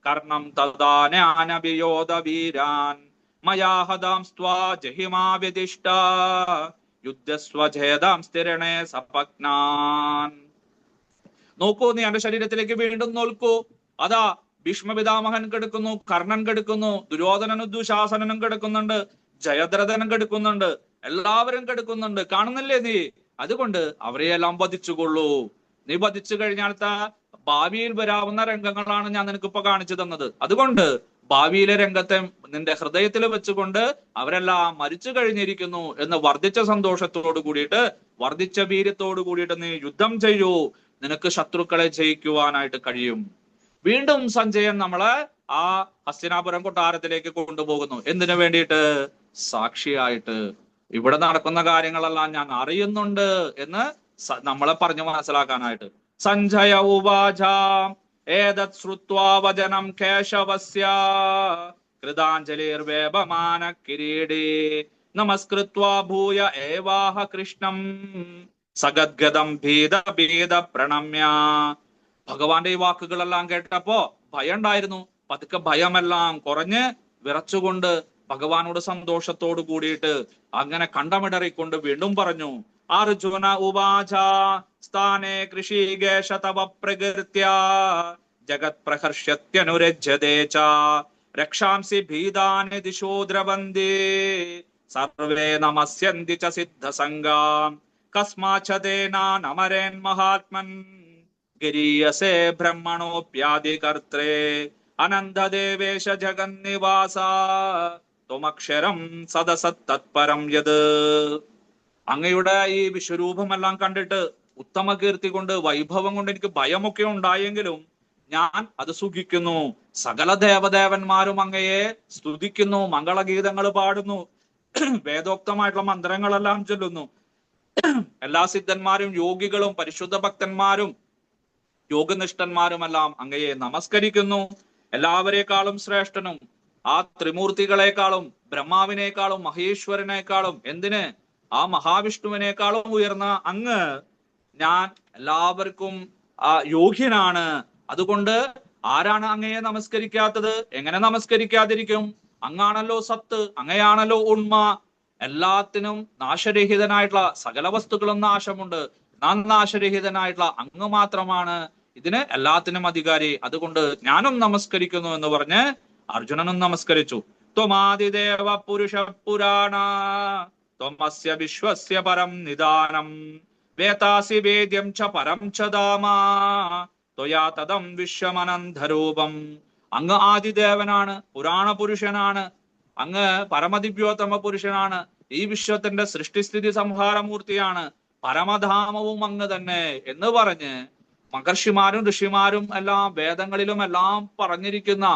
കർണം തഥാ ജ്ഞാനവിയോധ വീരാൻ മയാ ഹതാംസ്ത്വാ ജഹിമാ വ്യതിഷ്ഠ യുദ്ധസ്വഛേദം സ്ഥിരണേ സപജ്ഞാൻ. നോക്കൂ, നീ എന്റെ ശരീരത്തിലേക്ക് വീണ്ടും നോക്കൂ. അതാ ഭീഷ്മപിതാമഹൻ കിടക്കുന്നു, കർണൻ കിടക്കുന്നു, ദുര്യോധനനും ദുശാസനനും കിടക്കുന്നുണ്ട്, ജയദ്രഥനും കിടക്കുന്നുണ്ട്, എല്ലാവരും കിടക്കുന്നുണ്ട്. കാണുന്നില്ലേ നീ? അതുകൊണ്ട് അവരെയെല്ലാം വധിച്ചുകൊള്ളൂ. നീ വധിച്ചു കഴിഞ്ഞാലത്തെ ഭാവിയിൽ വരാവുന്ന രംഗങ്ങളാണ് ഞാൻ നിനക്കിപ്പോ കാണിച്ചു തന്നത്. അതുകൊണ്ട് ഭാവിയിലെ രംഗത്തെ നിന്റെ ഹൃദയത്തിൽ വെച്ചുകൊണ്ട് അവരെല്ലാം മരിച്ചു കഴിഞ്ഞിരിക്കുന്നു എന്ന് വർദ്ധിച്ച സന്തോഷത്തോടു കൂടിയിട്ട്, വർദ്ധിച്ച വീര്യത്തോടു കൂടിയിട്ട് നീ യുദ്ധം ചെയ്യൂ. നിനക്ക് ശത്രുക്കളെ ജയിക്കുവാനായിട്ട് കഴിയും. വീണ്ടും സഞ്ജയൻ നമ്മളെ ആ ഹസ്തിനാപുരം കൊട്ടാരത്തിലേക്ക് കൊണ്ടുപോകുന്നു. എന്തിനു വേണ്ടിയിട്ട്? സാക്ഷിയായിട്ട്. ഇവിടെ നടക്കുന്ന കാര്യങ്ങളെല്ലാം ഞാൻ അറിയുന്നുണ്ട് എന്ന് നമ്മളെ പറഞ്ഞു മനസ്സിലാക്കാനായിട്ട്. സഞ്ജയ ഉവാച ഏതത് ശ്രുത്വാ വചനം കേശവസ്യ കൃതാഞ്ജലിർവേപമാന കിരീടേ നമസ്കൃത്വാ ഭൂയ ഏവാഹ കൃഷ്ണം സഗദ്ഗദം ഭീത ഭീത പ്രണമ്യ. ഭഗവാന്റെ ഈ വാക്കുകളെല്ലാം കേട്ടപ്പോ ഭയം ഉണ്ടായിരുന്നു. പതുക്കെ ഭയമെല്ലാം കുറഞ്ഞ് വിറച്ചുകൊണ്ട് ഭഗവാനോട് സന്തോഷത്തോട് കൂടിയിട്ട് അങ്ങനെ കണ്ടമിടറിക്കൊണ്ട് വീണ്ടും പറഞ്ഞു. അർജുന ഉവാച സ്ഥാനേ കൃഷികേശ തവ പ്രകൃത്യ ജഗത് പ്രഹർഷ്യത്യനുരജ്യതേ ച രക്ഷാംസി ഭീതാനി ദിശോ ദ്രവന്തി സർവേ നമസ്യന്തി ച സിദ്ധസംഗാം കസ്മാച്ഛതേനാനമരേൻ മഹാത്മൻ ഗരീയസേ ബ്രഹ്മണോപ്യാദികർത്രേ അനന്തദേവേശ ജഗന്നിവാസ ത്വമക്ഷരം സദസത് തത്പരം യത്. അങ്ങയുടെ ഈ വിശ്വരൂപമെല്ലാം കണ്ടിട്ട് ഉത്തമ കീർത്തി കൊണ്ട് വൈഭവം കൊണ്ട് എനിക്ക് ഭയമൊക്കെ ഉണ്ടായെങ്കിലും ഞാൻ അത് സുഖിക്കുന്നു. സകല ദേവദേവന്മാരും അങ്ങയെ സ്തുതിക്കുന്നു, മംഗളഗീതങ്ങൾ പാടുന്നു, വേദോക്തമായിട്ടുള്ള മന്ത്രങ്ങളെല്ലാം ചൊല്ലുന്നു. എല്ലാ സിദ്ധന്മാരും യോഗികളും പരിശുദ്ധ ഭക്തന്മാരും യോഗനിഷ്ഠന്മാരുമെല്ലാം അങ്ങയെ നമസ്കരിക്കുന്നു. എല്ലാവരെക്കാളും ശ്രേഷ്ഠനും ആ ത്രിമൂർത്തികളെക്കാളും ബ്രഹ്മാവിനേക്കാളും മഹേശ്വരനേക്കാളും എന്തിന് ആ മഹാവിഷ്ണുവിനേക്കാളും ഉയർന്ന അങ്ങ് ഞാൻ എല്ലാവർക്കും യോഗ്യനാണ്. അതുകൊണ്ട് ആരാണ് അങ്ങയെ നമസ്കരിക്കാത്തത്? എങ്ങനെ നമസ്കരിക്കാതിരിക്കും? അങ്ങാണല്ലോ സത്ത്, അങ്ങയാണല്ലോ ഉണ്മ. എല്ലാത്തിനും നാശരഹിതനായിട്ടുള്ള, സകല വസ്തുക്കളും നാശമുണ്ട്, നാം നാശരഹിതനായിട്ടുള്ള അങ്ങ് മാത്രമാണ് ഇതിന് എല്ലാത്തിനും അധികാരി. അതുകൊണ്ട് ഞാനും നമസ്കരിക്കുന്നു എന്ന് പറഞ്ഞ് അർജുനനും നമസ്കരിച്ചു. ത്വമാദിദേവ പുരുഷ പുരാണ ത്വമസ്യ വിശ്വസ്യ പരം നിദാനം വേതാസി വേദ്യം ച പരം ച ധാമ ത്വയാ തദം വിശ്വമനന്തരൂപം. അങ്ങ് ആദിദേവനാണ്, പുരാണ പുരുഷനാണ്, അങ്ങ് പരമദിവ്യോത്തമ പുരുഷനാണ്, ഈ വിശ്വത്തിന്റെ സൃഷ്ടിസ്ഥിതി സംഹാരമൂർത്തിയാണ്, പരമധാമവും അങ്ങ് തന്നെ എന്ന് പറഞ്ഞ് മഹർഷിമാരും ഋഷിമാരും എല്ലാം വേദങ്ങളിലും എല്ലാം പറഞ്ഞിരിക്കുന്ന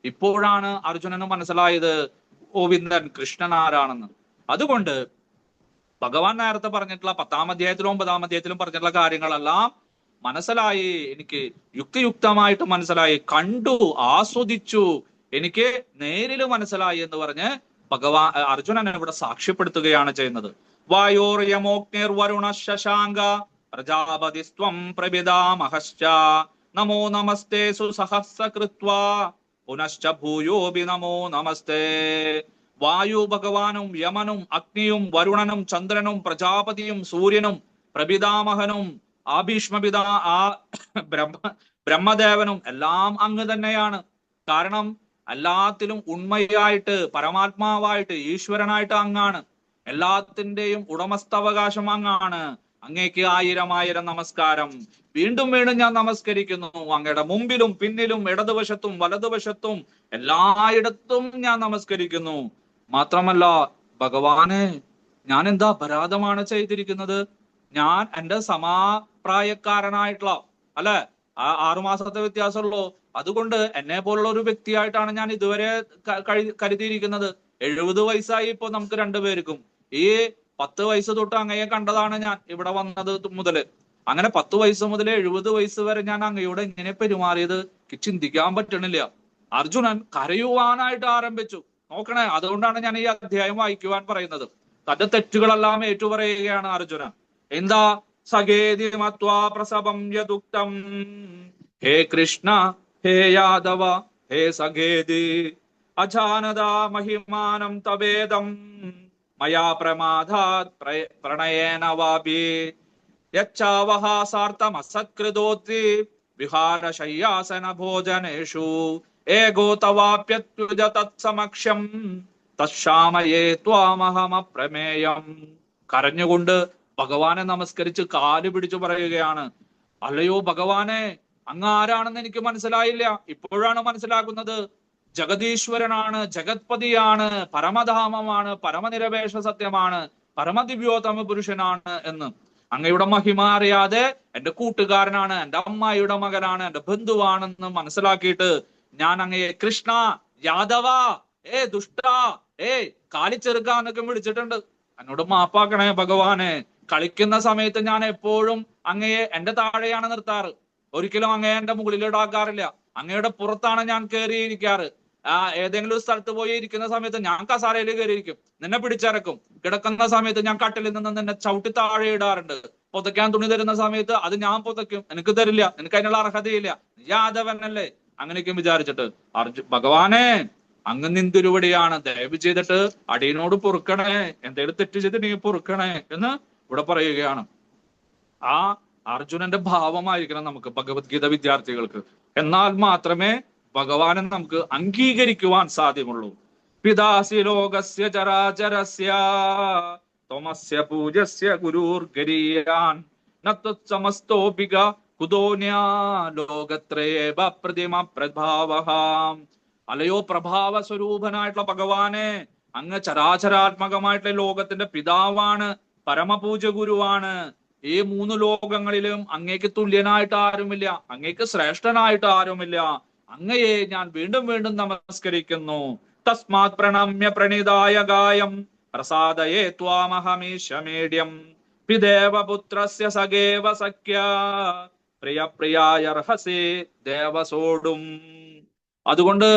ഇപ്പോഴാണ് അർജുനന് മനസ്സിലായത് ഗോവിന്ദൻ കൃഷ്ണൻ ആരാണെന്ന്. അതുകൊണ്ട് ഭഗവാൻ നേരത്തെ പറഞ്ഞിട്ടുള്ള 10-ാം അധ്യായത്തിലും 9-ാം അധ്യായത്തിലും പറഞ്ഞിട്ടുള്ള കാര്യങ്ങളെല്ലാം മനസ്സിലായി, എനിക്ക് യുക്തിയുക്തമായിട്ട് മനസ്സിലായി, കണ്ടു, ആസ്വദിച്ചു, എനിക്ക് നേരിൽ മനസ്സിലായി എന്ന് പറഞ്ഞ് ഭഗവാൻ അർജുനൻ ഇവിടെ സാക്ഷ്യപ്പെടുത്തുകയാണ് ചെയ്യുന്നത്. വായോർയമോഗ്നിർ വരുണ ശശാങ്ക പ്രജാപതിസ്ത്വം പ്രഭിതാമഹശ്ച നമോ നമസ്തേ സുസഹസ്രകൃത്വാ പുനശ്ച ഭൂയോപി നമോ നമസ്തേ. വായു ഭഗവാനും യമനും അഗ്നിയും വരുണനും ചന്ദ്രനും പ്രജാപതിയും സൂര്യനും പ്രഭിതാമഹനും ബ്രഹ്മദേവനും എല്ലാം അങ്ങ് തന്നെയാണ്. കാരണം എല്ലാത്തിലും ഉണ്മയായിട്ട് പരമാത്മാവായിട്ട് ഈശ്വരനായിട്ട് അങ്ങാണ്. എല്ലാത്തിന്റെയും ഉടമസ്ഥാവകാശം അങ്ങാണ്. അങ്ങേക്ക് 1000 നമസ്കാരം. വീണ്ടും വീണ്ടും ഞാൻ നമസ്കരിക്കുന്നു. അങ്ങയുടെ മുമ്പിലും പിന്നിലും ഇടതുവശത്തും വലതുവശത്തും എല്ലായിടത്തും ഞാൻ നമസ്കരിക്കുന്നു. മാത്രമല്ല ഭഗവാനെ, ഞാൻ എന്താ അപരാധമാണ് ചെയ്തിരിക്കുന്നത്? ഞാൻ എൻ്റെ സമാപ്രായക്കാരനായിട്ടുള്ള, അല്ലെ, 6 മാസത്തെ വ്യത്യാസമുള്ളൂ, അതുകൊണ്ട് എന്നെ പോലുള്ള ഒരു വ്യക്തിയായിട്ടാണ് ഞാൻ ഇതുവരെ കരുതിയിരിക്കുന്നത്. 70 വയസ്സായി ഇപ്പൊ നമുക്ക് രണ്ടുപേർക്കും. ഈ 10 വയസ്സ് തൊട്ട് അങ്ങയെ കണ്ടതാണ് ഞാൻ ഇവിടെ വന്നത് മുതല്. അങ്ങനെ 10 വയസ്സ് മുതൽ 70 വയസ്സ് വരെ ഞാൻ അങ്ങയോട് എങ്ങനെ പെരുമാറിയത് ചിന്തിക്കാൻ പറ്റണില്ല. അർജുനൻ കരയുവാനായിട്ട് ആരംഭിച്ചു. നോക്കണേ, അതുകൊണ്ടാണ് ഞാൻ ഈ അധ്യായം വായിക്കുവാൻ പറയുന്നത്. തന്റെ തെറ്റുകളെല്ലാം ഏറ്റുപറയുകയാണ് അർജുനൻ. എന്താ? സഖേതി മത്വാ പ്രസവം യദുക്തം ഹേ കൃഷ്ണ ഹേ യാദവ ഹേ സഖേതി അജാനദാ മഹിമാനം തവേദം മയാ പ്രമാദാത് പ്രണയേന വാപി യച്ഛാവഹാസാർത്ഥമസത്കൃതോത്തി വിഹാരശയ്യാസന ഭോജനേഷു ഏകോ തവാപ്യത്യുജ തത്സമക്ഷം തശ്ശാമയേ ത്വാമഹമപ്രമേയം. കരഞ്ഞുകൊണ്ട് ഭഗവാനെ നമസ്കരിച്ച് കാല് പിടിച്ചു പറയുകയാണ്, അല്ലയോ ഭഗവാനെ, അങ്ങ് ആരാണെന്ന് എനിക്ക് മനസ്സിലായില്ല. ഇപ്പോഴാണ് മനസ്സിലാക്കുന്നത്. ജഗദീശ്വരനാണ്, ജഗത്പതിയാണ്, പരമധാമമാണ്, പരമനിരപേക്ഷ സത്യമാണ്, പരമദിവ്യോത്തമ പുരുഷനാണ് എന്ന്. അങ്ങയുടെ മഹിമ അറിയാതെ എന്റെ കൂട്ടുകാരനാണ്, എന്റെ അമ്മായിയുടെ മകനാണ്, എന്റെ ബന്ധുവാണെന്ന് മനസ്സിലാക്കിയിട്ട് ഞാൻ അങ്ങയെ കൃഷ്ണ, യാദവ, ദുഷ്ട, കാലിച്ചെറുക്കാന്നൊക്കെ വിളിച്ചിട്ടുണ്ട്. എന്നോട് മാപ്പാക്കണേ ഭഗവാനെ. കളിക്കുന്ന സമയത്ത് ഞാൻ എപ്പോഴും അങ്ങയെ എന്റെ താഴെയാണ് നിർത്താറ്. ഒരിക്കലും അങ്ങയെ എന്റെ മുകളിലിടാക്കാറില്ല. അങ്ങയുടെ പുറത്താണ് ഞാൻ കയറിയിരിക്കാറ്. ഏതെങ്കിലും ഒരു സ്ഥലത്ത് പോയി ഇരിക്കുന്ന സമയത്ത് ഞാൻ കസാരയിൽ കയറിയിരിക്കും, നിന്നെ പിടിച്ചിറക്കും. കിടക്കുന്ന സമയത്ത് ഞാൻ കട്ടിലിൽ നിന്ന് നിന്നെ ചവിട്ടി താഴെ ഇടാറുണ്ട്. പുതയ്ക്കാൻ തുണി തരുന്ന സമയത്ത് അത് ഞാൻ പുതയ്ക്കും, എനിക്ക് തരില്ല, എനിക്ക് അതിനുള്ള അർഹതയില്ല, യാദവനല്ലേ, അങ്ങനെയൊക്കെ വിചാരിച്ചിട്ട് ഭഗവാനെ അങ്ങ് നിന്തിരുവടിയാണ്, ദയവ് ചെയ്തിട്ട് അടിയനോട് പൊറുക്കണേ, എന്തെങ്കിലും തെറ്റ് ചെയ്തിട്ട് നീ പൊറുക്കണേ എന്ന് ഇവിടെ പറയുകയാണ്. ആ അർജുനന്റെ ഭാവമായിരിക്കണം നമുക്ക് ഭഗവത്ഗീത വിദ്യാർത്ഥികൾക്ക്. എന്നാൽ മാത്രമേ ഭഗവാനെ നമുക്ക് അംഗീകരിക്കുവാൻ സാധ്യമുള്ളൂ. പിതാസി ലോകസ്യ ചരാചരസ്യ ത്വമസ്യ പൂജ്യസ്യ ഗുരുർഗരീയാൻ നത്വത്സമസ്തോപിക കുതോന്യാ ലോകത്രയേവ പ്രതിമ പ്രഭാവഹാം. അല്ലയോ പ്രഭാവ സ്വരൂപനായിട്ടുള്ള ഭഗവാനെ, അങ്ങ് ചരാചരാത്മകമായിട്ടുള്ള ലോകത്തിന്റെ പിതാവാണ്, പരമപൂജ ഗുരുവാണ്. ഈ 3 ലോകങ്ങളിലും അങ്ങേക്ക് തുല്യനായിട്ട് ആരുമില്ല, അങ്ങേക്ക് ശ്രേഷ്ഠനായിട്ട് ആരുമില്ല. അങ്ങയെ ഞാൻ വീണ്ടും വീണ്ടും നമസ്കരിക്കുന്നു. തസ്മാത് പ്രണമ്യ പ്രണീതായ ഗായം പ്രസാദയേ ത്വാമഹമീശമേഡ്യം പിദേവപുത്രസ്യ സഖേവ സഖ്യ പ്രിയ പ്രിയായർഹസേ ദേവസോടും. അതുകൊണ്ട്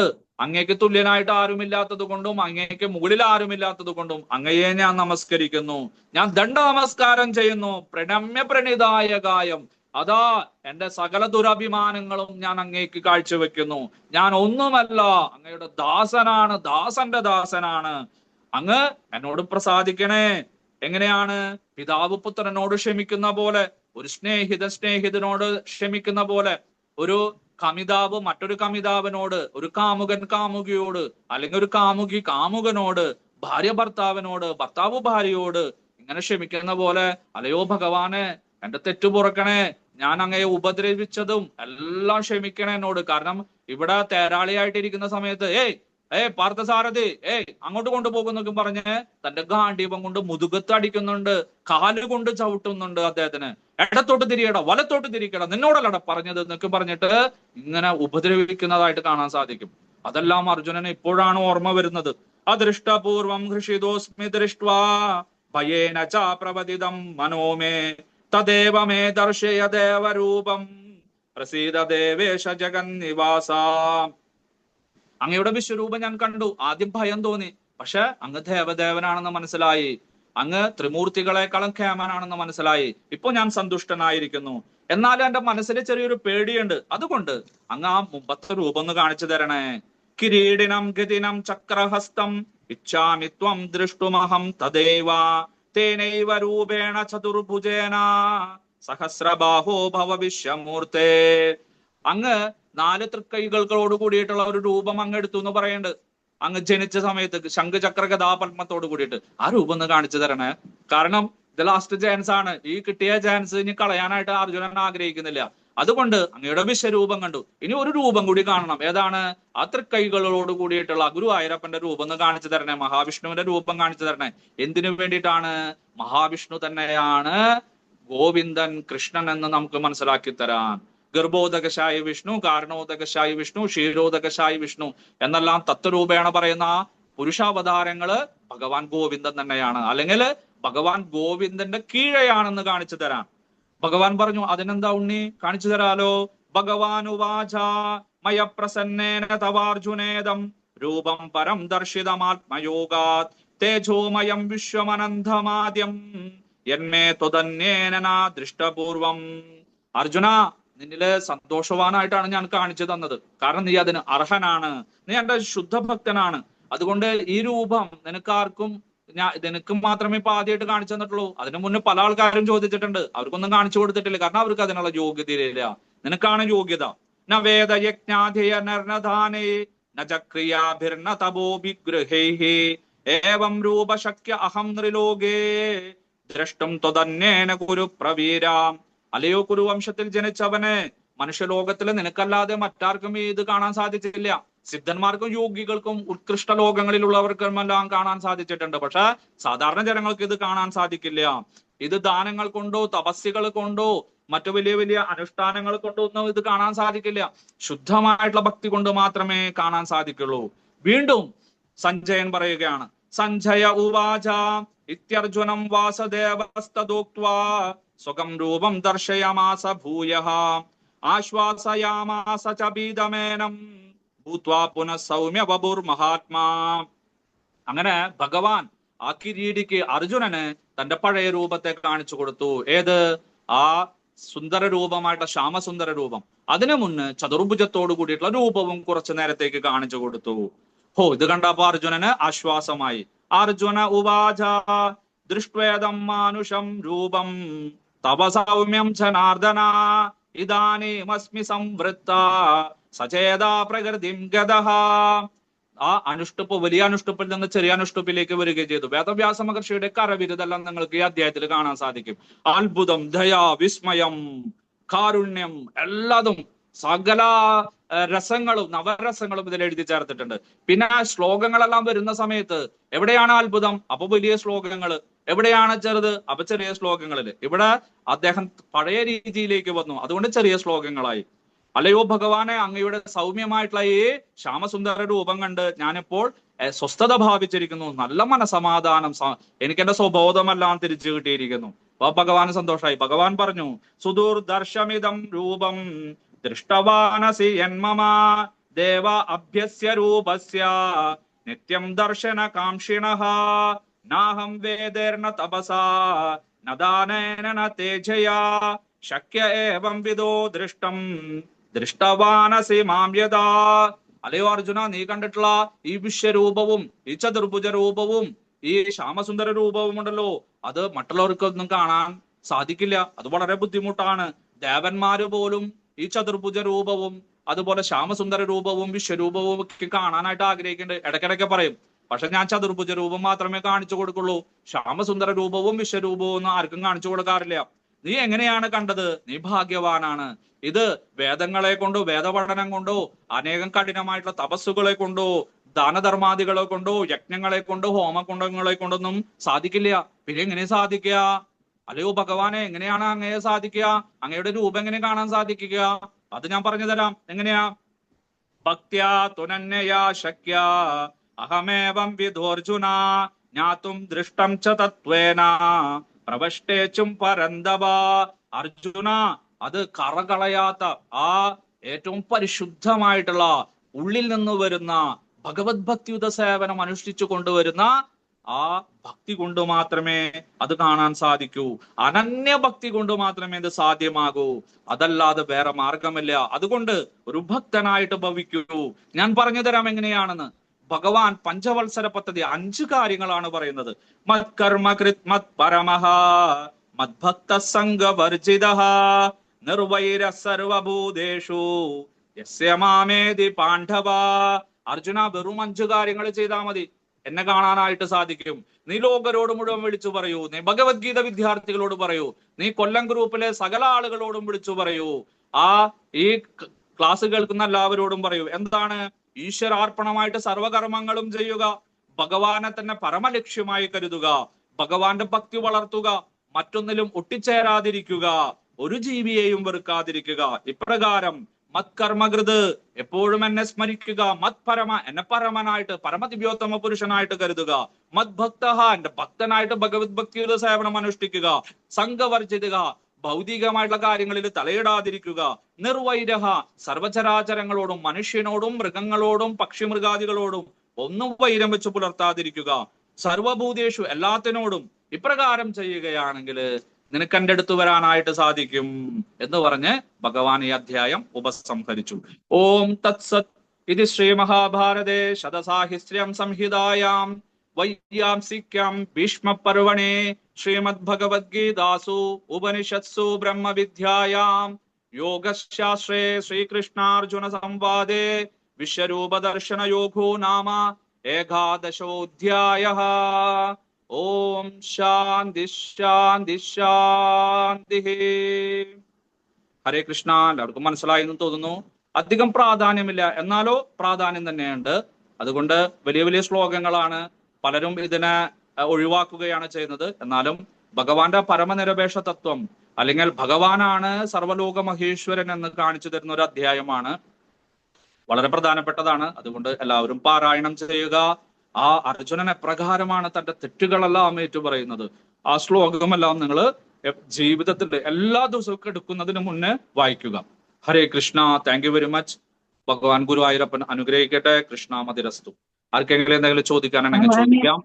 അങ്ങേക്ക് തുല്യനായിട്ട് ആരുമില്ലാത്തത് കൊണ്ടും അങ്ങേക്ക് മുകളിൽ ആരുമില്ലാത്തത് കൊണ്ടും അങ്ങയെ ഞാൻ നമസ്കരിക്കുന്നു. ഞാൻ ദണ്ഡ നമസ്കാരം ചെയ്യുന്നു. പ്രണമ്യ പ്രണീതായ ഗായം, അതാ എന്റെ സകല ദുരഭിമാനങ്ങളും ഞാൻ അങ്ങേക്ക് കാഴ്ചവെക്കുന്നു. ഞാൻ ഒന്നുമല്ല, അങ്ങയുടെ ദാസനാണ്, ദാസന്റെ ദാസനാണ്. അങ്ങ് എന്നോട് പ്രസാദിക്കണേ. എങ്ങനെയാണ്? പിതാവ് പുത്രനോട് ക്ഷമിക്കുന്ന പോലെ, ഒരു സ്നേഹിതനോട് ക്ഷമിക്കുന്ന പോലെ, ഒരു കമിതാവ് മറ്റൊരു കമിതാവിനോട്, ഒരു കാമുകൻ കാമുകിയോട്, അല്ലെങ്കിൽ ഒരു കാമുകി കാമുകനോട്, ഭാര്യ ഭർത്താവിനോട്, ഭർത്താവ് ഭാര്യയോട് ഇങ്ങനെ ക്ഷമിക്കുന്ന പോലെ, അല്ലയോ ഭഗവാനെ എന്റെ തെറ്റു പുറക്കണേ, ഞാൻ അങ്ങയെ ഉപദ്രവിച്ചതും എല്ലാം ക്ഷമിക്കണേ എന്നോട്. കാരണം ഇവിടെ തേരാളിയായിട്ടിരിക്കുന്ന സമയത്ത് പാർത്ഥസാരഥി അങ്ങോട്ട് കൊണ്ടുപോകുന്നൊക്കെ പറഞ്ഞ് തന്റെ ഗാണ്ഡീപം കൊണ്ട് മുതുകത്ത് അടിക്കുന്നുണ്ട്, കാലുകൊണ്ട് ചവിട്ടുന്നുണ്ട് അദ്ദേഹത്തിന്. ഇടത്തോട്ട് തിരിയട, വലത്തോട്ട് തിരിക്കട, നിന്നോടല്ലട പറഞ്ഞത് എന്നൊക്കെ പറഞ്ഞിട്ട് ഇങ്ങനെ ഉപദ്രവിക്കുന്നതായിട്ട് കാണാൻ സാധിക്കും. അതെല്ലാം അർജുനന് ഇപ്പോഴാണ് ഓർമ്മ വരുന്നത്. അദൃഷ്ടപൂർവം ഹൃഷിതോസ്മി ദൃഷ്ട്വാ ഭയേന ച പ്രവദിതം മനോമേ തദേവ മേ ദർശയ ദേവരൂപം പ്രസീദ ദേവേശ ജഗന്നിവാസ. അങ്ങയുടെ വിശ്വരൂപം ഞാൻ കണ്ടു. ആദ്യം ഭയം തോന്നി, പക്ഷെ അങ്ങ് ദേവദേവനാണെന്ന് മനസ്സിലായി. അങ്ങ് ത്രിമൂർത്തികളെക്കാളും ക്ഷേമനാണെന്ന് മനസ്സിലായി. ഇപ്പൊ ഞാൻ സന്തുഷ്ടനായിരിക്കുന്നു. എന്നാലും എന്റെ മനസ്സിൽ ചെറിയൊരു പേടിയുണ്ട്. അതുകൊണ്ട് അങ്ങ് ആ മുമ്പത്തെ രൂപം ഒന്ന് കാണിച്ചു തരണേ. കിരീടിനം ഗതിനം ചക്രഹസ്തം ഇച്ഛാമി ത്വം ദൃഷ്ടുമഹം തദേവ തേനൈവ രൂപേണ ചതുർഭുജേന സഹസ്രബാഹോ ഭവ വിശ്വമൂർത്തേ. അങ്ങ് 4 തൃക്കൈകളോട് കൂടിയിട്ടുള്ള ഒരു രൂപം അങ്ങ് എടുത്തു എന്ന് പറയുന്നുണ്ട്. അങ്ങ് ജനിച്ച സമയത്ത് ശംഖചക്ര ഗദാപത്മത്തോട് കൂടിയിട്ട് ആ രൂപം ഒന്ന് കാണിച്ചു തരണേ. കാരണം ഇത് ലാസ്റ്റ് ചാൻസ് ആണ്. ഈ കിട്ടിയ ചാൻസ് ഇനി കളയാനായിട്ട് അർജുനൻ ആഗ്രഹിക്കുന്നില്ല. അതുകൊണ്ട് അങ്ങയുടെ വിശ്വരൂപം കണ്ടു, ഇനി ഒരു രൂപം കൂടി കാണണം. ഏതാണ്? ആ തൃക്കൈകളോട് കൂടിയിട്ടുള്ള ഗുരുവായൂരപ്പന്റെ രൂപം ഒന്ന് കാണിച്ചു തരണേ. മഹാവിഷ്ണുവിന്റെ രൂപം കാണിച്ചു തരണേ. എന്തിനു വേണ്ടിയിട്ടാണ്? മഹാവിഷ്ണു തന്നെയാണ് ഗോവിന്ദൻ, കൃഷ്ണൻ എന്ന് നമുക്ക് മനസ്സിലാക്കി തരാൻ. ഗർഭോദകശായി വിഷ്ണു, കാരണോദകശായി വിഷ്ണു, ക്ഷീരോദകശായി വിഷ്ണു എന്നെല്ലാം തത്വരൂപേണ പറയുന്ന പുരുഷാവതാരങ്ങള് ഭഗവാൻ ഗോവിന്ദൻ തന്നെയാണ്. അല്ലെങ്കിൽ ഭഗവാൻ ഗോവിന്ദന്റെ കീഴെയാണെന്ന് കാണിച്ചു തരാൻ ഭഗവാൻ പറഞ്ഞു. അതിനെന്താ ഉണ്ണി? കാണിച്ചു തരാലോ. ഭഗവാൻ ഉവാച മയ പ്രസന്നേന തവാർജുനേദം രൂപം പരം ദർശിതമാത്മയോഗാത് തേജോമയം വിശ്വമനന്തമാദ്യം യന്മേ ത്വദന്യേന ദൃഷ്ടപൂർവം. അർജുന, നിന്നില് സന്തോഷവാനായിട്ടാണ് ഞാൻ കാണിച്ചു തന്നത്. കാരണം നീ അതിന് അർഹനാണ്, നീ എന്റെ ശുദ്ധഭക്തനാണ്. അതുകൊണ്ട് ഈ രൂപം നിനക്കാർക്കും നിനക്ക് മാത്രമേ ഇപ്പൊ ആദ്യമായിട്ട് കാണിച്ചു തന്നിട്ടുള്ളൂ. അതിനു മുന്നേ പല ആൾക്കാരും ചോദിച്ചിട്ടുണ്ട്, അവർക്കൊന്നും കാണിച്ചു കൊടുത്തിട്ടില്ല. കാരണം അവർക്ക് അതിനുള്ള യോഗ്യതയില്ല. നിനക്കാണ് യോഗ്യത. ന വേദയജ്ഞാധിയനർണധാനേ ന ചക്രിയാഭിർന തപോഭിഗൃഹൈഹി ഏവം രൂപശക്യ അഹം നൃലോകേ ദ്രഷ്ടും ത്വദന്യേന കുരു പ്രവീരാം. അല്ലയോ കുരുവംശത്തിൽ ജനിച്ചവനെ, മനുഷ്യലോകത്തില് നിനക്കല്ലാതെ മറ്റാർക്കും ഇത് കാണാൻ സാധിച്ചില്ല. സിദ്ധന്മാർക്കും യോഗികൾക്കും ഉത്കൃഷ്ട ലോകങ്ങളിലുള്ളവർക്കും എല്ലാം കാണാൻ സാധിച്ചിട്ടുണ്ട്. പക്ഷെ സാധാരണ ജനങ്ങൾക്ക് ഇത് കാണാൻ സാധിക്കില്ല. ഇത് ദാനങ്ങൾ കൊണ്ടോ തപസ്യകൾ കൊണ്ടോ മറ്റു വലിയ വലിയ അനുഷ്ഠാനങ്ങൾ കൊണ്ടോ ഒന്നും ഇത് കാണാൻ സാധിക്കില്ല. ശുദ്ധമായിട്ടുള്ള ഭക്തി കൊണ്ട് മാത്രമേ കാണാൻ സാധിക്കുള്ളൂ. വീണ്ടും സഞ്ജയൻ പറയുകയാണ്. സഞ്ജയ ഉവാച ഇത്യർജുനം വാസദേവസ്തദോക്ത്വാ സ്വകം രൂപം ദർശയമാസ ഭൂയഃ ആശ്വാസയാമാസ ച ഭീതമേനം ഭൂത്വാ പുനഃ സൗമ്യ ബഭുർ മഹാത്മാ. അങ്ങനെ ഭഗവാൻ ആ കിരീടിക്ക് അർജുനന് തന്റെ പഴയ രൂപത്തെ കാണിച്ചു കൊടുത്തു. ഏത്? ആ സുന്ദര രൂപമായിട്ട് ശ്യാമസുന്ദര രൂപം. അതിനു മുന്ന് ചതുർഭുജത്തോടു കൂടിയിട്ടുള്ള രൂപവും കുറച്ചു നേരത്തേക്ക് കാണിച്ചു കൊടുത്തു. ഇത് കണ്ടപ്പോ അർജുനന് ആശ്വാസമായി. അർജുന ഉവാച ദൃഷ്ട്വേദം മാനുഷം രൂപം തവ സൗമ്യം ജനാർദ്ദന ഇദാനീമസ്മി സംവൃത്ത സചേതാ പ്രകൃതിം ഗതഃ. ആ അനുഷ്ടുപ്പ് വലിയ അനുഷ്ടുപ്പിൽ നിന്ന് ചെറിയ അനുഷ്ടുപ്പിലേക്ക് വരികയും ചെയ്തു. വേദവ്യാസ മഹർഷിയുടെ കരവിരുതെല്ലാം നിങ്ങൾക്ക് ഈ അധ്യായത്തിൽ കാണാൻ സാധിക്കും. അത്ഭുതം, ദയ, വിസ്മയം, കാരുണ്യം, എല്ലാതും സകല രസങ്ങളും നവരസങ്ങളും ഇതിൽ എഴുതി ചേർത്തിട്ടുണ്ട്. പിന്നെ ആ ശ്ലോകങ്ങളെല്ലാം വരുന്ന സമയത്ത് എവിടെയാണ് അത്ഭുതം? അപ്പൊ വലിയ ശ്ലോകങ്ങള്, എവിടെയാണ് ചെറുത്? അപ്പൊ ചെറിയ ശ്ലോകങ്ങളില്. ഇവിടെ അദ്ദേഹം പഴയ രീതിയിലേക്ക് വന്നു, അതുകൊണ്ട് ചെറിയ ശ്ലോകങ്ങളായി. അല്ലയോ ഭഗവാനെ, അങ്ങയുടെ സൗമ്യമായിട്ടുള്ള ഈ ശ്യാമസുന്ദര രൂപം കണ്ട് ഞാനിപ്പോൾ സ്വസ്ഥത ഭാവിച്ചിരിക്കുന്നു, നല്ല മനസമാധാനം, എനിക്ക് എന്റെ സ്വബോധമെല്ലാം തിരിച്ചു കിട്ടിയിരിക്കുന്നു. അപ്പൊ ഭഗവാന് സന്തോഷമായി. ഭഗവാൻ പറഞ്ഞു, സുദൂർദർശമിതം രൂപം ദൃഷ്ടവാനസി യന്മമ ദേവ അഭ്യസ്യ രൂപസ്യ നിത്യം ദർശന കാംക്ഷിണഃ നാഹം വേദേർന തപസാ നദാനേന ന തേജയാ ശക്യ ഏവം വിദോ ദൃഷ്ടം ദൃഷ്ടവാനസി മാം യഥാ. അല്ലയോ അർജുന, നീ കണ്ടിട്ടുള്ള ഈ വിശ്വരൂപവും ഈ ചതുർഭുജ രൂപവും ഈ ശ്യാമസുന്ദര രൂപവും ഉണ്ടല്ലോ, അത് മറ്റുള്ളവർക്കൊന്നും കാണാൻ സാധിക്കില്ല. അത് വളരെ ബുദ്ധിമുട്ടാണ്. ദേവന്മാര് പോലും ഈ ചതുർഭുജ രൂപവും അതുപോലെ ശ്യാമസുന്ദര രൂപവും വിശ്വരൂപവും ഒക്കെ കാണാനായിട്ട് ആഗ്രഹിക്കുന്നുണ്ട്. ഇടയ്ക്കിടയ്ക്ക് പറയും, പക്ഷെ ഞാൻ ചതുർഭുജ രൂപം മാത്രമേ കാണിച്ചു കൊടുക്കുള്ളൂ, ശ്യാമസുന്ദര രൂപവും വിശ്വരൂപവും ഒന്നും ആർക്കും കാണിച്ചു കൊടുക്കാറില്ല. നീ എങ്ങനെയാണ് കണ്ടത്? നീ ഭാഗ്യവാനാണ്. ഇത് വേദങ്ങളെ കൊണ്ടോ വേദപഠനം കൊണ്ടോ അനേകം കഠിനമായിട്ടുള്ള തപസ്സുകളെ കൊണ്ടോ ദാനധർമാദികളെ കൊണ്ടോ യജ്ഞങ്ങളെ കൊണ്ടോ ഹോമകുണ്ടങ്ങളെ കൊണ്ടൊന്നും സാധിക്കില്ല. പിന്നെ എങ്ങനെ സാധിക്കുക? അല്ലയോ ഭഗവാനെ, എങ്ങനെയാണ് അങ്ങയെ സാധിക്കുക? അങ്ങയുടെ രൂപം എങ്ങനെ കാണാൻ സാധിക്കുക? അത് ഞാൻ പറഞ്ഞു തരാം. എങ്ങനെയാ? ഭക്ത്യാ തുനന്യയാ ശക്യ അഹമേവം വിധോർജുന ജ്ഞാതും ദൃഷ്ടം ച തത്വേന പ്രവഷ്ടേച്ചും പരന്തവ. അർജുന, അത് കറകളയാത്ത ആ ഏറ്റവും പരിശുദ്ധമായിട്ടുള്ള ഉള്ളിൽ നിന്ന് വരുന്ന ഭഗവത് ഭക്തിയുത സേവനം അനുഷ്ഠിച്ചു കൊണ്ടുവരുന്ന ആ ഭക്തി കൊണ്ട് മാത്രമേ അത് കാണാൻ സാധിക്കൂ. അനന്യ ഭക്തി കൊണ്ട് മാത്രമേ ഇത് സാധ്യമാകൂ. അതല്ലാതെ വേറെ മാർഗമില്ല. അതുകൊണ്ട് ഒരു ഭക്തനായിട്ട് ഭവിക്കൂ. ഞാൻ പറഞ്ഞു തരാം എങ്ങനെയാണെന്ന്. ഭഗവാൻ പഞ്ചവത്സര പദ്ധതി 5 കാര്യങ്ങളാണ് പറയുന്നത്. മത്കർമ്മ കൃത് മത് പരമഃ മദ്ഭക്ത സംഗവർജിതഃ നിർവൈര സർവഭൂതേഷു യസ്യ മാമേതി പാണ്ഡവ. അർജുന, വെറും 5 കാര്യങ്ങൾ ചെയ്താൽ മതി, എന്നെ കാണാനായിട്ട് സാധിക്കും. നീ ലോകരോട് മുഴുവൻ വിളിച്ചു പറയൂ, നീ ഭഗവത്ഗീത വിദ്യാർത്ഥികളോട് പറയൂ, നീ കൊല്ലം ഗ്രൂപ്പിലെ സകല ആളുകളോടും വിളിച്ചു പറയൂ, ഈ ക്ലാസ് കേൾക്കുന്ന എല്ലാവരോടും പറയൂ. എന്താണ്? ഈശ്വരാർപ്പണമായിട്ട് സർവകർമ്മങ്ങളും ചെയ്യുക, ഭഗവാനെ തന്നെ പരമലക്ഷ്യമായി കരുതുക, ഭഗവാന്റെ ഭക്തി വളർത്തുക, മറ്റൊന്നിലും ഒട്ടിച്ചേരാതിരിക്കുക, ഒരു ജീവിയെയും വെറുക്കാതിരിക്കുക. ഇപ്രകാരം മത്കർമ്മകൃത്, എപ്പോഴും എന്നെ സ്മരിക്കുക, മത് പരമ, എന്നെ പരമനായിട്ട് പരമദിവ്യോത്തമ പുരുഷനായിട്ട് കരുതുക, മത് ഭക്ത, എന്റെ ഭക്തനായിട്ട് ഭഗവത് ഭക്തിയുടെ സേവനം അനുഷ്ഠിക്കുക, സംഘവർജിതുക, ഭൗതികമായിട്ടുള്ള കാര്യങ്ങളിൽ തലയിടാതിരിക്കുക, നിർവൈരഹ, സർവചരാചരങ്ങളോടും മനുഷ്യനോടും മൃഗങ്ങളോടും പക്ഷിമൃഗാദികളോടും ഒന്നും വൈരം വെച്ച് പുലർത്താതിരിക്കുക, സർവഭൂതേഷു, എല്ലാത്തിനോടും ഇപ്രകാരം ചെയ്യുകയാണെങ്കിൽ നിനക്ക് എന്റെ അടുത്ത് വരാനായിട്ട് സാധിക്കും എന്ന് പറഞ്ഞ് ഭഗവാൻ ഈ അധ്യായം ഉപസംഹരിച്ചു. ഓം തത്സത്. ഇത് ശ്രീ മഹാഭാരതേ ശതസാഹിസ്ര്യം സംഹിതായാം വൈയാംസിക്യാം ഭീഷ്മപർവണേ ശ്രീമദ് ഭഗവദ്ഗീതാസു ഉപനിഷത്സു ബ്രഹ്മവിദ്യായാം യോഗശാസ്ത്രേ ശ്രീകൃഷ്ണാർജുന സംവാദേ വിശ്വരൂപദർശനയോഗോ നാമ 11ാധ്യായഃ. ഓം ശാന്തി ശാന്തി ശാന്തി. ഹരേ കൃഷ്ണ. എല്ലാവർക്കും മനസ്സിലായി എന്ന് തോന്നുന്നു. അധികം പ്രാധാന്യമില്ല, എന്നാലോ പ്രാധാന്യം തന്നെയുണ്ട്. അതുകൊണ്ട് വലിയ വലിയ ശ്ലോകങ്ങളാണ്, പലരും ഇതിനെ ഒഴിവാക്കുകയാണ് ചെയ്യുന്നത്. എന്നാലും ഭഗവാന്റെ പരമനിരപേക്ഷ തത്വം, അല്ലെങ്കിൽ ഭഗവാനാണ് സർവലോക മഹേശ്വരൻ എന്ന് കാണിച്ചു തരുന്ന ഒരു അധ്യായമാണ്. വളരെ പ്രധാനപ്പെട്ടതാണ്. അതുകൊണ്ട് എല്ലാവരും പാരായണം ചെയ്യുക. ആ അർജുനൻ എപ്രകാരമാണ് തന്റെ തെറ്റുകളെല്ലാം ഏറ്റുപറയുന്നത്, ആ ശ്ലോകമെല്ലാം നിങ്ങൾ ജീവിതത്തിന്റെ എല്ലാ ദിവസവും എടുക്കുന്നതിന് മുന്നേ വായിക്കുക. Hare Krishna. Thank you very much. ഭഗവാൻ ഗുരുവായൂരപ്പൻ അനുഗ്രഹിക്കട്ടെ. കൃഷ്ണ മതിരസ്തു. ആർക്കെങ്കിലും എന്തെങ്കിലും ചോദിക്കാനാണെങ്കിൽ ചോദിക്കാം.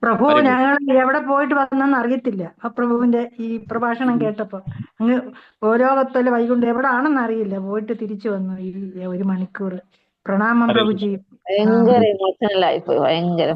പ്രഭു, ഞങ്ങൾ എവിടെ പോയിട്ട് വന്നെന്ന് അറിയത്തില്ല. ആ പ്രഭുവിന്റെ ഈ പ്രഭാഷണം കേട്ടപ്പോ അങ്ങ് ഗോലോകത്തിലെ വൈകുണ്ഠം എവിടാണെന്ന് അറിയില്ല. പോയിട്ട് തിരിച്ചു വന്നു ഈ 1 മണിക്കൂർ. പ്രണാമം പ്രഭുജി.
ഭയങ്കര ഇമോഷണൽ ആയിപ്പോയി, ഭയങ്കര.